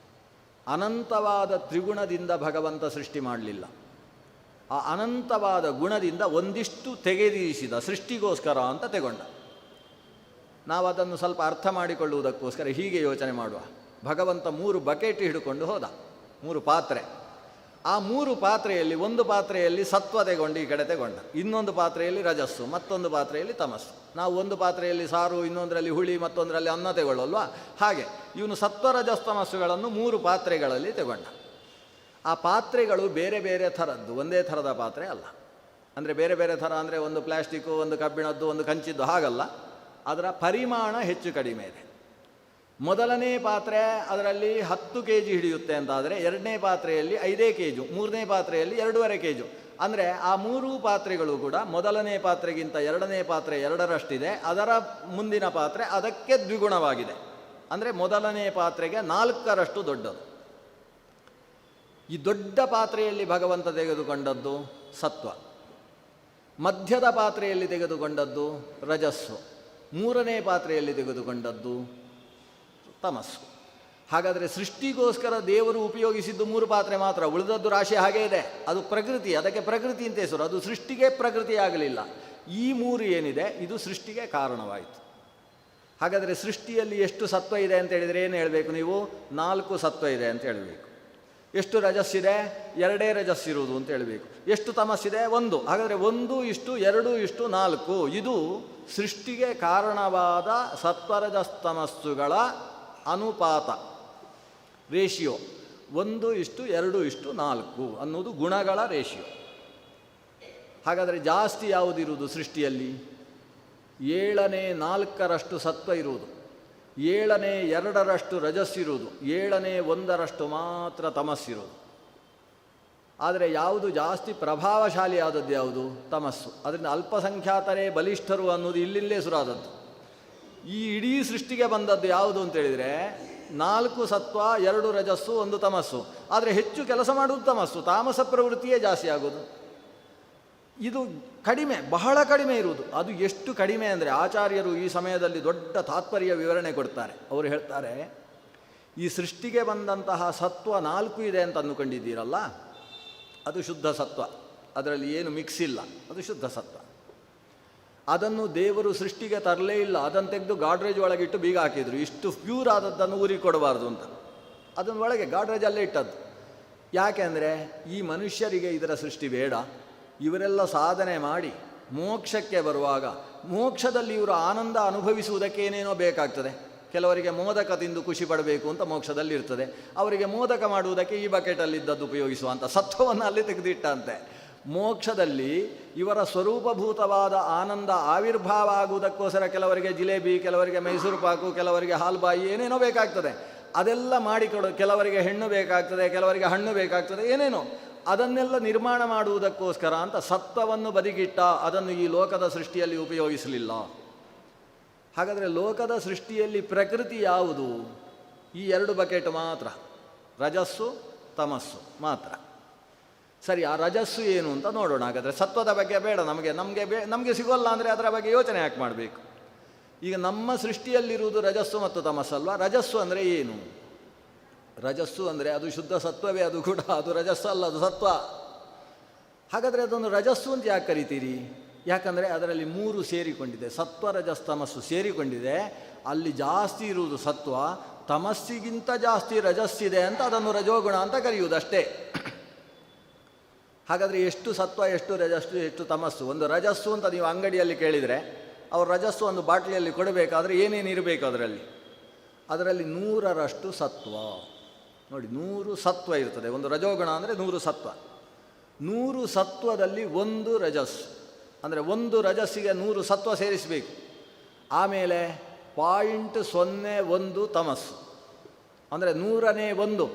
ಅನಂತವಾದ ತ್ರಿಗುಣದಿಂದ ಭಗವಂತ ಸೃಷ್ಟಿ ಮಾಡಲಿಲ್ಲ. ಆ ಅನಂತವಾದ ಗುಣದಿಂದ ಒಂದಿಷ್ಟು ತೆಗೆದಿರಿಸಿದ, ಸೃಷ್ಟಿಗೋಸ್ಕರ ಅಂತ ತೆಗೊಂಡ. ನಾವು ಅದನ್ನು ಸ್ವಲ್ಪ ಅರ್ಥ ಮಾಡಿಕೊಳ್ಳುವುದಕ್ಕೋಸ್ಕರ ಹೀಗೆ ಯೋಚನೆ ಮಾಡುವ. ಭಗವಂತ 3 ಬಕೆಟ್ ಹಿಡ್ಕೊಂಡು ಹೋದ, 3 ಪಾತ್ರೆ. ಆ 3 ಪಾತ್ರೆಯಲ್ಲಿ ಒಂದು ಪಾತ್ರೆಯಲ್ಲಿ ಸತ್ವ ತೆಗೊಂಡು ಈ ಕಡೆ ತೆಗೊಂಡ, ಇನ್ನೊಂದು ಪಾತ್ರೆಯಲ್ಲಿ ರಜಸ್ಸು, ಮತ್ತೊಂದು ಪಾತ್ರೆಯಲ್ಲಿ ತಮಸ್ಸು. ನಾವು ಒಂದು ಪಾತ್ರೆಯಲ್ಲಿ ಸಾರು, ಇನ್ನೊಂದರಲ್ಲಿ ಹುಳಿ, ಮತ್ತೊಂದರಲ್ಲಿ ಅನ್ನ ತೆಗೊಳ್ಳಲ್ವಾ? ಹಾಗೆ ಇವನು ಸತ್ವ ರಜಸ್ತಮಸ್ಸುಗಳನ್ನು 3 ಪಾತ್ರೆಗಳಲ್ಲಿ ತೆಗೊಂಡ. ಆ ಪಾತ್ರೆಗಳು ಬೇರೆ ಬೇರೆ ಥರದ್ದು, ಒಂದೇ ಥರದ ಪಾತ್ರೆ ಅಲ್ಲ. ಅಂದರೆ ಬೇರೆ ಬೇರೆ ಥರ ಅಂದರೆ ಒಂದು ಪ್ಲಾಸ್ಟಿಕ್ಕು, ಒಂದು ಕಬ್ಬಿಣದ್ದು, ಒಂದು ಕಂಚಿದ್ದು ಹಾಗಲ್ಲ. ಅದರ ಪರಿಮಾಣ ಹೆಚ್ಚು ಕಡಿಮೆ ಇದೆ. ಮೊದಲನೇ ಪಾತ್ರೆ ಅದರಲ್ಲಿ 10 kg ಹಿಡಿಯುತ್ತೆ ಅಂತಾದರೆ ಎರಡನೇ ಪಾತ್ರೆಯಲ್ಲಿ 5 kg, ಮೂರನೇ ಪಾತ್ರೆಯಲ್ಲಿ 2.5 kg. ಅಂದರೆ ಆ 3 ಪಾತ್ರೆಗಳು ಕೂಡ ಮೊದಲನೇ ಪಾತ್ರೆಗಿಂತ ಎರಡನೇ ಪಾತ್ರೆ 2ರಷ್ಟಿದೆ, ಅದರ ಮುಂದಿನ ಪಾತ್ರೆ ಅದಕ್ಕೆ ದ್ವಿಗುಣವಾಗಿದೆ. ಅಂದರೆ ಮೊದಲನೇ ಪಾತ್ರೆಗೆ 4ರಷ್ಟು ದೊಡ್ಡದು. ಈ ದೊಡ್ಡ ಪಾತ್ರೆಯಲ್ಲಿ ಭಗವಂತ ತೆಗೆದುಕೊಂಡದ್ದು ಸತ್ವ, ಮಧ್ಯದ ಪಾತ್ರೆಯಲ್ಲಿ ತೆಗೆದುಕೊಂಡದ್ದು ರಜಸ್ಸು, ಮೂರನೇ ಪಾತ್ರೆಯಲ್ಲಿ ತೆಗೆದುಕೊಂಡದ್ದು ತಮಸ್ಸು. ಹಾಗಾದರೆ ಸೃಷ್ಟಿಗೋಸ್ಕರ ದೇವರು ಉಪಯೋಗಿಸಿದ್ದು 3 ಪಾತ್ರೆ ಮಾತ್ರ, ಉಳಿದದ್ದು ರಾಶಿ ಹಾಗೇ ಇದೆ. ಅದು ಪ್ರಕೃತಿ, ಅದಕ್ಕೆ ಪ್ರಕೃತಿ ಅಂತ ಹೆಸರು. ಅದು ಸೃಷ್ಟಿಗೆ ಪ್ರಕೃತಿ ಆಗಲಿಲ್ಲ. ಈ 3 ಏನಿದೆ ಇದು ಸೃಷ್ಟಿಗೆ ಕಾರಣವಾಯಿತು. ಹಾಗಾದರೆ ಸೃಷ್ಟಿಯಲ್ಲಿ ಎಷ್ಟು ಸತ್ವ ಇದೆ ಅಂತ ಹೇಳಿದರೆ ಏನು ಹೇಳಬೇಕು ನೀವು? 4 ಸತ್ವ ಇದೆ ಅಂತ ಹೇಳಬೇಕು. ಎಷ್ಟು ರಜಸ್ಸಿದೆ? 2 ರಜಸ್ಸಿರುವುದು ಅಂತ ಹೇಳಬೇಕು. ಎಷ್ಟು ತಮಸ್ಸಿದೆ? 1. ಹಾಗಾದರೆ 1:2:4 ಇದು ಸೃಷ್ಟಿಗೆ ಕಾರಣವಾದ ಸತ್ವರಜಸ್ತಮಸ್ಸುಗಳ ಅನುಪಾತ, ರೇಷಿಯೋ. 1:2:4 ಅನ್ನೋದು ಗುಣಗಳ ರೇಷಿಯೋ. ಹಾಗಾದರೆ ಜಾಸ್ತಿ ಯಾವುದಿರುವುದು ಸೃಷ್ಟಿಯಲ್ಲಿ? 7/4 ಸತ್ವ ಇರುವುದು, 7/2 ರಜಸ್ಸಿರುವುದು, 7/1 ಮಾತ್ರ ತಮಸ್ಸಿರುವುದು. ಆದರೆ ಯಾವುದು ಜಾಸ್ತಿ ಪ್ರಭಾವಶಾಲಿ ಆದದ್ದು ಯಾವುದು? ತಮಸ್ಸು. ಅದರಿಂದ ಅಲ್ಪಸಂಖ್ಯಾತರೇ ಬಲಿಷ್ಠರು ಅನ್ನೋದು ಇಲ್ಲಿಂದಲೇ ಶುರುವಾದದ್ದು. ಈ ಇಡೀ ಸೃಷ್ಟಿಗೆ ಬಂದದ್ದು ಯಾವುದು ಅಂತೇಳಿದರೆ 4 ಸತ್ವ, 2 ರಜಸ್ಸು, 1 ತಮಸ್ಸು. ಆದರೆ ಹೆಚ್ಚು ಕೆಲಸ ಮಾಡುವುದು ತಮಸ್ಸು, ತಾಮಸ ಪ್ರವೃತ್ತಿಯೇ ಜಾಸ್ತಿ ಆಗೋದು. ಇದು ಕಡಿಮೆ, ಬಹಳ ಕಡಿಮೆ ಇರುವುದು. ಅದು ಎಷ್ಟು ಕಡಿಮೆ ಅಂದರೆ ಆಚಾರ್ಯರು ಈ ಸಮಯದಲ್ಲಿ ದೊಡ್ಡ ತಾತ್ಪರ್ಯ ವಿವರಣೆ ಕೊಡ್ತಾರೆ. ಅವರು ಹೇಳ್ತಾರೆ, ಈ ಸೃಷ್ಟಿಗೆ ಬಂದಂತಹ ಸತ್ವ 4 ಇದೆ ಅಂತ ಅಂದುಕೊಂಡಿದ್ದೀರಲ್ಲ, ಅದು ಶುದ್ಧ ಸತ್ವ, ಅದರಲ್ಲಿ ಏನು ಮಿಕ್ಸ್ ಇಲ್ಲ, ಅದು ಶುದ್ಧ ಸತ್ವ. ಅದನ್ನು ದೇವರು ಸೃಷ್ಟಿಗೆ ತರಲೇ ಇಲ್ಲ, ಅದನ್ನು ತೆಗೆದು ಗಾಡ್ರೇಜ್ ಒಳಗಿಟ್ಟು ಬೀಗ ಹಾಕಿದರು. ಇಷ್ಟು ಪ್ಯೂರ್ ಆದದ್ದನ್ನು ಊರಿಗೆ ಕೊಡಬಾರ್ದು ಅಂತ ಅದನ್ನು ಒಳಗೆ ಗಾಡ್ರೇಜಲ್ಲೇ ಇಟ್ಟದ್ದು. ಯಾಕೆ ಅಂದರೆ ಈ ಮನುಷ್ಯರಿಗೆ ಇದರ ಸೃಷ್ಟಿ ಬೇಡ. ಇವರೆಲ್ಲ ಸಾಧನೆ ಮಾಡಿ ಮೋಕ್ಷಕ್ಕೆ ಬರುವಾಗ ಮೋಕ್ಷದಲ್ಲಿ ಇವರು ಆನಂದ ಅನುಭವಿಸುವುದಕ್ಕೆ ಏನೇನೋ ಬೇಕಾಗ್ತದೆ. ಕೆಲವರಿಗೆ ಮೋದಕ ತಿಂದು ಖುಷಿ ಪಡಬೇಕು ಅಂತ ಮೋಕ್ಷದಲ್ಲಿ ಇರ್ತದೆ. ಅವರಿಗೆ ಮೋದಕ ಮಾಡುವುದಕ್ಕೆ ಈ ಬಕೆಟಲ್ಲಿದ್ದದ್ದು ಉಪಯೋಗಿಸುವಂಥ ಸತ್ವವನ್ನು ಅಲ್ಲಿ ತೆಗೆದಿಟ್ಟಂತೆ. ಮೋಕ್ಷದಲ್ಲಿ ಇವರ ಸ್ವರೂಪಭೂತವಾದ ಆನಂದ ಆವಿರ್ಭಾವ ಆಗುವುದಕ್ಕೋಸ್ಕರ ಕೆಲವರಿಗೆ ಜಿಲೇಬಿ, ಕೆಲವರಿಗೆ ಮೈಸೂರು ಪಾಕು, ಕೆಲವರಿಗೆ ಹಾಲ್ಬಾಯಿ, ಏನೇನೋ ಬೇಕಾಗ್ತದೆ. ಅದೆಲ್ಲ ಮಾಡಿಕೊಡೋ, ಕೆಲವರಿಗೆ ಹೆಣ್ಣು ಬೇಕಾಗ್ತದೆ, ಕೆಲವರಿಗೆ ಹಣ್ಣು ಬೇಕಾಗ್ತದೆ, ಏನೇನೋ ಅದನ್ನೆಲ್ಲ ನಿರ್ಮಾಣ ಮಾಡುವುದಕ್ಕೋಸ್ಕರ ಅಂತ ಸತ್ವವನ್ನು ಬದಿಗಿಟ್ಟ. ಅದನ್ನು ಈ ಲೋಕದ ಸೃಷ್ಟಿಯಲ್ಲಿ ಉಪಯೋಗಿಸಲಿಲ್ಲ. ಹಾಗಾದರೆ ಲೋಕದ ಸೃಷ್ಟಿಯಲ್ಲಿ ಪ್ರಕೃತಿ ಯಾವುದು? ಈ 2 ಬಕೆಟ್ ಮಾತ್ರ, ರಜಸ್ಸು ತಮಸ್ಸು ಮಾತ್ರ. ಸರಿ, ಆ ರಜಸ್ಸು ಏನು ಅಂತ ನೋಡೋಣ. ಹಾಗಾದರೆ ಸತ್ವದ ಬಗ್ಗೆ ಬೇಡ ನಮಗೆ ಸಿಗೋಲ್ಲ ಅಂದರೆ ಅದರ ಬಗ್ಗೆ ಯೋಚನೆ ಯಾಕೆ ಮಾಡಬೇಕು? ಈಗ ನಮ್ಮ ಸೃಷ್ಟಿಯಲ್ಲಿರುವುದು ರಜಸ್ಸು ಮತ್ತು ತಮಸ್ಸಲ್ವ. ರಜಸ್ಸು ಅಂದರೆ ಏನು? ರಜಸ್ಸು ಅಂದರೆ ಅದು ಶುದ್ಧ ಸತ್ವವೇ, ಅದು ಕೂಡ ಅದು ರಜಸ್ಸು ಅಲ್ಲ, ಅದು ಸತ್ವ. ಹಾಗಾದರೆ ಅದನ್ನು ರಜಸ್ಸು ಅಂತ ಯಾಕೆ ಕರಿತೀರಿ? ಯಾಕಂದರೆ ಅದರಲ್ಲಿ 3 ಸೇರಿಕೊಂಡಿದೆ. ಸತ್ವ ರಜಸ್ ತಮಸ್ಸು ಸೇರಿಕೊಂಡಿದೆ. ಅಲ್ಲಿ ಜಾಸ್ತಿ ಇರುವುದು ಸತ್ವ, ತಮಸ್ಸಿಗಿಂತ ಜಾಸ್ತಿ ರಜಸ್ಸಿದೆ ಅಂತ ಅದನ್ನು ರಜೋಗುಣ ಅಂತ ಕರೆಯುವುದು ಅಷ್ಟೇ. ಹಾಗಾದರೆ ಎಷ್ಟು ಸತ್ವ, ಎಷ್ಟು ರಜಸ್ಸು, ಎಷ್ಟು ತಮಸ್ಸು? ಒಂದು ರಜಸ್ಸು ಅಂತ ನೀವು ಅಂಗಡಿಯಲ್ಲಿ ಕೇಳಿದರೆ ಅವರು ರಜಸ್ಸು ಒಂದು ಬಾಟ್ಲಿಯಲ್ಲಿ ಕೊಡಬೇಕಾದ್ರೆ ಏನೇನು ಇರಬೇಕು ಅದರಲ್ಲಿ 100ರಷ್ಟು ಸತ್ವ. ನೋಡಿ, 100 ಸತ್ವ ಇರ್ತದೆ. ಒಂದು ರಜೋಗುಣ ಅಂದರೆ 100 ಸತ್ವ. 100 ಸತ್ವದಲ್ಲಿ 1 ರಜಸ್ಸು. ಅಂದರೆ 1 ರಜಸ್ಸಿಗೆ 100 ಸತ್ವ ಸೇರಿಸಬೇಕು. ಆಮೇಲೆ 0.01 ತಮಸ್ಸು, ಅಂದರೆ 100ನೇ 1.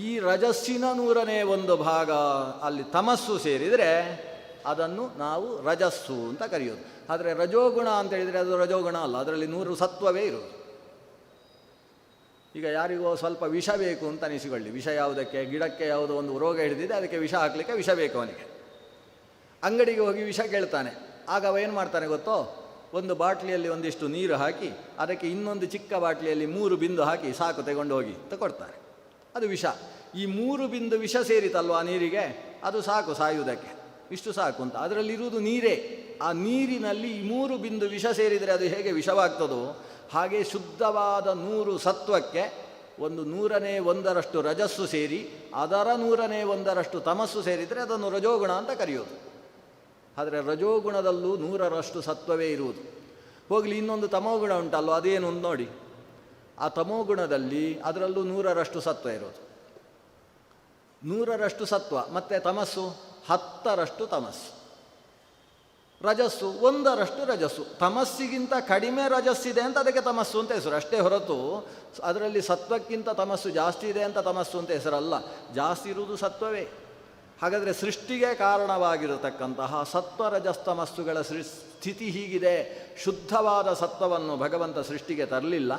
ಈ ರಜಸ್ಸಿನ 100ನೇ 1 ಭಾಗ ಅಲ್ಲಿ ತಮಸ್ಸು ಸೇರಿದರೆ ಅದನ್ನು ನಾವು ರಜಸ್ಸು ಅಂತ ಕರೆಯೋದು. ಆದರೆ ರಜೋಗುಣ ಅಂತ ಹೇಳಿದರೆ ಅದು ರಜೋಗುಣ ಅಲ್ಲ, ಅದರಲ್ಲಿ 100 ಸತ್ವವೇ ಇರೋದು. ಈಗ ಯಾರಿಗೋ ಸ್ವಲ್ಪ ವಿಷ ಬೇಕು ಅಂತ ಅನಿಸಿಕೊಳ್ಳಿ. ವಿಷ ಯಾವುದಕ್ಕೆ? ಗಿಡಕ್ಕೆ ಯಾವುದೋ ಒಂದು ರೋಗ ಹಿಡಿದಿದೆ, ಅದಕ್ಕೆ ವಿಷ ಹಾಕಲಿಕ್ಕೆ ವಿಷ ಬೇಕು ಅವನಿಗೆ. ಅಂಗಡಿಗೆ ಹೋಗಿ ವಿಷ ಕೇಳ್ತಾನೆ. ಆಗ ಅವ ಏನು ಮಾಡ್ತಾನೆ ಗೊತ್ತೋ? ಒಂದು ಬಾಟ್ಲಿಯಲ್ಲಿ ಒಂದಿಷ್ಟು ನೀರು ಹಾಕಿ ಅದಕ್ಕೆ ಇನ್ನೊಂದು ಚಿಕ್ಕ ಬಾಟ್ಲಿಯಲ್ಲಿ 3 ಬಿಂದು ಹಾಕಿ ಸಾಕು ತಗೊಂಡು ಹೋಗಿ ತಗೊಳ್ತಾರೆ. ಅದು ವಿಷ. ಈ 3 ಬಿಂದು ವಿಷ ಸೇರಿತಲ್ವ ನೀರಿಗೆ, ಅದು ಸಾಕು ಸಾಯುವುದಕ್ಕೆ, ಇಷ್ಟು ಸಾಕು ಅಂತ. ಅದರಲ್ಲಿರುವುದು ನೀರೇ. ಆ ನೀರಿನಲ್ಲಿ ಈ 3 ಬಿಂದು ವಿಷ ಸೇರಿದರೆ ಅದು ಹೇಗೆ ವಿಷವಾಗ್ತದೋ ಹಾಗೆ ಶುದ್ಧವಾದ 100 ಸತ್ವಕ್ಕೆ ಒಂದು 100ನೇ 1ರಷ್ಟು ರಜಸ್ಸು ಸೇರಿ ಅದರ 100ನೇ 1ರಷ್ಟು ತಮಸ್ಸು ಸೇರಿದರೆ ಅದನ್ನು ರಜೋಗುಣ ಅಂತ ಕರೆಯೋದು. ಆದರೆ ರಜೋಗುಣದಲ್ಲೂ 100ರಷ್ಟು ಸತ್ವವೇ ಇರುವುದು. ಹೋಗಲಿ, ಇನ್ನೊಂದು ತಮೋಗುಣ ಉಂಟಲ್ವ, ಅದೇನು ನೋಡಿ. ಆ ತಮೋಗುಣದಲ್ಲಿ ಅದರಲ್ಲೂ 100ರಷ್ಟು ಸತ್ವ ಇರೋದು. 100ರಷ್ಟು ಸತ್ವ ಮತ್ತು ತಮಸ್ಸು 10ರಷ್ಟು ತಮಸ್ಸು. ರಜಸ್ಸು ಒಂದರಷ್ಟು ರಜಸ್ಸು. ತಮಸ್ಸಿಗಿಂತ ಕಡಿಮೆ ರಜಸ್ಸಿದೆ ಅಂತ ಅದಕ್ಕೆ ತಮಸ್ಸು ಅಂತ ಹೆಸರು ಅಷ್ಟೇ ಹೊರತು ಅದರಲ್ಲಿ ಸತ್ವಕ್ಕಿಂತ ತಮಸ್ಸು ಜಾಸ್ತಿ ಇದೆ ಅಂತ ತಮಸ್ಸು ಅಂತ ಹೆಸರಲ್ಲ. ಜಾಸ್ತಿ ಇರುವುದು ಸತ್ವವೇ. ಹಾಗಾದರೆ ಸೃಷ್ಟಿಗೆ ಕಾರಣವಾಗಿರತಕ್ಕಂತಹ ಸತ್ವರಜಸ್ತಮಸ್ಸುಗಳ ಸ್ಥಿತಿ ಹೀಗಿದೆ. ಶುದ್ಧವಾದ ಸತ್ವವನ್ನು ಭಗವಂತ ಸೃಷ್ಟಿಗೆ ತರಲಿಲ್ಲ,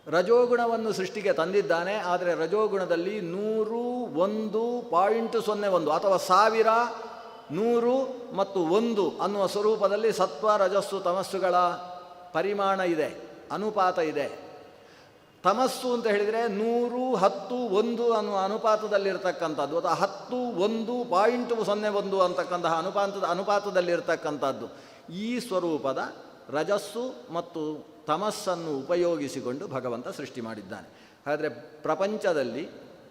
ರಜೋಗುಣವನ್ನು ಸೃಷ್ಟಿಗೆ ತಂದಿದ್ದಾನೆ. ಆದರೆ ರಜೋಗುಣದಲ್ಲಿ 101.01 ಅಥವಾ 1000, 100 ಮತ್ತು 1 ಅನ್ನುವ ಸ್ವರೂಪದಲ್ಲಿ ಸತ್ವ ರಜಸ್ಸು ತಮಸ್ಸುಗಳ ಪರಿಮಾಣ ಇದೆ, ಅನುಪಾತ ಇದೆ. ತಮಸ್ಸು ಅಂತ ಹೇಳಿದರೆ 100, 10, 1 ಅನ್ನುವ ಅನುಪಾತದಲ್ಲಿರ್ತಕ್ಕಂಥದ್ದು, ಅಥವಾ 10, 1.01 ಅಂತಕ್ಕಂತಹ ಅನುಪಾತದಲ್ಲಿರ್ತಕ್ಕಂಥದ್ದು. ಈ ಸ್ವರೂಪದ ರಜಸ್ಸು ಮತ್ತು ತಮಸ್ಸನ್ನು ಉಪಯೋಗಿಸಿಕೊಂಡು ಭಗವಂತ ಸೃಷ್ಟಿ ಮಾಡಿದ್ದಾನೆ. ಹಾಗಾದರೆ ಪ್ರಪಂಚದಲ್ಲಿ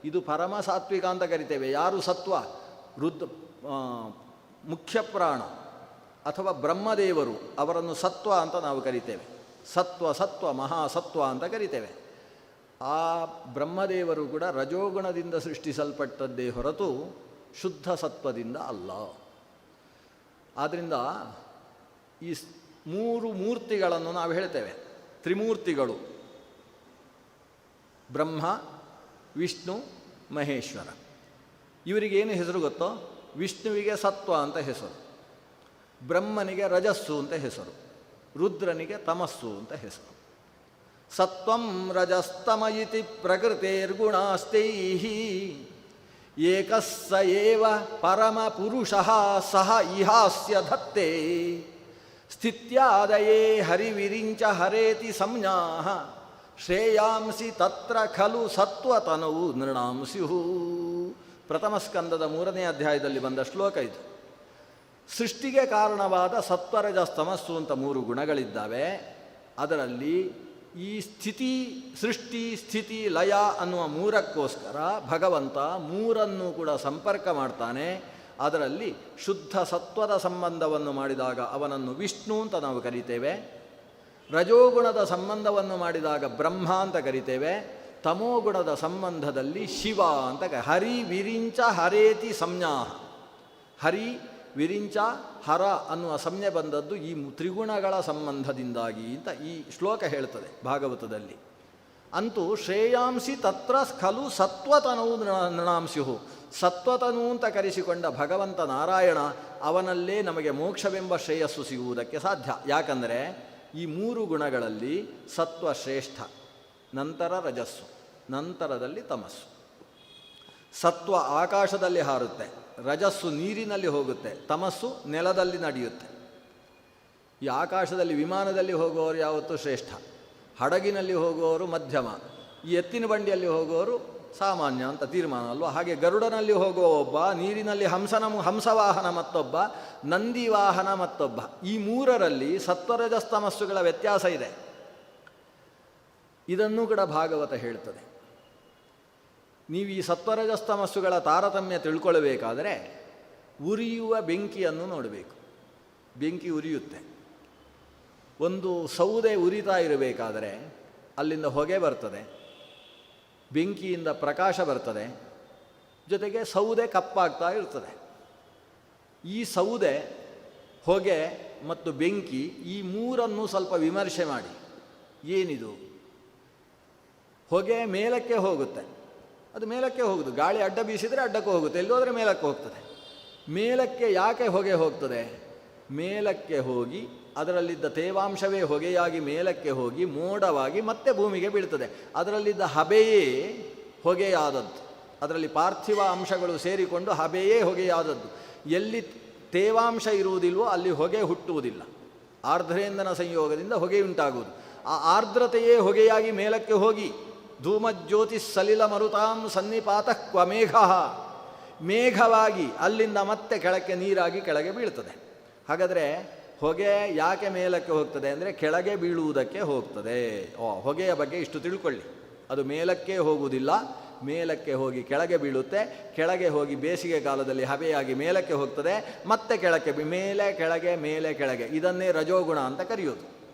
ಇದು ಪರಮ ಸಾತ್ವಿಕ ಅಂತ ಕರಿತೇವೆ. ಯಾರು ಸತ್ವ, ಮುಖ್ಯ ಪ್ರಾಣ ಅಥವಾ ಬ್ರಹ್ಮದೇವರು, ಅವರನ್ನು ಸತ್ವ ಅಂತ ನಾವು ಕರಿತೇವೆ. ಸತ್ವ ಮಹಾಸತ್ವ ಅಂತ ಕರಿತೇವೆ. ಆ ಬ್ರಹ್ಮದೇವರು ಕೂಡ ರಜೋಗುಣದಿಂದ ಸೃಷ್ಟಿಸಲ್ಪಟ್ಟದ್ದೇ ಹೊರತು ಶುದ್ಧ ಸತ್ವದಿಂದ ಅಲ್ಲ. ಆದ್ದರಿಂದ ಈ 3 ಮೂರ್ತಿಗಳನ್ನು ನಾವು ಹೇಳ್ತೇವೆ, ತ್ರಿಮೂರ್ತಿಗಳು: ಬ್ರಹ್ಮ, ವಿಷ್ಣು, ಮಹೇಶ್ವರ. ಇವರಿಗೇನು ಹೆಸರು ಗೊತ್ತೋ? ವಿಷ್ಣುವಿಗೆ ಸತ್ವ ಅಂತ ಹೆಸರು, ಬ್ರಹ್ಮನಿಗೆ ರಜಸ್ಸು ಅಂತ ಹೆಸರು, ರುದ್ರನಿಗೆ ತಮಸ್ಸು ಅಂತ ಹೆಸರು. ಸತ್ವಂ ರಜಸ್ತಮ ಇತಿ ಪ್ರಕೃತಿರ್ಗುಣಾಸ್ತೈಃ ಏಕಸ್ಸ ಏವ ಪರಮ ಪುರುಷಃ ಸಹ ಇಹಾಸ್ಯ ಧತ್ತೆ ಸ್ಥಿತ್ಯಾದಯೇ ಹರಿವಿರಿಂಚ ಹರೇತಿ ಸಂಜ್ಞಾಃ ಶ್ರೇಯಾಂಸಿ ತತ್ರ ಖಲು ಸತ್ವತನವು ನೃಣಾಂ ಸ್ಯುಃ. ಪ್ರಥಮ ಸ್ಕಂದದ 3ನೇ ಅಧ್ಯಾಯದಲ್ಲಿ ಬಂದ ಶ್ಲೋಕ ಇದು. ಸೃಷ್ಟಿಗೆ ಕಾರಣವಾದ ಸತ್ವರಜಸ್ತಮಸ್ಸು ಅಂತ 3 ಗುಣಗಳಿದ್ದಾವೆ. ಅದರಲ್ಲಿ ಈ ಸೃಷ್ಟಿ ಸ್ಥಿತಿ ಲಯ ಅನ್ನುವ 3ಕ್ಕೋಸ್ಕರ ಭಗವಂತ 3 ಕೂಡ ಸಂಪರ್ಕ ಮಾಡ್ತಾನೆ. ಅದರಲ್ಲಿ ಶುದ್ಧ ಸತ್ವದ ಸಂಬಂಧವನ್ನು ಮಾಡಿದಾಗ ಅವನನ್ನು ವಿಷ್ಣು ಅಂತ ನಾವು ಕರಿತೇವೆ, ರಜೋಗುಣದ ಸಂಬಂಧವನ್ನು ಮಾಡಿದಾಗ ಬ್ರಹ್ಮ ಅಂತ ಕರಿತೇವೆ, ತಮೋಗುಣದ ಸಂಬಂಧದಲ್ಲಿ ಶಿವ ಅಂತ ಹರಿ ವಿರಿಂಚ ಹರೇತಿ ಸಂಜ್ಞಾ. ಹರಿ ವಿರಿಂಚ ಹರ ಅನ್ನುವ ಸಂಜ್ಞೆ ಬಂದದ್ದು ಈ ತ್ರಿಗುಣಗಳ ಸಂಬಂಧದಿಂದಾಗಿ ಅಂತ ಈ ಶ್ಲೋಕ ಹೇಳ್ತದೆ ಭಾಗವತದಲ್ಲಿ. ಅಂತೂ ಶ್ರೇಯಾಂಸಿ ತತ್ರ ಖಲು ಸತ್ವತನವು ನೃಣಾಂಸ್ಯು. ಸತ್ವತನು ಅಂತ ಕರೆಸಿಕೊಂಡ ಭಗವಂತ ನಾರಾಯಣ, ಅವನಲ್ಲೇ ನಮಗೆ ಮೋಕ್ಷವೆಂಬ ಶ್ರೇಯಸ್ಸು ಸಿಗುವುದಕ್ಕೆ ಸಾಧ್ಯ. ಯಾಕಂದರೆ ಈ 3 ಗುಣಗಳಲ್ಲಿ ಸತ್ವ ಶ್ರೇಷ್ಠ, ನಂತರ ರಜಸ್ಸು, ನಂತರದಲ್ಲಿ ತಮಸ್ಸು. ಸತ್ವ ಆಕಾಶದಲ್ಲಿ ಹಾರುತ್ತೆ, ರಜಸ್ಸು ನೀರಿನಲ್ಲಿ ಹೋಗುತ್ತೆ, ತಮಸ್ಸು ನೆಲದಲ್ಲಿ ನಡೆಯುತ್ತೆ. ಈ ಆಕಾಶದಲ್ಲಿ ವಿಮಾನದಲ್ಲಿ ಹೋಗುವವರು ಯಾವತ್ತೂ ಶ್ರೇಷ್ಠ, ಹಡಗಿನಲ್ಲಿ ಹೋಗುವವರು ಮಧ್ಯಮ, ಈ ಎತ್ತಿನ ಬಂಡಿಯಲ್ಲಿ ಹೋಗುವವರು ಸಾಮಾನ್ಯ ಅಂತ ತೀರ್ಮಾನ ಅಲ್ವ. ಹಾಗೆ ಗರುಡನಲ್ಲಿ ಹೋಗುವ ಒಬ್ಬ, ನೀರಿನಲ್ಲಿ ಹಂಸವಾಹನ ಮತ್ತೊಬ್ಬ, ನಂದಿವಾಹನ ಮತ್ತೊಬ್ಬ. ಈ 3ರಲ್ಲಿ ಸತ್ವರಜಸ್ತಮಸ್ಸುಗಳ ವ್ಯತ್ಯಾಸ ಇದೆ. ಇದನ್ನು ಕೂಡ ಭಾಗವತ ಹೇಳ್ತದೆ. ನೀವು ಈ ಸತ್ವರಜಸ್ತಮಸ್ಸುಗಳ ತಾರತಮ್ಯ ತಿಳ್ಕೊಳ್ಬೇಕಾದರೆ ಉರಿಯುವ ಬೆಂಕಿಯನ್ನು ನೋಡಬೇಕು. ಬೆಂಕಿ ಉರಿಯುತ್ತೆ. ಒಂದು ಸೌದೆ ಉರಿತಾ ಇರಬೇಕಾದರೆ ಅಲ್ಲಿಂದ ಹೊಗೆ ಬರ್ತದೆ, ಬೆಂಕಿಯಿಂದ ಪ್ರಕಾಶ ಬರ್ತದೆ, ಜೊತೆಗೆ ಸೌದೆ ಕಪ್ಪಾಗ್ತಾ ಇರ್ತದೆ. ಈ ಸೌದೆ, ಹೊಗೆ ಮತ್ತು ಬೆಂಕಿ ಈ 3 ಸ್ವಲ್ಪ ವಿಮರ್ಶೆ ಮಾಡಿ. ಏನಿದು? ಹೊಗೆ ಮೇಲಕ್ಕೆ ಹೋಗುತ್ತೆ, ಅದು ಮೇಲಕ್ಕೆ ಹೋಗುದು. ಗಾಳಿ ಅಡ್ಡ ಬೀಸಿದರೆ ಅಡ್ಡಕ್ಕೆ ಹೋಗುತ್ತೆ, ಎಲ್ಲೋದ್ರೆ ಮೇಲಕ್ಕೆ ಹೋಗ್ತದೆ. ಮೇಲಕ್ಕೆ ಯಾಕೆ ಹೊಗೆ ಹೋಗ್ತದೆ? ಮೇಲಕ್ಕೆ ಹೋಗಿ ಅದರಲ್ಲಿದ್ದ ತೇವಾಂಶವೇ ಹೊಗೆಯಾಗಿ ಮೇಲಕ್ಕೆ ಹೋಗಿ ಮೋಡವಾಗಿ ಮತ್ತೆ ಭೂಮಿಗೆ ಬೀಳ್ತದೆ. ಅದರಲ್ಲಿದ್ದ ಹಬೆಯೇ ಹೊಗೆಯಾದದ್ದು, ಅದರಲ್ಲಿ ಪಾರ್ಥಿವ ಅಂಶಗಳು ಸೇರಿಕೊಂಡು ಹಬೆಯೇ ಹೊಗೆಯಾದದ್ದು. ಎಲ್ಲಿ ತೇವಾಂಶ ಇರುವುದಿಲ್ವೋ ಅಲ್ಲಿ ಹೊಗೆ ಹುಟ್ಟುವುದಿಲ್ಲ. ಆರ್ದ್ರೇಂಧನ ಸಂಯೋಗದಿಂದ ಹೊಗೆ ಉಂಟಾಗುವುದು. ಆ ಆರ್ದ್ರತೆಯೇ ಹೊಗೆಯಾಗಿ ಮೇಲಕ್ಕೆ ಹೋಗಿ ಧೂಮಜ್ಯೋತಿ ಸಲಿಲ ಮರುತಾಂ ಸನ್ನಿಪಾತಃ ಕ್ವ ಮೇಘ, ಮೇಘವಾಗಿ ಅಲ್ಲಿಂದ ಮತ್ತೆ ಕೆಳಕ್ಕೆ ನೀರಾಗಿ ಕೆಳಗೆ ಬೀಳ್ತದೆ. ಹಾಗಾದರೆ ಹೊಗೆ ಯಾಕೆ ಮೇಲಕ್ಕೆ ಹೋಗ್ತದೆ ಅಂದರೆ ಕೆಳಗೆ ಬೀಳುವುದಕ್ಕೆ ಹೋಗ್ತದೆ. ಹೊಗೆಯ ಬಗ್ಗೆ ಇಷ್ಟು ತಿಳ್ಕೊಳ್ಳಿ. ಅದು ಮೇಲಕ್ಕೆ ಹೋಗುವುದಿಲ್ಲ, ಮೇಲಕ್ಕೆ ಹೋಗಿ ಕೆಳಗೆ ಬೀಳುತ್ತೆ. ಕೆಳಗೆ ಹೋಗಿ ಬೇಸಿಗೆ ಕಾಲದಲ್ಲಿ ಹಬೆಯಾಗಿ ಮೇಲಕ್ಕೆ ಹೋಗ್ತದೆ, ಮತ್ತೆ ಕೆಳಕ್ಕೆ ಮೇಲೆ ಕೆಳಗೆ ಮೇಲೆ ಕೆಳಗೆ. ಇದನ್ನೇ ರಜೋಗುಣ ಅಂತ ಕರೆಯೋದು.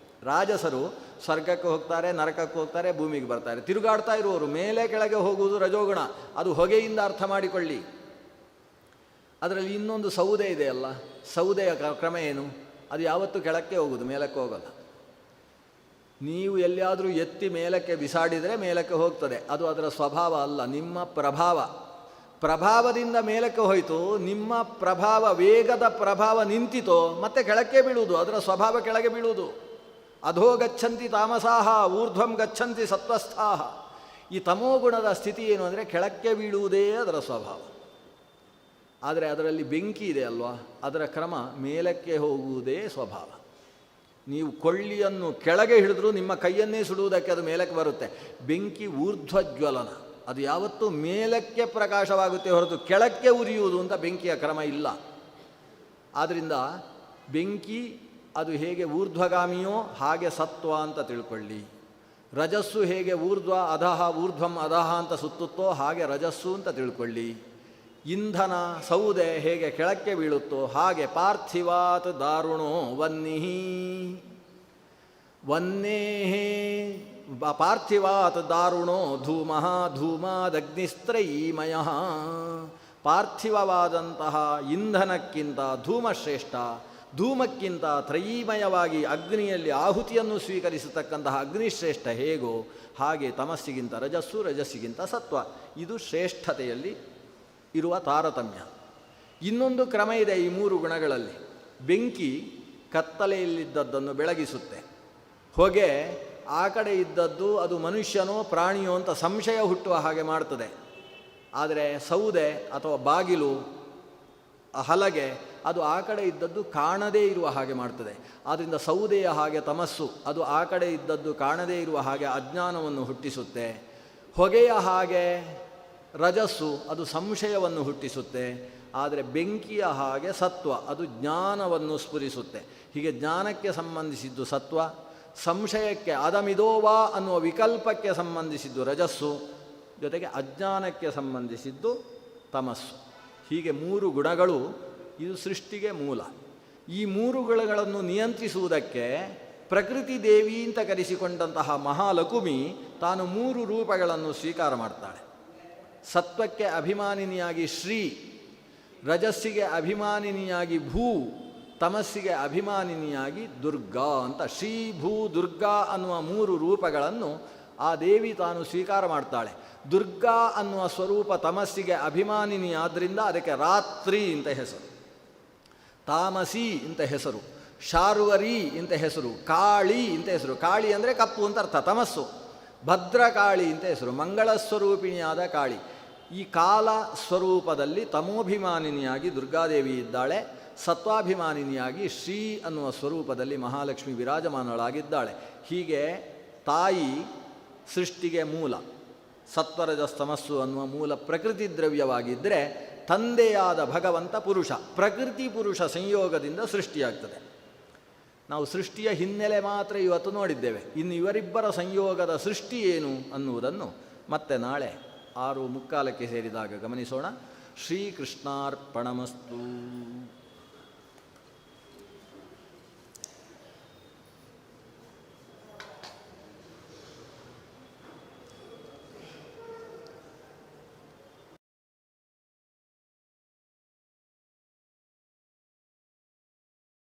ರಾಜಸರು ಸ್ವರ್ಗಕ್ಕೆ ಹೋಗ್ತಾರೆ, ನರಕಕ್ಕೆ ಹೋಗ್ತಾರೆ, ಭೂಮಿಗೆ ಬರ್ತಾರೆ. ತಿರುಗಾಡ್ತಾ ಇರುವವರು ಮೇಲೆ ಕೆಳಗೆ ಹೋಗುವುದು ರಜೋಗುಣ. ಅದು ಹೊಗೆಯಿಂದ ಅರ್ಥ ಮಾಡಿಕೊಳ್ಳಿ. ಅದರಲ್ಲಿ ಇನ್ನೊಂದು ಸೌದೆ ಇದೆಯಲ್ಲ, ಸೌದೆಯ ಕ್ರಮ ಏನು? ಅದು ಯಾವತ್ತೂ ಕೆಳಕ್ಕೆ ಹೋಗೋದು, ಮೇಲಕ್ಕೆ ಹೋಗಲ್ಲ. ನೀವು ಎಲ್ಲಿಯಾದರೂ ಎತ್ತಿ ಮೇಲಕ್ಕೆ ಬಿಸಾಡಿದರೆ ಮೇಲಕ್ಕೆ ಹೋಗ್ತದೆ, ಅದು ಅದರ ಸ್ವಭಾವ ಅಲ್ಲ, ನಿಮ್ಮ ಪ್ರಭಾವದಿಂದ ಮೇಲಕ್ಕೆ ಹೋಯಿತು. ನಿಮ್ಮ ಪ್ರಭಾವ, ವೇಗದ ಪ್ರಭಾವ ನಿಂತಿತೋ ಮತ್ತೆ ಕೆಳಕ್ಕೆ ಬೀಳುವುದು, ಅದರ ಸ್ವಭಾವ ಕೆಳಗೆ ಬೀಳುವುದು. ಅಧೋ ಗಚ್ಚಂತಿ ತಾಮಸಾಹ ಊರ್ಧ್ವಂ ಗಚ್ಚಂತಿ ಸತ್ವಸ್ಥಾಹ. ಈ ತಮೋಗುಣದ ಸ್ಥಿತಿ ಏನು ಅಂದರೆ ಕೆಳಕ್ಕೆ ಬೀಳುವುದೇ ಅದರ ಸ್ವಭಾವ. ಆದರೆ ಅದರಲ್ಲಿ ಬೆಂಕಿ ಇದೆ ಅಲ್ವಾ, ಅದರ ಕ್ರಮ ಮೇಲಕ್ಕೆ ಹೋಗುವುದೇ ಸ್ವಭಾವ. ನೀವು ಕೊಳ್ಳಿಯನ್ನು ಕೆಳಗೆ ಹಿಡಿದ್ರೂ ನಿಮ್ಮ ಕೈಯನ್ನೇ ಸುಡುವುದಕ್ಕೆ ಅದು ಮೇಲಕ್ಕೆ ಬರುತ್ತೆ. ಬೆಂಕಿ ಊರ್ಧ್ವಜ್ವಲನ, ಅದು ಯಾವತ್ತೂ ಮೇಲಕ್ಕೆ ಪ್ರಕಾಶವಾಗುತ್ತೆ ಹೊರತು ಕೆಳಕ್ಕೆ ಉರಿಯುವುದು ಅಂತ ಬೆಂಕಿಯ ಕ್ರಮ ಇಲ್ಲ. ಆದ್ದರಿಂದ ಬೆಂಕಿ ಅದು ಹೇಗೆ ಊರ್ಧ್ವಗಾಮಿಯೋ ಹಾಗೆ ಸತ್ವ ಅಂತ ತಿಳ್ಕೊಳ್ಳಿ. ರಜಸ್ಸು ಹೇಗೆ ಊರ್ಧ್ವ ಅಧಃ ಊರ್ಧ್ವಂ ಅಧಃ ಅಂತ ಸುತ್ತುತ್ತೋ ಹಾಗೆ ರಜಸ್ಸು ಅಂತ ತಿಳ್ಕೊಳ್ಳಿ. ಇಂಧನ ಸೌದೆ ಹೇಗೆ ಕೆಳಕ್ಕೆ ಬೀಳುತ್ತೋ ಹಾಗೆ ಪಾರ್ಥಿವಾತ್ ದಾರುಣೋ ವನ್ನಿಹಿ ವನ್ನೇಹೇ ಪಾರ್ಥಿವಾತ್ ದಾರುಣೋ ಧೂಮಃ ಧೂಮಾದಗ್ನಿಸ್ತ್ರಯೀಮಯ. ಪಾರ್ಥಿವವಾದಂತಹ ಇಂಧನಕ್ಕಿಂತ ಧೂಮ ಶ್ರೇಷ್ಠ, ಧೂಮಕ್ಕಿಂತ ತ್ರಯೀಮಯವಾಗಿ ಅಗ್ನಿಯಲ್ಲಿ ಆಹುತಿಯನ್ನು ಸ್ವೀಕರಿಸತಕ್ಕಂತಹ ಅಗ್ನಿಶ್ರೇಷ್ಠ ಹೇಗೋ ಹಾಗೆ ತಮಸ್ಸಿಗಿಂತ ರಜಸ್ಸು, ರಜಸ್ಸಿಗಿಂತ ಸತ್ವ. ಇದು ಶ್ರೇಷ್ಠತೆಯಲ್ಲಿ ಇರುವ ತಾರತಮ್ಯ. ಇನ್ನೊಂದು ಕ್ರಮ ಇದೆ ಈ ಮೂರು ಗುಣಗಳಲ್ಲಿ. ಬೆಂಕಿ ಕತ್ತಲೆಯಲ್ಲಿದ್ದದ್ದನ್ನು ಬೆಳಗಿಸುತ್ತೆ, ಹೊಗೆ ಆ ಕಡೆ ಇದ್ದದ್ದು ಅದು ಮನುಷ್ಯನೋ ಪ್ರಾಣಿಯೋ ಅಂತ ಸಂಶಯ ಹುಟ್ಟುವ ಹಾಗೆ ಮಾಡ್ತದೆ. ಆದರೆ ಸೌದೆ ಅಥವಾ ಬಾಗಿಲು, ಹಲಗೆ ಅದು ಆ ಕಡೆ ಇದ್ದದ್ದು ಕಾಣದೇ ಇರುವ ಹಾಗೆ ಮಾಡ್ತದೆ. ಆದ್ದರಿಂದ ಸೌದೆಯ ಹಾಗೆ ತಮಸ್ಸು, ಅದು ಆ ಕಡೆ ಇದ್ದದ್ದು ಕಾಣದೇ ಇರುವ ಹಾಗೆ ಅಜ್ಞಾನವನ್ನು ಹುಟ್ಟಿಸುತ್ತೆ. ಹೊಗೆಯ ಹಾಗೆ ರಜಸ್ಸು, ಅದು ಸಂಶಯವನ್ನು ಹುಟ್ಟಿಸುತ್ತೆ. ಆದರೆ ಬೆಂಕಿಯ ಹಾಗೆ ಸತ್ವ, ಅದು ಜ್ಞಾನವನ್ನು ಸ್ಫುರಿಸುತ್ತೆ. ಹೀಗೆ ಜ್ಞಾನಕ್ಕೆ ಸಂಬಂಧಿಸಿದ್ದು ಸತ್ವ, ಸಂಶಯಕ್ಕೆ ಅದಮಿದೋವಾ ಅನ್ನುವ ವಿಕಲ್ಪಕ್ಕೆ ಸಂಬಂಧಿಸಿದ್ದು ರಜಸ್ಸು, ಜೊತೆಗೆ ಅಜ್ಞಾನಕ್ಕೆ ಸಂಬಂಧಿಸಿದ್ದು ತಮಸ್ಸು. ಹೀಗೆ ಮೂರು ಗುಣಗಳು ಇದು ಸೃಷ್ಟಿಗೆ ಮೂಲ. ಈ ಮೂರು ಗುಣಗಳನ್ನು ನಿಯಂತ್ರಿಸುವುದಕ್ಕೆ ಪ್ರಕೃತಿ ದೇವಿ ಅಂತ ಕರೆಸಿಕೊಂಡಂತಹ ಮಹಾಲಕುಮಿ ತಾನು ಮೂರು ರೂಪಗಳನ್ನು ಸ್ವೀಕಾರ ಮಾಡ್ತಾಳೆ. ಸತ್ವಕ್ಕೆ ಅಭಿಮಾನಿನಿಯಾಗಿ ಶ್ರೀ, ರಜಸ್ಸಿಗೆ ಅಭಿಮಾನಿನಿಯಾಗಿ ಭೂ, ತಮಸ್ಸಿಗೆ ಅಭಿಮಾನಿನಿಯಾಗಿ ದುರ್ಗಾ ಅಂತ ಶ್ರೀ ಭೂ ದುರ್ಗಾ ಅನ್ನುವ ಮೂರು ರೂಪಗಳನ್ನು ಆ ದೇವಿ ತಾನು ಸ್ವೀಕಾರ ಮಾಡ್ತಾಳೆ. ದುರ್ಗಾ ಅನ್ನುವ ಸ್ವರೂಪ ತಮಸ್ಸಿಗೆ ಅಭಿಮಾನಿನಿಯಾದ್ದರಿಂದ ಅದಕ್ಕೆ ರಾತ್ರಿ ಅಂತ ಹೆಸರು, ತಾಮಸಿ ಅಂತ ಹೆಸರು, ಶಾರ್ವರಿ ಅಂತ ಹೆಸರು, ಕಾಳಿ ಅಂತ ಹೆಸರು. ಕಾಳಿ ಅಂದರೆ ಕಪ್ಪು ಅಂತ ಅರ್ಥ, ತಮಸ್ಸು. ಭದ್ರಕಾಳಿ ಅಂತ ಹೆಸರು, ಮಂಗಳ ಸ್ವರೂಪಿಣಿಯಾದ ಕಾಳಿ. ಈ ಕಾಲ ಸ್ವರೂಪದಲ್ಲಿ ತಮೋಭಿಮಾನಿನಿಯಾಗಿ ದುರ್ಗಾದೇವಿ ಇದ್ದಾಳೆ, ಸತ್ವಾಭಿಮಾನಿನಿಯಾಗಿ ಶ್ರೀ ಅನ್ನುವ ಸ್ವರೂಪದಲ್ಲಿ ಮಹಾಲಕ್ಷ್ಮಿ ವಿರಾಜಮಾನಳಾಗಿದ್ದಾಳೆ. ಹೀಗೆ ತಾಯಿ ಸೃಷ್ಟಿಗೆ ಮೂಲ, ಸತ್ವರಜಸ್ತಮಸ್ಸು ಅನ್ನುವ ಮೂಲ ಪ್ರಕೃತಿ ದ್ರವ್ಯವಾಗಿದ್ದರೆ ತಂದೆಯಾದ ಭಗವಂತ ಪುರುಷ, ಪ್ರಕೃತಿ ಪುರುಷ ಸಂಯೋಗದಿಂದ ಸೃಷ್ಟಿಯಾಗ್ತದೆ. ನಾವು ಸೃಷ್ಟಿಯ ಹಿನ್ನೆಲೆ ಮಾತ್ರ ಇವತ್ತು ನೋಡಿದ್ದೇವೆ. ಇನ್ನು ಇವರಿಬ್ಬರ ಸಂಯೋಗದ ಸೃಷ್ಟಿ ಏನು ಅನ್ನುವುದನ್ನು ಮತ್ತೆ ನಾಳೆ 6:45 ಸೇರಿದಾಗ ಗಮನಿಸೋಣ. ಶ್ರೀಕೃಷ್ಣಾರ್ಪಣಮಸ್ತು.